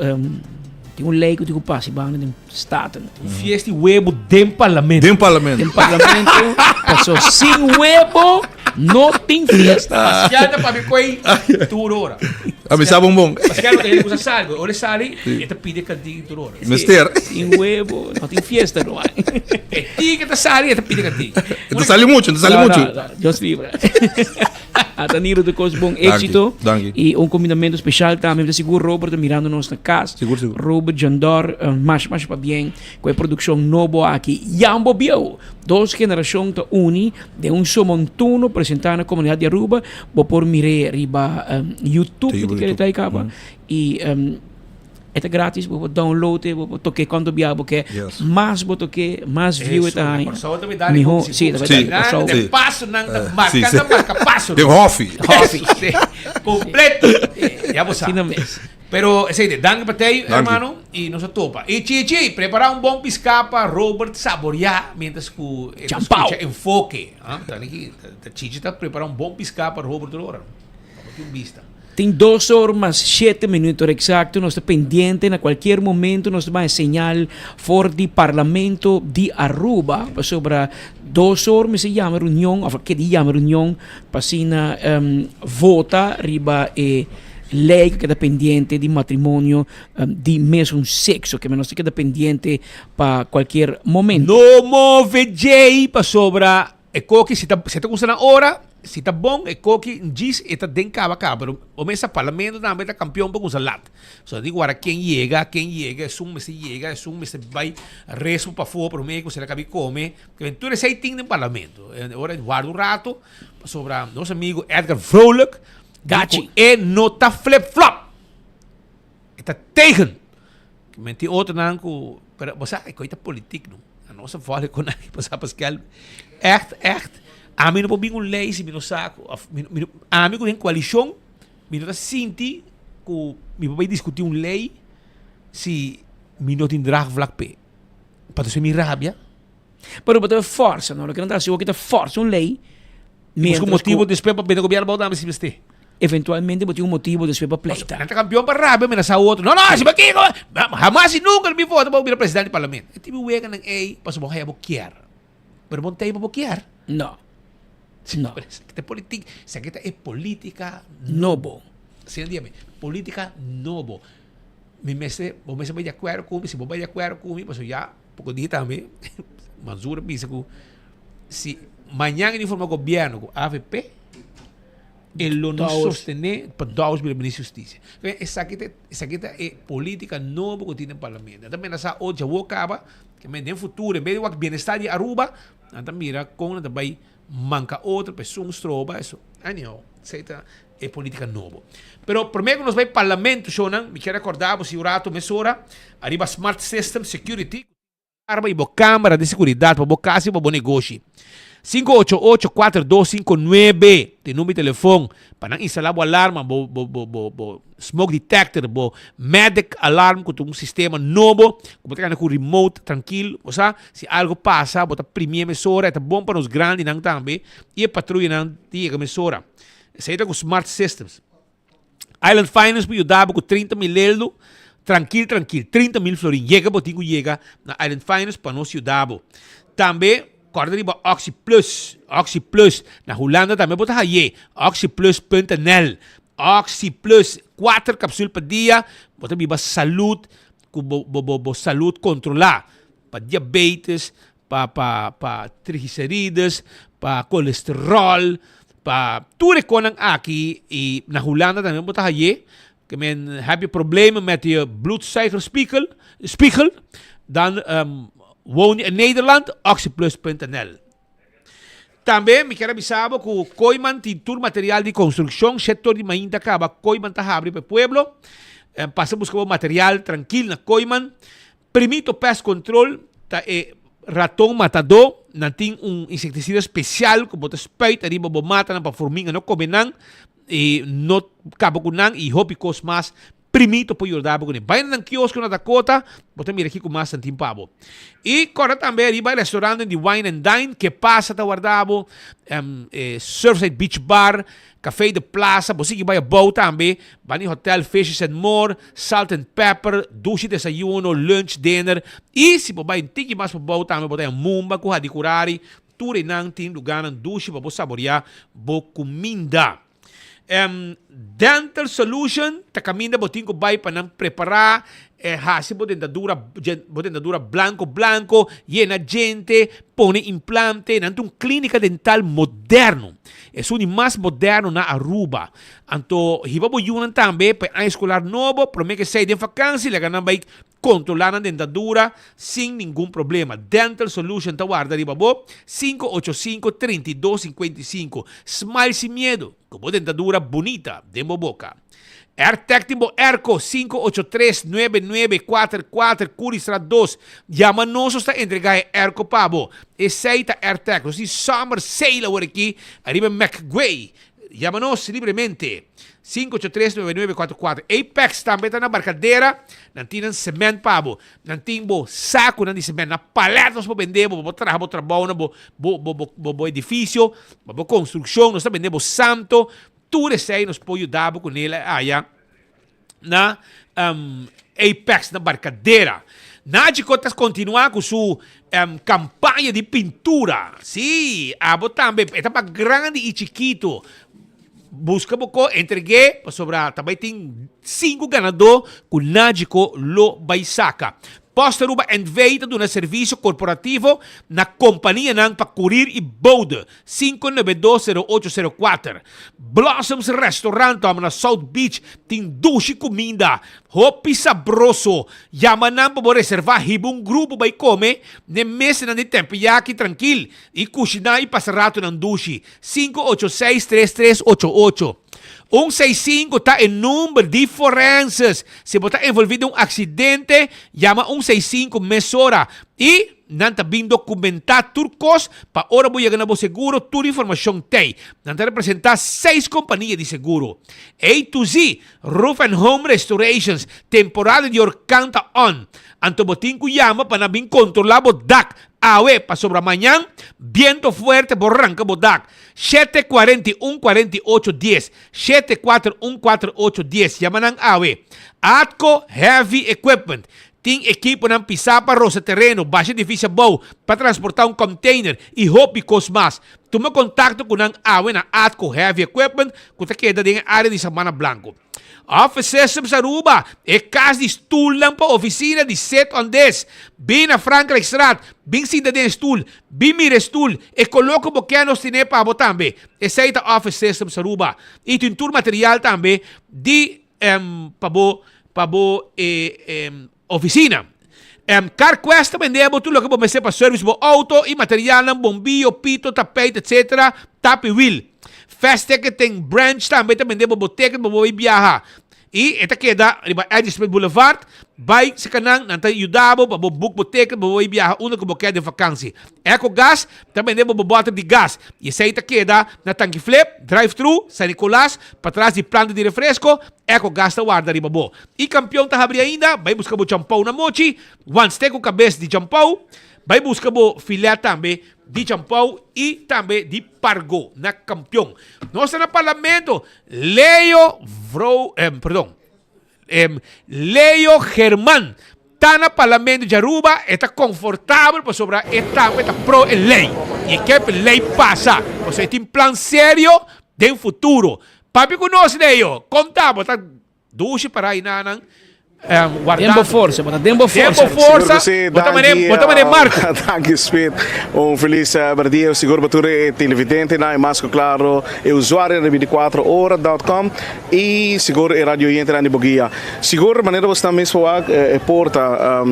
tem um lei que tu passa bem no estado. Fiesta huevo dem parlamento. Dem parlamento. Passou sem huevo não tem fiesta. Pascada para me coi tudo hora. A mim sabe bom. Pascada tem que usar algo. Olha sali, eta pide cantinho tudo hora. Mister. Sem huevo não tem fiesta não. Ti que tá sali, eta pide cantinho. Tu sali muito. Deus livre. A Danilo de Cos bom éxito. E convidamento especial também de seguro Robert mirando-nos na casa. Seguro. Robert Jandor, mais para bem, com a produção nova aqui. Jambo Biel, 2 gerações da uni, de somontuno apresentar na comunidade de Aruba, vou por mire riba YouTube que ele está aí capa. E é grátis, vou download, vou tocar quando biabo que mais vou tocar, mais view está aí. Sim, de passo não marca passo. De Hoffi. Completo. Já você. Pero, danke para ti, hermano, y nos topa. Y Chichi, prepara un bom pisca para Robert saborear mientras que escucha enfoque. Chichi está preparando un bom pisca para Robert Lora. Vamos vista. Tem 2 horas mais 7 minutos exacto. Nós estamos pendentes. A qualquer momento nós vamos señal for do Parlamento de Aruba sobre 2 horas. Me se chama reunião, ou que dia chama reunião, para sina vota riba lei que é dependente de matrimônio de mesmo sexo, que menos que é dependente para qualquer momento. No move J para sobra e coque se tá usando hora, se tá bom e coque diz e tá den cava, pero o mesa parlamento também tá campeão para usar lat. So digo agora quem chega, é um mês vai resto para fora para o meio que se acabe come, que ventura sei tem no parlamento. Agora guarda rato sobre nosso amigo Edgar Vrolijk. Gachi. E nota flip-flop. Está tegen. Menti outro não com... Pero você é coisa política, não? A nossa fala com ele, Pascal. Echt. A mim não pode vir um lei se me não saco. A mim com coalição, me não sinti que me pode discutir um lei se me não tem drag vlak pe. Para você me rabia, Pero botar força, não, que não dá se o que força uma lei. Busca um motivo después para o governo voltar a se vestir. Eventualmente botar um motivo después para pleita. Não campeão para rápido, mas sa outro. Não, se aqui, jamás e nunca me vota para o presidente do parlamento. E tipo, o EGA ng para sa mga boquear. Pero bom tayo para boquear? Não. Não. Sa kita é política novo. Sinandiame, política novo. Mi mese vai de acordo com se vai de acordo com mim, mas já pouco dia também. Manzura pensa que se amanhã ele informa o governo com AVP, ele não sostener para daos pela justiça. Essa aqui é política nova que tem no parlamento. Também nessa hoje o acaba que no futuro, em vez de o bem-estar de Aruba, então mira como também manca outra pessoa trova isso. Anyhow, seita é política nova. Pero primeiro nós vai parlamento, Shonan, me quero recordar, se o rato mesura, arriba Smart System Security, arma e boa câmara de segurança para boa casa e para bom negócio. 588-4259 tem número de telefone para instalar o alarme, smoke detector, medic alarm com um sistema novo, como tem com remote, tranquilo, ou seja, se algo passa, bota primeira mesura, é bom para os grandes não também, e a patrulha não tem a mesura. Isso aí com Smart Systems. Island Finance para ajudar com 30 mil euros, tranquilo, 30 mil florins, chega na Island Finance para nos ajudar. Também corda riba Oxy Plus, na Holanda também bota aí, oxyplus.nl, Oxy Plus, 4 cápsulas por dia, bota biba saúde, saúde controlar, para diabetes, para triglicérides, para colesterol, para tudo que aqui e na Holanda também bota aí, que men heb je problemen met je bloedsuikerspiegel, dan woon je in Nederland, oxyplus.nl. Também me quero avisar que o Koiman tem todo material de construção, setor de mainda acaba, Koiman está abrindo para o pueblo, passa a buscar o material tranquilo na Koiman, permite o pest control, ratão matador, não tem inseticida especial, que bota spuit, arriba mata para formiga, não come não, e não acaba com não, e hobby cos mais, primito po ajudar com ele. Vai no quiosco na Dakota, botar mira aqui com mais santim pavo. E corre também ali vai restaurante de Wine and Dine, que passa tá guardado, Surfside Beach Bar, Café de Plaza, você que vai a boat também, vai no Hotel Fishes and More, Salt and Pepper, duche, desayuno, lunch, dinner, e se vai um tique mais para boat também, botar mumba, com a decorari, tudo não tem lugar na duche para saborear boa comida. Dental Solution, ta caminda botin ko bay pa nang prepara, hasibo dentadura blanco, llena gente, pone implante, nantong clínica dental moderno. Es un más moderno na Aruba. Anto, hibabo yunan tambe, pa ang escolar novo, promete que sei de vakansie, le ganan bay controlar a dentadura sin ningún problema. Dental Solution Tawarda Ribabo 585-3255. Smile sin miedo, como dentadura bonita de boca. AirTech Timbo Erco 583-9944 Curistrat 2. Llama-nos hasta entregar Erco Pabo. Aceita AirTech. Nos Summer Sale ahora aquí. Arriba McGuay. Llama-nos libremente. 583-9944. Apex também está na barcadeira. Não tem cimento, pabo. Não tem saco de cimento. Na paleta nós vamos vender. Vamos trabalhar no edifício. Vamos construção. Nós estamos vendendo santo. Tudo isso aí nós podemos ajudar com ele aí na Apex, na barcadeira. Nádico está continuando com sua campanha de pintura. Sim, também. Está para grande e chiquito. Busca pouco, entreguei, para sobrar. Também tem 5 ganadores com Nádico lo Baisaca. Postaruba enveita de um serviço corporativo na companhia nang para curir e bode 5920804. Blossoms Restaurant na South Beach tem duche comida, hopi sabroso. Yamanang para reservar hibong grupo vai comer ne mês na de tempo yaki tranquil e kushina e pasarato ng duche 586-3388. 165 está em número de forenses. Se você está envolvido em um acidente, llama 165 mesora. E nanta bem documentado turcos para ora boia ganabo seguro toda informação tem. Nanta representar 6 companhias de seguro. A to Z, Roof and Home Restorations, temporada de orcanta on. Anto botin kuyama para bem controlar bodak. Awe pa sobra manhã, viento fuerte borranca bodak. 741-4810. 741-4810. Yaman ang Awe. Atco Heavy Equipment. Ting equipo ng pisapa rosa terreno, base difícil bow, para transportar um container e hobby cosmas. Tuma contato com ang Awe na Atco Heavy Equipment, kung queda din ang área de Samana Blanco. Office Systems Aruba, casa de stool lang pa oficina de set on this. Bin a Franklin Strat, bin sida din stool, bin mire stool, coloca boqueanos tine pa abo tambe. Esa ita Office Systems Aruba. Ito yung tour material tambe di pabo oficina. CarQuest também debo tudo que você para service bo auto e material ng bombillo, pito, tapete, etc. Tapi wheel. Fast Ticket tem branch também debo bo ticket bo biyaha. E esta queda, riba Edismith Boulevard, bike sa kanang nantay yudabo, bo book bo ticket bo biyaha una ko bo kaya de vakansi. Eco Gas, também debo bo bottle de gas. E sa ita queda na tanque flip, drive-thru, San Nicolas, patras de planta de refresco, Eco Gas ta guarda riba bo. E campeão ta habri ainda, vai buscar bo champão na mochi, one steak com cabeça de champão, vai buscar bo filé também de champão e também de pargo na campeão. Nós na parlamento, Leo Germán, tá na parlamento de Aruba, está confortável para sobrar está pro lei. E que a lei passa. Você tem um plano sério de futuro. Papi conosco, Leo, contamos, tá duche para aí na Tempo força, tempo força. Bota mané Marco. Danke, Speed. Feliz dia, seguro bature televidente na Masco Claro, e usuário na 24hora.com e seguro e radio entra na Bogia. Seguro maneira você também só porta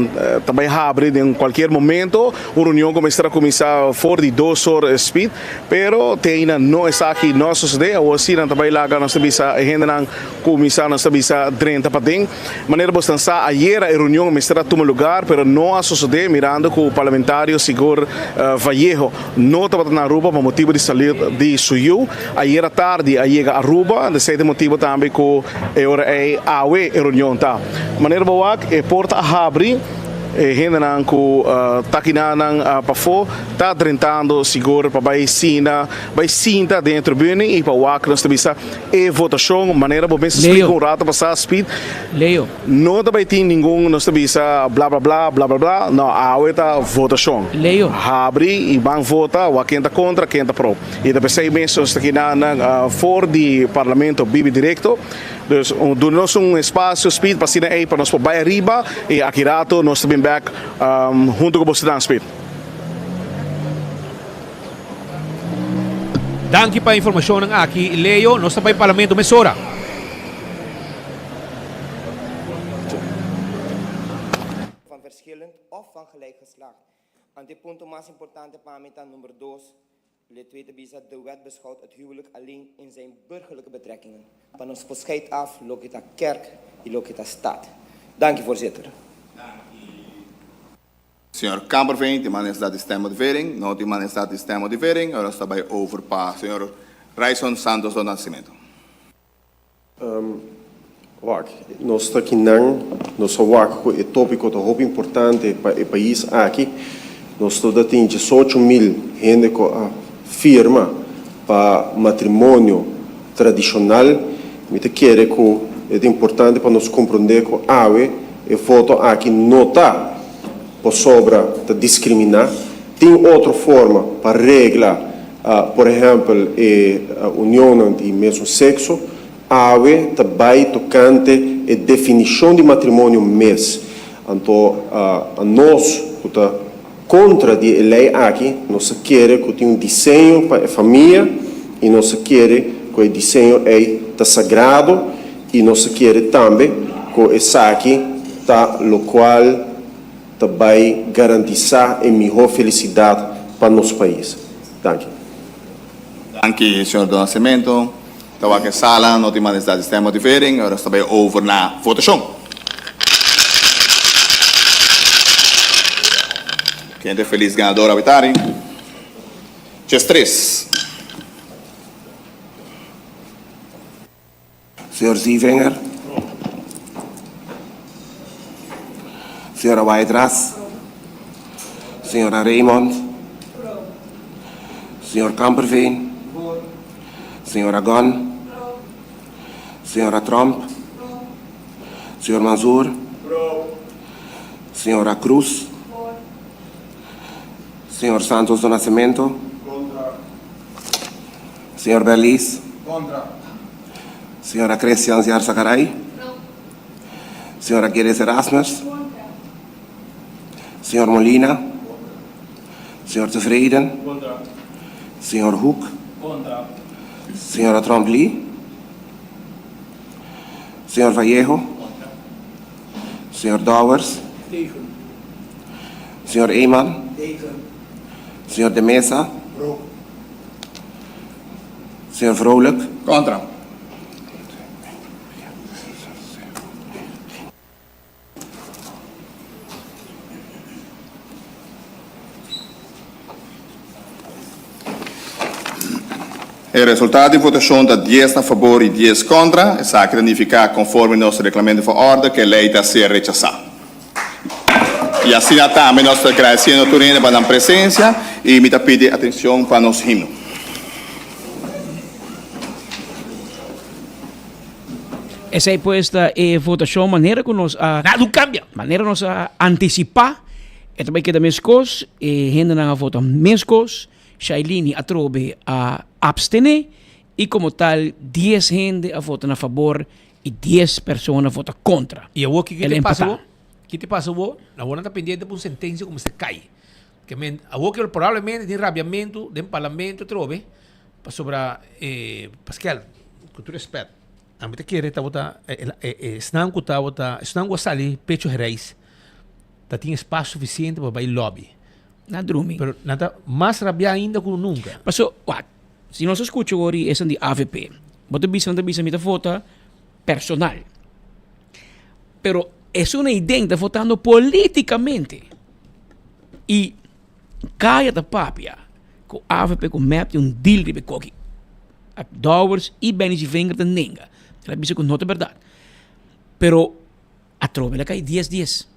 também abre em qualquer momento, uma reunião começará a começar fora de 2 horas Speed, pero tem não está aqui nossos de ou assim também lá nós bisa agenda não começar nós bisa 30 para dentro. Maneira Bostança, ayer a reunião estará tomando lugar, pero não a suceder mirando que o parlamentário Sigor Vallejo não estava na Aruba por motivo de sair de Suyu. Ayer à tarde, a chega a Aruba, de certo motivo também que a reunião tá. Maneira boa que porta abre. Gente não com taquinanang pafo tá tentando seguro para vai sinta dentro bem e para o acro nós também e votação maneira bom se explica rato passar speed Leo não também tem nenhum nós também blá blá blá blá blá blá não a outra votação Leo abre e vão votar o quem tá contra quem tá pro e depois sei bem se taquinanang for de parlamento bibi direto. Dus do nosso espaço speed para aí para nós para baixo arriba e aqui rato nós também back junto com você dan speed. Danke pa informasyon ng aki Leo, nós também parlamento mesora. Van verschillend of van gelijk geslacht. Antepunto más importante para mí nummer 2. Lid 2 de wet beschouwt het huwelijk alleen in zijn burgerlijke betrekkingen. Van ons verscheid af, lokita kerk en lokita staat. Dank u voorzitter. Senhor Kamperveen, die man is dat de stemmotivering. Nou, die man is dat de stemmotivering. Er is daarbij overpa. Senhor Raison Santos do Nascimento. Nós está aqui nós é tópico muito importante para o país aqui. Nós todos temos 18.000 gente que firma para matrimônio tradicional. Me quer que é importante para nós compreender que a voto aqui não está por sobra de discriminar. Tem outra forma para reglar, por exemplo, a união de mesmo sexo. Awe também tocante a definição de matrimônio mês. Então, nós que contra a lei aqui, nós queremos que tenha desenho para a família e nós queremos que o desenho é sagrado e nós queremos também que esse aqui está no qual também garantizar a melhor felicidade para o nosso país. Danke. Danke, senhor do Nascimento. Tawa que sala, não tem mais necessidade de sistema de voting, agora está bem over na votação. Ok, Gente feliz ganadora, Vitari. Chess 3. Senhor Zievinger. Senhora Weidras. Senhora Raymond. Senhor Kamperveen. Senhora Gon. Senhora Trump. Senhor Mansour. Senhora Cruz. Senhor Santos do Nascimento. Senhor Berlis. Senhora Christian Ziar Sakarai. Senhora Guedes Erasmus. Senhor Molina. Senhor Tevreden. Senhor Hoek. Senhora Trombley. Senhor Vallejo. Senhor Dowers. Senhor Eman. Senhor De Mesa. Senhor Vrolijk. Contra. O resultado de votação está 10 a favor e 10 contra. Essa aqui significa conforme nosso reglamento de ordem que a lei está a ser rechazada. E assim também nós estamos agradecendo a Turina para a presença e me pedir atenção para nosso himno. Essa é puesta votação, maneira que nós não cambia. Maneira nós antecipar. E também queda mescos, gente não vota mescos. Shailini atrobe a abstener e como tal 10 gente a votar a favor e 10 pessoas votam contra. E o que te passa? Que te passa? Na hora está pendente de uma sentença como se cai. Que o que provavelmente tem rabiamento do parlamento trobe sobre Pascal, com todo respeito. A mim te quer tá votar snango tá votar snango sali pecho reis. Tá tem espaço suficiente para ir lobby. Na drumi. Pero nada mais rabia ainda que nunca. Paso, se nós escutamos agora essa de AVP, você bisa mita vota personal. Pero é uma ideia de votando politicamente. E caia da papia com AVP com map de deal de becoque. Dowers e Benny Zievinger de Nenga. Ela bisa com nota verdade. Pero a trove la cai 10-10.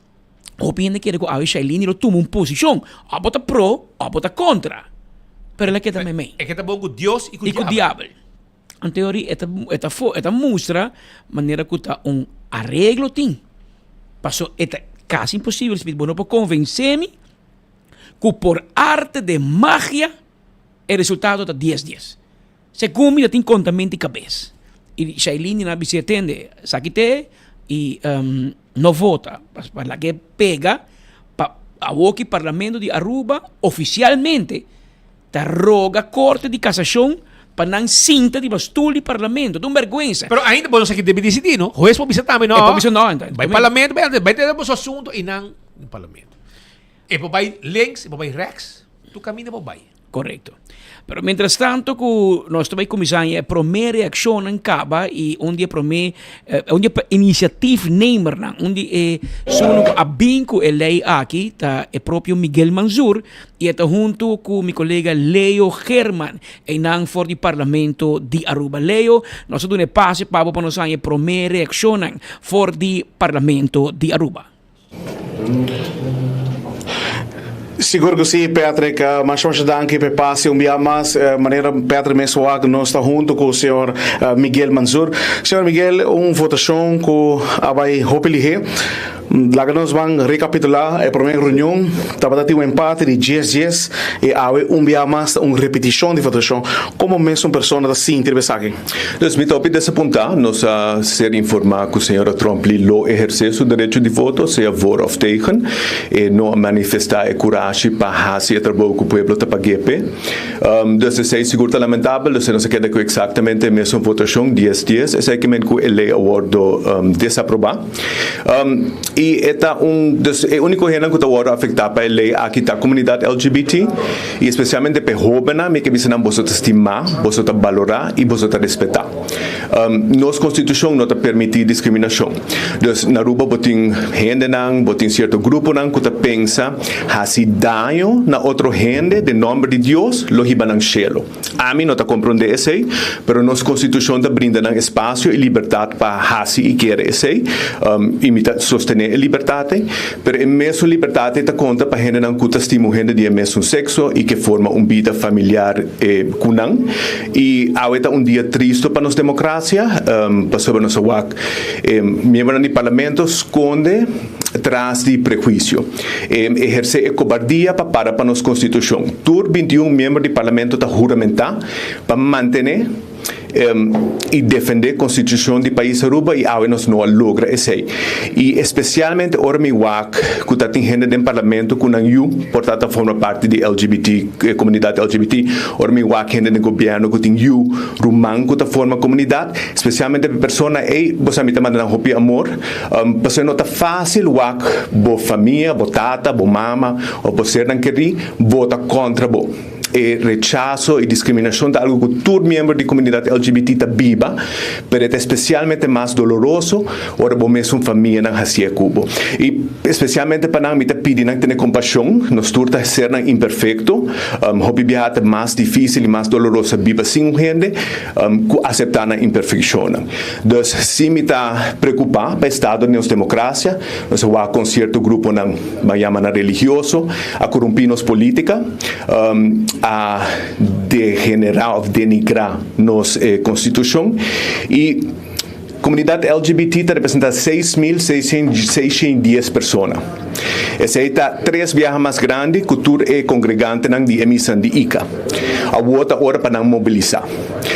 Opinião que a Shailini lo toma uma posição, a bota pro, a bota contra. Pero ela que também bem. É que tá bom com Deus e com o diabo. Em teoria, esta mostra maneira que tá arreglo tem. Passou, é quase impossível, se não pode convencer-me que por arte de magia o resultado tá 10-10. Segundo me tem contamento de cabeça. E Shailini na se atende, saquite e não vota para que pega a o parlamento de Aruba oficialmente te roga corte de casação para não cinta de bastul de parlamento, de uma vergonha. Pero ainda podemos aqui deve decidir, não? O juez pode também não. Vai parlamento, vai ter um assunto e não no parlamento. E vai links, e vai rex, tu caminha vai. Correto. Pero mientras tanto, que nós também começamos a primeira reação em Caba e onde onde iniciativa nemer não, onde sono a binco a lei aqui tá é próprio Miguel Mansour e está junto com meu colega Leo Herman em não for do parlamento de Aruba. Leo, nós damos passe para nós a primeira reação for do parlamento de Aruba. Seguro que sim, Patrick, mas vamos dar aqui para passe dia mais maneira Patrick mesmo nós está junto com o senhor Miguel Mansour. Senhor Miguel, votação que vai hopelihe. Lá nós vamos recapitular a primeira reunião, estava tendo empate de 10-10 e há dia mais repetição de votação. Como mesmo pessoa da sim interessa aqui? Então, me topi dessa ponta, nós a ser informar que o senhor Trump lo exercer seu direito de voto, seja voor of tegen, e não manifestar a coragem para fazer o trabalho que o povo está pagando. Então, isso é seguro lamentável, então não se queda com exatamente a mesma votação 10-10, é que a lei awardo desaprovar. E esta dus é único gente que está agora afetado para a lei aqui da comunidade LGBT e especialmente para jovens, me que precisam você estimar, você valorar e você respeitar. Nossa Constituição não permite discriminação. Dus na Aruba botin gente não, botin certo grupo não que pensa hasi daño na outro gente de nome de Deus, lo hiba nang cielo. A mim não está compreendendo isso, pero nossa Constituição está brindando espaço e liberdade para hasi e querer isso, imita sostener a liberdade, pero a mesma liberdade está conta para gente não que estima gente de mesmo sexo e que forma vida familiar com não. E ahorita dia triste para nossa democracia, para sobre nossa WAC, membros do parlamento esconde atrás de prejuízo, exerce cobardia para nossa Constituição. Tur 21 membros do parlamento está juramentar para manter e defender a Constituição do país Aruba e agora nós não logra isso. E especialmente ora mi WAC, que tem gente do parlamento que não portanto forma parte da LGBT, comunidade LGBT, ora mi WAC gente do governo que tem rumang que forma comunidade, especialmente para pessoas e você me manda um hopi amor, você não tá fácil WAC, bo família, bo tata, bo mama, ou bo ser não querer, vota contra bo. E rechazo e discriminação de algo que todo membro da comunidade LGBT está viva, mas é especialmente mais doloroso ora bom mesmo família não hacia Cuba. E especialmente para nós, me pedir não ter compaixão, nós turta ser imperfeito, hobby viajar mais difícil e mais doloroso viva sem gente, aceitar a imperfeição. Então, se me está preocupado para o estado da nossa democracia, nós vamos com certo grupo não, chama religioso, a corromper política, a degenerar, denigrar nossa Constituição e a comunidade LGBT representa 6.610 pessoas. Essa é a 3 vezes mais grande que o é congregante de emissão de ICA. A outra hora para não mobilizar.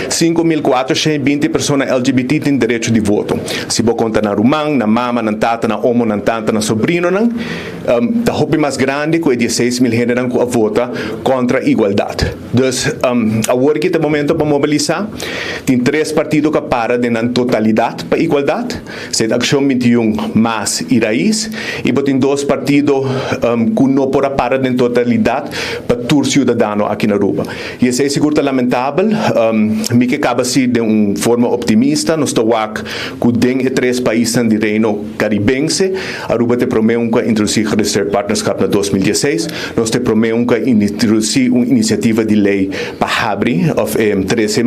5.420 pessoas LGBT têm direito de voto. Se você conta na rumang, na mama, na tata, na homo, na tanta, na sobrino, a roupa mais grande que 16.000 gente que vota contra a igualdade. Então, a hora que tem momento para mobilizar, tem 3 partidos que param na totalidade para a igualdade, se a Ação 21 mais e Raiz, e tem 2 partidos que não podem parar na totalidade para todo cidadão aqui na Aruba. E isso é seguro lamentável, me que acaba de forma optimista, nós estamos com 3 países do reino caribense, a Aruba te promete introduzir o Reserve Partnership na 2016, nós te promete introduzir uma iniciativa de lei para abrir 13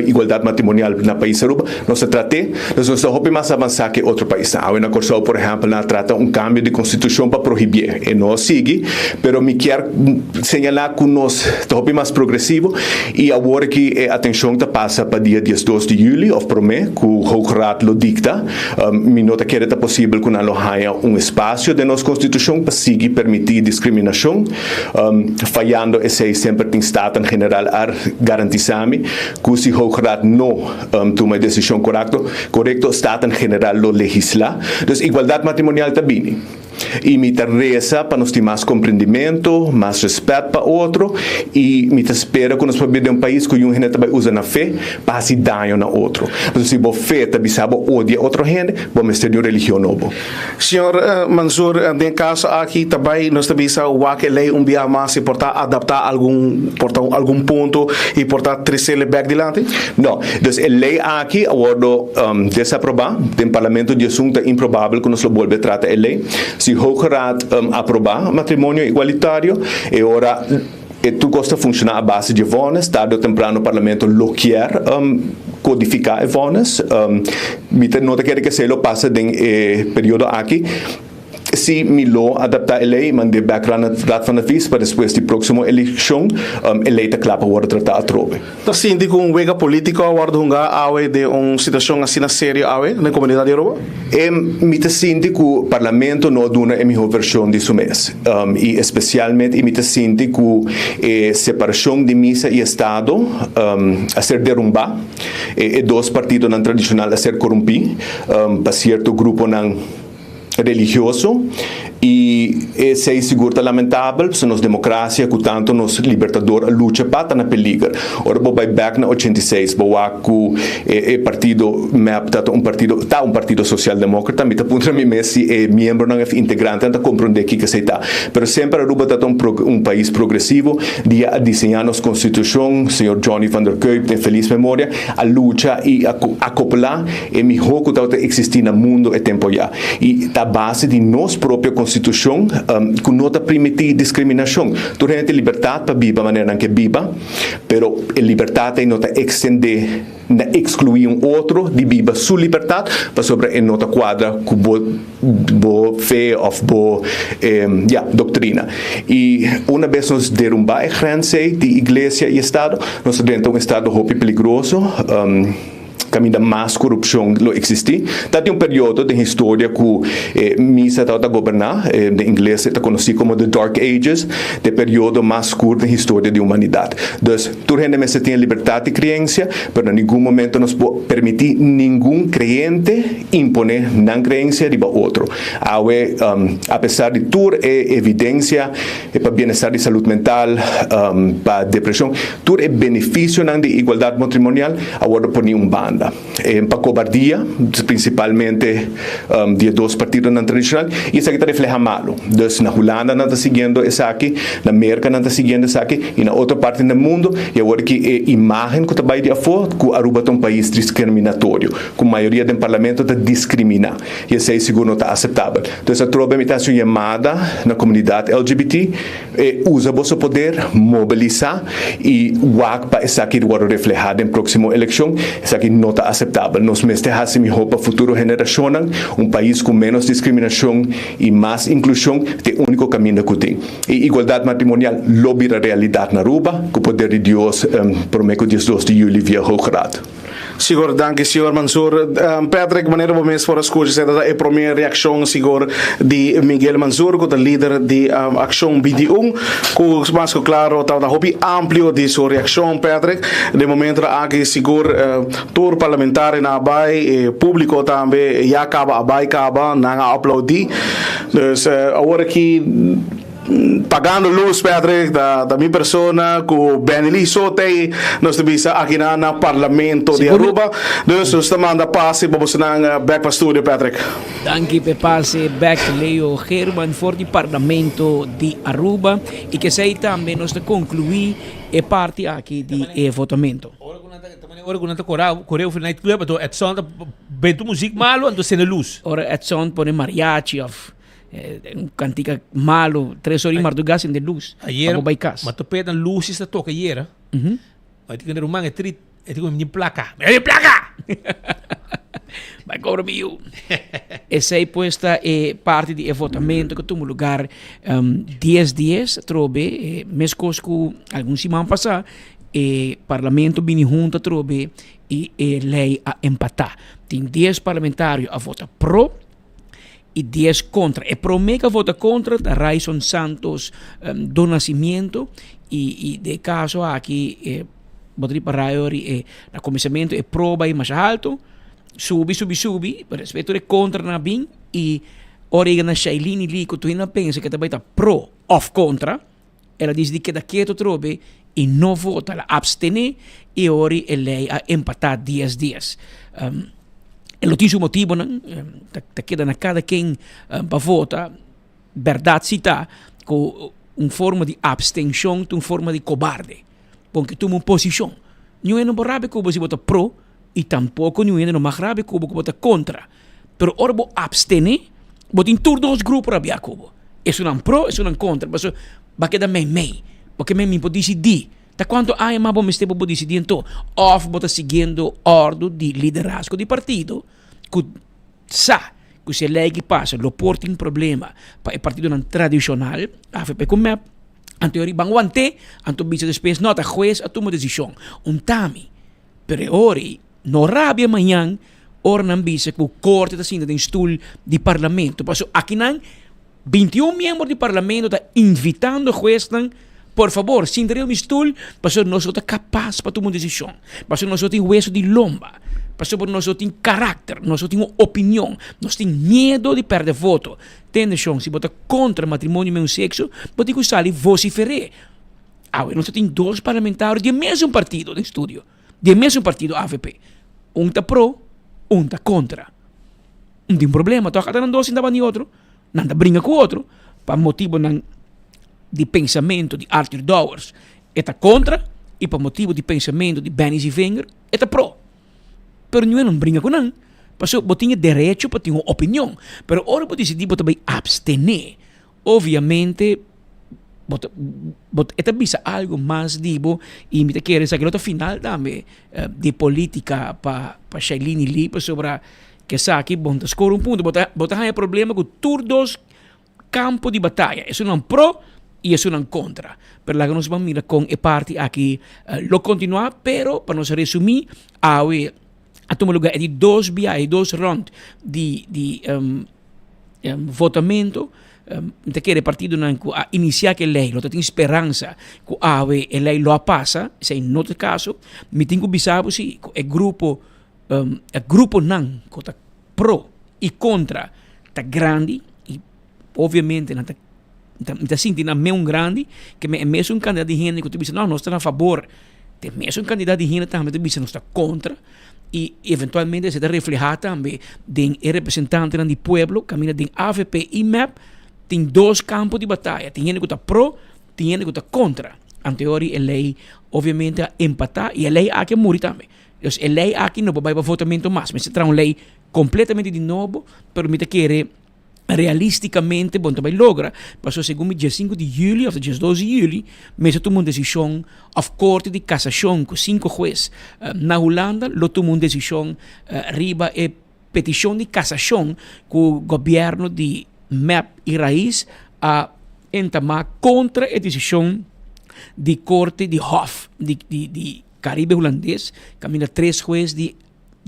igualdade matrimonial no país Aruba, nós tratamos, nós estamos mais avançar que outro país. A Corsol, por exemplo, trata cambio de Constituição para proibir, e não sigue, mas me quero señalar que nós estamos mais progressivo e agora que a atenção passa para dia 12 de julho, of promete que o Hoograad lo dicta, me nota que é possível que não haja espaço de nossa Constituição para seguir permitir discriminação, falhando esse sempre tem Estado em geral a garantizar-me que se o Hoograad não toma a decisão correta, o Estado em geral lo legisla. Então, igualdade matrimonial também. E me reza para nós ter mais compreendimento, mais respeito para outro e me espera que nós podemos ter país que um gente vai usar na fé para se dar na outro. Então, se você fé também sabe odia outra gente, vamos ter uma religião nova. Senhor Mansour, em caso aqui também nós também sabemos que a lei via mais portar adaptar algum ponto e portar trazer back dilante? Não, então a lei aqui agora desaprovar, tem parlamento de assunto improvável que nós volvemos a tratar a lei. Se o Hoograad aprovar matrimônio igualitário, e ora tudo gosta de funcionar à base de vones, tarde ou temprano o parlamento lo quer codificar vones, não quer que se lo passe em período aqui. Se me lo adaptar a lei, mande background rat van de vis, para depois de próxima eleição, a lei está clara para tratar a trove. Então, sim, de um wega político, agora de uma situação assim séria na comunidade europeia? Me sinto que o parlamento não dá a melhor versão disso mesmo. E especialmente, me sinto que a separação de missa e Estado a ser derrumbada, e 2 partidos não tradicionais a ser corrompidos, para certo grupo não religioso e sei seguro lamentável se nos democracia que tanto nos libertador luta para na peligro. Ora vou back na 86, vou ku partido map um partido social democrata, me punta mi messi e membro não é integrante da compreender que sei tá. Pero sempre Aruba tá um país progressivo, dia a desenhar nos constituição, senhor Johnny van der Kuyp tem feliz memória, a luta e acoplar e mi hoco tá existir no mundo e tempo já. E tá base de nos própria constituição, que não tá permitir discriminação. Tu tem liberdade para viver maneira que viva, pero a liberdade não tá extender na excluir outro de viver sua liberdade para sobre a nota quadra com boa fé ou boa doutrina. E uma vez nós derrubar a grenze de igreja e Estado, nós dentro de um Estado muito perigoso, caminho mais corrupção lo existe. Tem um período de história que misa está a governar, em inglês está conhecido como the Dark Ages, de período mais curto da história da humanidade. Então, tu realmente tem liberdade de crença, mas em nenhum momento nos pode permitir nenhum crente imponer não crença de outro. Apesar de tudo evidência para bem-estar de saúde mental, para depressão, tudo é benefício de igualdade matrimonial, agora por nenhum banda. Para cobardia, principalmente de dois partidos não tradicionais, e isso aqui está reflejando malo. Então, na Holanda não está seguindo isso aqui, na América não está seguindo isso aqui, e na outra parte do mundo, e agora que a imagem que está aí de fora, que Aruba é um país discriminatório, que a maioria do parlamento está discriminando, e isso aí seguro não está aceitável. Então, essa tropa está sendo chamada na comunidade LGBT, usa o seu poder, mobilizar, e o para isso aqui agora reflejar na próxima eleição, isso aqui não está aceitável. Nós mestres me roupa futuro geração, um país com menos discriminação e mais inclusão, é o único caminho que tem. E igualdade matrimonial lobby a realidade na Aruba, com o poder de Deus, prometo 12 de julho via Hooggraad. Siguro, danke, senhor Mansour. Patrick, maneira bom mesmo para as coisas, é a primeira reação, siguro, de Miguel Mansour, que é o líder de Ação BD1, que mais claro, está amplo de sua reação, Patrick. De momento, aqui, seguro, todo parlamentar na ABAI, público também, já acaba, ABAI acaba, não aplaudir. Agora que pagando luz, Patrick, da minha persona, com Benelli Sote, nós temos aqui no Parlamento de Aruba. Nós estamos a passe para você back para o estúdio, Patrick. Danke per passe back Leo German for o Parlamento de Aruba e que sei também nós concluir a parte aqui de votamento. Ora quando tá correu o night club, então Edson bento música malo, então sem luz. Ora Edson põe mariachi of cantica malo, 3 horas mais do gás de luz. Ayer, mas tu pedan luz está toca ayer. Mas tem que ter um man street, tem que me placa. Me placa. Vai cobra mil. Essa aí posta é parte de votamento que tomou lugar 10 dias, trobe, mês cosco alguns semanas passar, e parlamento bini junta trobe e lei a empatar. Tem 10 parlamentários a votar pro e 10 contra. E pro mega vota contra da Raison Santos do Nascimento e de caso aqui botri para e na começamento e prova e mais alto subi per respeito de contra na bin e ora na Shailini li que tu ainda pensa que também tá pro of contra ela diz que daqui tu trobe e não vota ela abstene e ora e lei a empatar 10 dias. Lo tem seu motivo, não? Tá queda na cada quem para votar, verdade se tá com uma forma de abstenção, uma forma de cobarde, porque tu uma posição. Não é no rabe que você vota pro e tampouco não é no mais rabe que você vota contra. Pero ora você abstene, você tem todos os grupos rabia cubo. Isso não pro, isso não contra, mas vai quedar meio, porque me pode decidir. Da quanto há mais bom tempo para decidir então, ou bota seguindo ordem de liderazgo de partido, que sa que se lei que passa, lo porta um problema para o partido não tradicional, AFP com MEP, a teoria bang wante, anto bisa despes nota juez a tomar decisão, tami, pero ori no rabia manhã, ora não bisa que o corte está sendo de stool de parlamento, passo aqui não 21 membros do parlamento está invitando o juez por favor, sin tener mi stool, pastor, nós somos capaz para tomar uma decisão. Pastor, nós temos hueso de lomba. Pastor, nós temos caráter, nós temos opinião, nós temos medo de perder voto. Tem chão, se botar contra matrimônio e mesmo sexo, pode que sair vociferar. Nós temos 2 parlamentares de mesmo partido no estúdio, de mesmo partido AVP. Um está pro, um está contra. Não tem problema, tu acaba dois ainda nem outro, não brinca com o outro, para motivo de pensamento de Arthur Dowers, está contra, e para motivo de pensamento de Benny Zivinger, está pro. Pero não brinca com não. Porque você tem direito para ter uma opinião. Pero ora você decidir para abstener. Obviamente, esta bisa algo mais dibo e me quer essa que final também de política para Shailene Lee sobre que sabe bom score ponto botar aí problema com todos campo de batalha. Isso não pro e isso não contra. Pero lá que nós vamos mirar com a parte aqui lo continuar, pero para nós resumir a tomar lugar de 2 rounds de votamento. Te quer partido a iniciar que lei, tem esperança que a lei lo passa, se em outro caso, me tenho bisabo se o grupo não que está pro e contra está grande e obviamente não está sentindo mesmo grande que é mesmo um candidato de gente que tu diz não, nós estamos a favor, tem mesmo um candidato de gente também tu diz não está contra e eventualmente se está reflejado também de representante do pueblo, caminha de AVP e MEP. Tem 2 campos de batalha. Tem gente que está pro, tem gente que está contra. Anterior, a lei, obviamente, empatar e a lei aqui morre também. Então, a lei aqui não vai para votamento mais. Mas se traz uma lei completamente de novo, permite que realisticamente, bom, também logra. Passou segundo dia 5 de julho, ou dia 12 de julho, mas tomou uma decisão of corte de cassação com 5 juízes. Na Holanda, tomou uma decisão riba a petição de cassação com o governo de MEP e Raiz a entamar contra a decisão de corte de Hof, de Caribe holandês, caminha 3 juízes de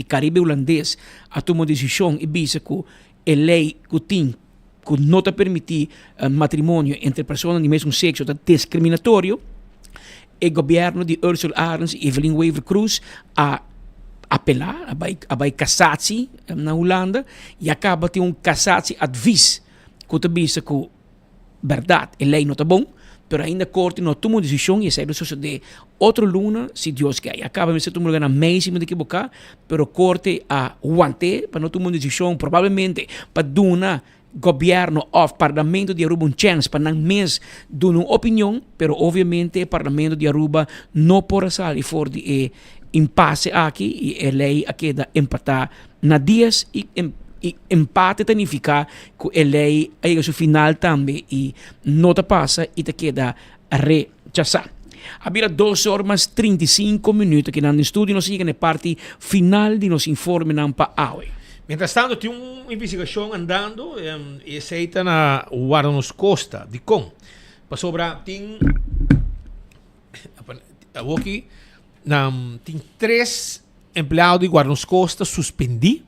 Caribe holandês a tomar decisão e diz que a lei que não permite matrimônio entre pessoas de mesmo sexo é discriminatório. O governo de Ursula Arens e Evelyn Wever Cruz a apelar, a cassatie na Holanda e acaba de cassatie advies que te diz que verdade, a lei não está bom, pero ainda a corte não toma decisão e sai de outro luna, se Deus quer. Acaba de tomar lugar na mesma de equivocar, pero a corte a aguante para não tomar decisão, provavelmente para dar governo ou parlamento de Aruba chance para não mais dar uma opinião, pero obviamente o parlamento de Aruba não pode sair fora de impasse aqui e a lei aqui da empatar na dias e empate significa que a lei é o final também e não te passa e te queda rechazar. Havia 2 horas 35 minutos que no estúdio nos siguen na parte final de nos informe para AUE. Mientras tanto, tem uma investigação andando e aceita na Guarda-nos Costa de Com. Para sobrar, tem aqui tem 3 empregados de Guarda-nos Costa suspendi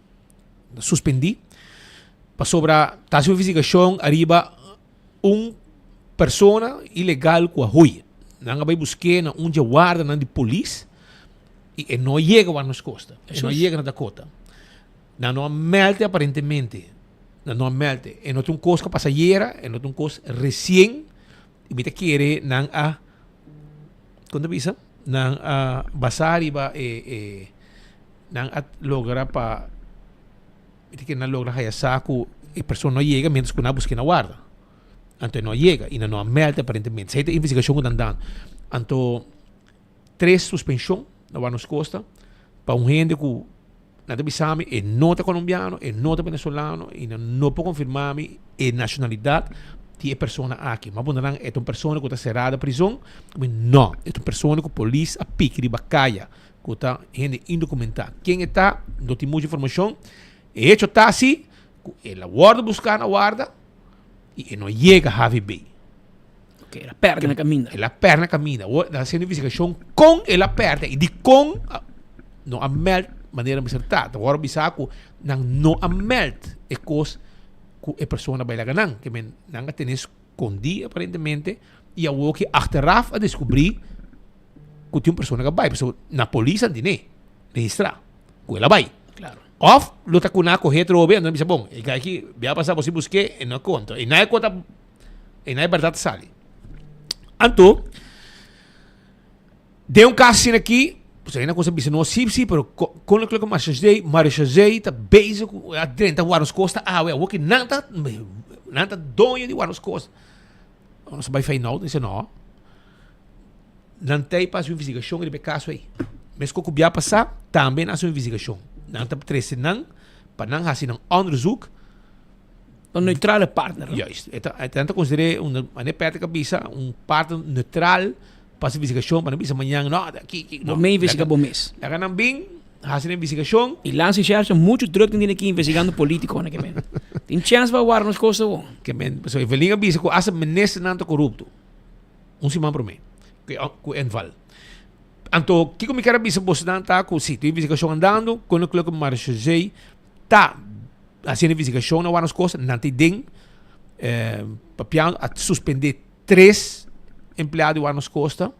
para sobrar tá uma investigação arriba persona ilegal com a rua não vai buscar na onde guarda na de polícia e não chega a nos costa não chega na Dakota não melte aparentemente não melte e não tem coisa passageira e não tem coisa recém e me te querer não a quando visa não a basar e não a lograr para que não logra hayasar que a pessoa não chega menos que não busca na guarda. Então não chega e não melta aparentemente. Essa é a investigação que estão dando. Então, 3 suspensões na Guarda-nos Costa para gente que não bisame é não é colombiano, é não é venezuelano e não pode confirmar a nacionalidade de a pessoa aqui. Mas quando é uma pessoa que está cerrada na prisão, não. É uma pessoa que a polícia a pique de bacaia, que está gente indocumentada. Quem está, não tem muita informação. E hecho está assim, ela guarda buscar na guarda e não chega a Javi Bay. Ok, ela perde na caminha. Ela perde na caminha. Ela faz investigação com ela perde. E de com, não a melt maneira acertada. Agora, bisaco, não a melt é coisa que a pessoa vai ganhar. Que não a tem escondido, aparentemente, e a que achteraf a descobrir que tinha uma pessoa que vai. Na polícia, não tem registrar. Que ela vai. Claro. Of, luta com a correr, trobe, não é bom. E aqui, vai passar, você busque, e não conta. E não é conta, e não é verdade, sale. Então, de caso assim aqui, você ainda consegue não sim, pero com o que o Marechazei está bezig, dentro de Warnos Costa, o que nada dono de Warnos Costa. Não se vai fazer nada, disse não. Não tem para a investigação de caso aí. Mas o que vai passar, também na sua investigação. Não está precisando, para não fazer um onderzoek. Een neutrale partner. Juist. Então, considerei uma prática bisa, partner neutral para a investigação, para não bisa amanhã, não, aqui, não. Bom investigar bom mês. Daí não bem, fazer investigação. E lá se acha muito druk tem aqui investigando político, né, que bem. Tem chance para guardar nos coisas bom. Que bem, pessoal, eu velinha bisa que asa ministro não corrupto. Semana para mim. Que enval. Então, que como quero bisa você não tá com sítio investigação andando, quando o que Marechazei tá fazendo investigação na Warnos Costa, não tem den papel a suspender 3 empregados de Warnos Costa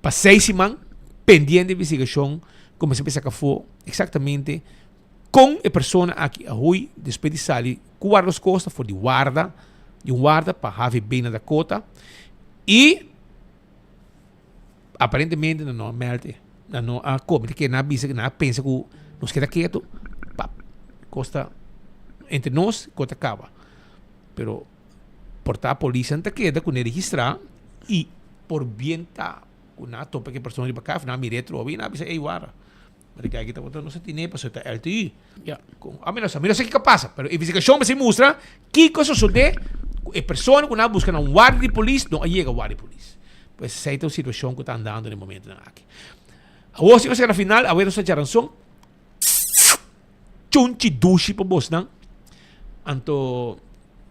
para 6 semanas pendente de investigação, como se pensa que foi exatamente com a pessoa aqui a rui depois de sair com Warnos Costa foi de guarda para haver bem na Dakota e aparentemente não melde não a como que na bisa que na pensa que nos queda quieto Costa entre nós Costa acaba pero portar a polícia não queda com ele registrar e por bem tá na topa que a pessoa de bacaf na miretro ou na bisa ei guarda porque aqui está botando não se tem para soltar LTI a menos sei que passa pero a investigação me se mostra que coisa sucede a pessoa que na busca um guarda de polícia não chega guarda de polícia pues essa é a situação que está andando no momento aqui. Agora, se você na final, a ver essa geração, chunchi dushi para você, não? Então,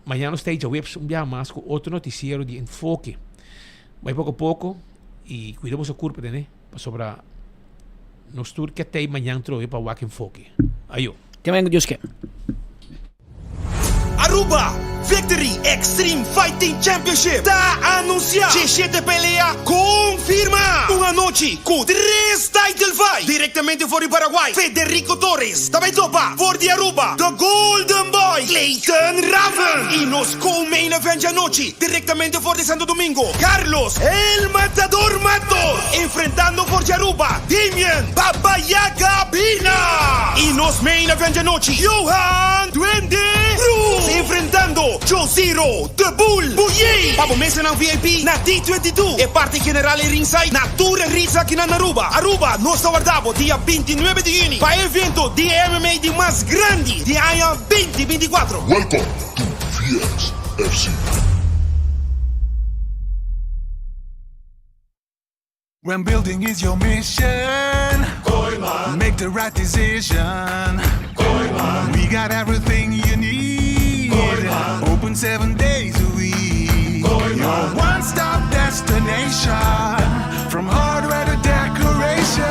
amanhã no stage web um dia mais com outro noticiero de enfoque. Vai pouco a pouco e cuidamos a curva, né? Para sobre nos tour que tem amanhã trouxe para o enfoque. Aí, que vengo Deus que. Aruba Victory Extreme Fighting Championship está anunciado. G7 pelea confirma. Una noche con 3 title fight directamente por el Paraguay. Federico Torres también topa por de Aruba. The Golden Boy Clayton Raven. Y nos co-main event anoche directamente por de Santo Domingo. Carlos el Matador Matos enfrentando por de Aruba Damian Babayaga Pina. Y nos main event anoche Johan Duende Cruz enfrentando Josiro The Bull Buye. Pabo mesa na VIP na D22 e parte generale ringside na Tour Risa aqui na Aruba. Aruba nós aguardamos dia 29 de junho para evento de MMA de mais grande de ano 2024. Welcome to Fies FC. When building is your mission, Koiman. Make the right decision. Koiman. We got everything you need. Koiman. Open 7 days a week. Koiman. Your one-stop destination. From hardware to decoration.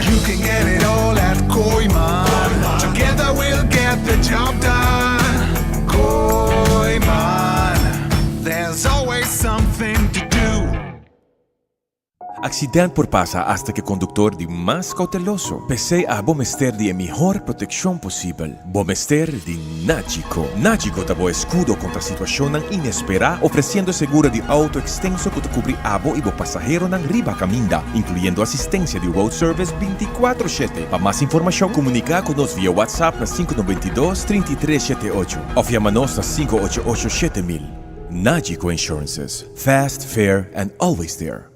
You can get it all at Koiman. Together we'll get the job done. Koiman. There's always something to do. Accidente por pasa hasta que conductor de más cauteloso. Pese a Bomester de mejor protección posible. Bomester de Nagico. Nagico dá escudo contra situación inesperada, ofreciendo seguro de auto extenso que te cubre abo y bo pasajero nan riba caminda, incluyendo asistencia de road service 24/7. Para más información, comunica con nos vía WhatsApp na 592-3378 o llamanos na 588-7000. Nagico Insurances. Fast, fair, and always there.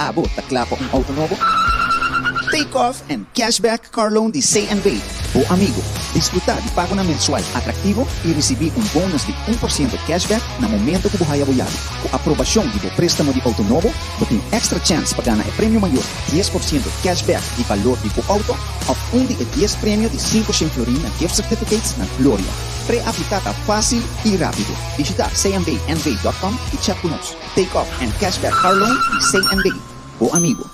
Abo, takla po ang auto novo? Take off and cashback car loan de Say and Bait. O amigo, disfrutar de pago na mensual atractivo e receber um bônus de 1% cashback na momento que buhay aboyado. Com aprovação de préstamo de auto novo, você tem extra chance para ganhar prêmio maior, 10% cashback de valor de auto, ou de 10 prêmio de 500 florin na gift certificates na Gloria. Pre-aplicada fácil e rápido. Visita sayandbait.com e chat conosco. Take off and cashback car loan de Say and Bait. O amigo.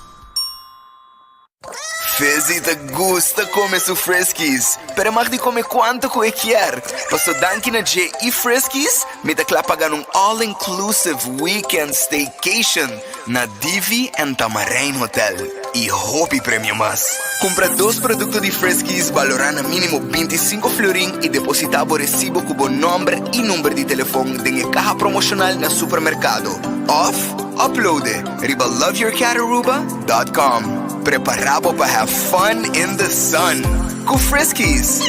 Fizzy te gusta comer su Friskies, pero mag di come quanto que quer. Paso danki na J.E. Friskies, me te klapagan un all-inclusive weekend staycation na Divi and Tamarain Hotel. Y hopi premio más. Compra 2 productos de Friskies valorando mínimo 25 florin y depositabo recibo cubo nombre y número de teléfono de la caja promocional na supermercado. Off, uploade riba loveyourcataruba.com. Preparado para have fun in the sun. Go Friskies!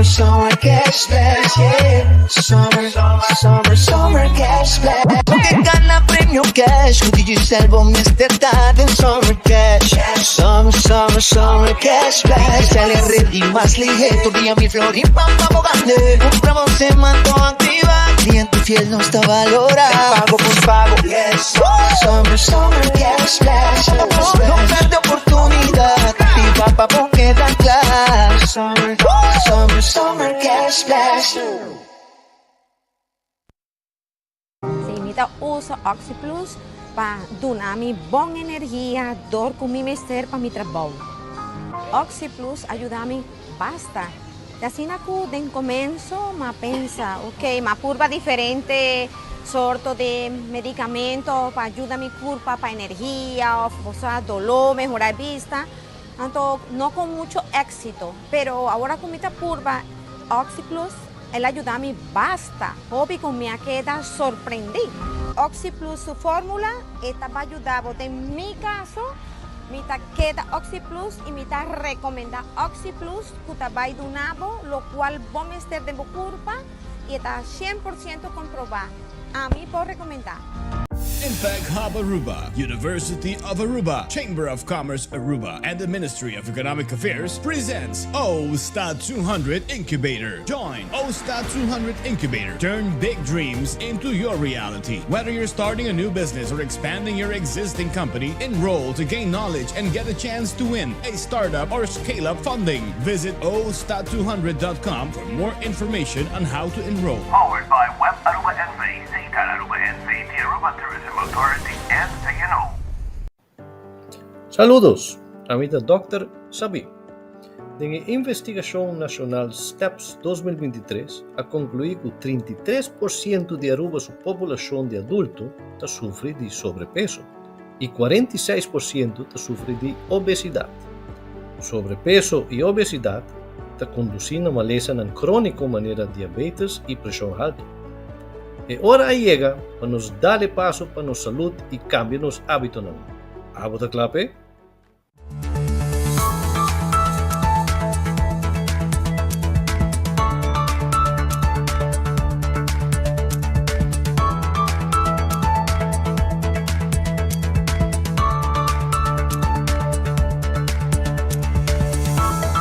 Summer cashback, yeah. Summer cashback. Porque gana premio cash con Digicel Bomester en Summer Cash. Summer cashback. Digicel es ready más ligero, día mi florín, pampa bogande. Compramos se mandó activa, cliente fiel no está valorado. Pago por pago, yes. Summer cashback. No perde oportunidad, y papá porque dan clase. Summer cashback. Se imita uso Oxy Plus para donar mi buena energia, dor com mi mister para mi trabajo. Oxy Plus ajuda me basta. Assim na den começo, ma pensa, ok, ma curva diferente, sorto de medicamento para ajudar mi curva para energia, o sea, dolor, mejorar vista. Entonces, no con mucho éxito, pero ahora con mi curva Oxy Plus, él ayuda a mí basta. Hobby con mi queda sorprendí. Oxy Plus, su fórmula, esta va a ayudar, en mi caso, mi queda Oxy Plus y mi recomienda Oxy Plus, que va a donavo, lo cual vamos a estar de curva y está 100% comprobado. A mí puedo recomendar. Impact Hub Aruba, University of Aruba, Chamber of Commerce Aruba, and the Ministry of Economic Affairs presents OSTA 200 Incubator. Join OSTA 200 Incubator. Turn big dreams into your reality. Whether you're starting a new business or expanding your existing company, enroll to gain knowledge and get a chance to win a startup or scale-up funding. Visit OSTA200.com for more information on how to enroll. Powered by Web Aruba NV, Seitan Aruba NV, the Aruba Tourism Authority, and TNO. Saludos, amita Dr. Sabi. En la investigación nacional STEPS 2023, a concluir que 33% de Aruba su población de adulto sufre de sobrepeso y 46% sufre de obesidad. Sobrepeso y obesidad conducen a maleza crónico manera diabetes y presión alta. Y ahora llega para nos darle paso para nuestra salud y cambiar nuestros hábitos. ¿Abo te clape?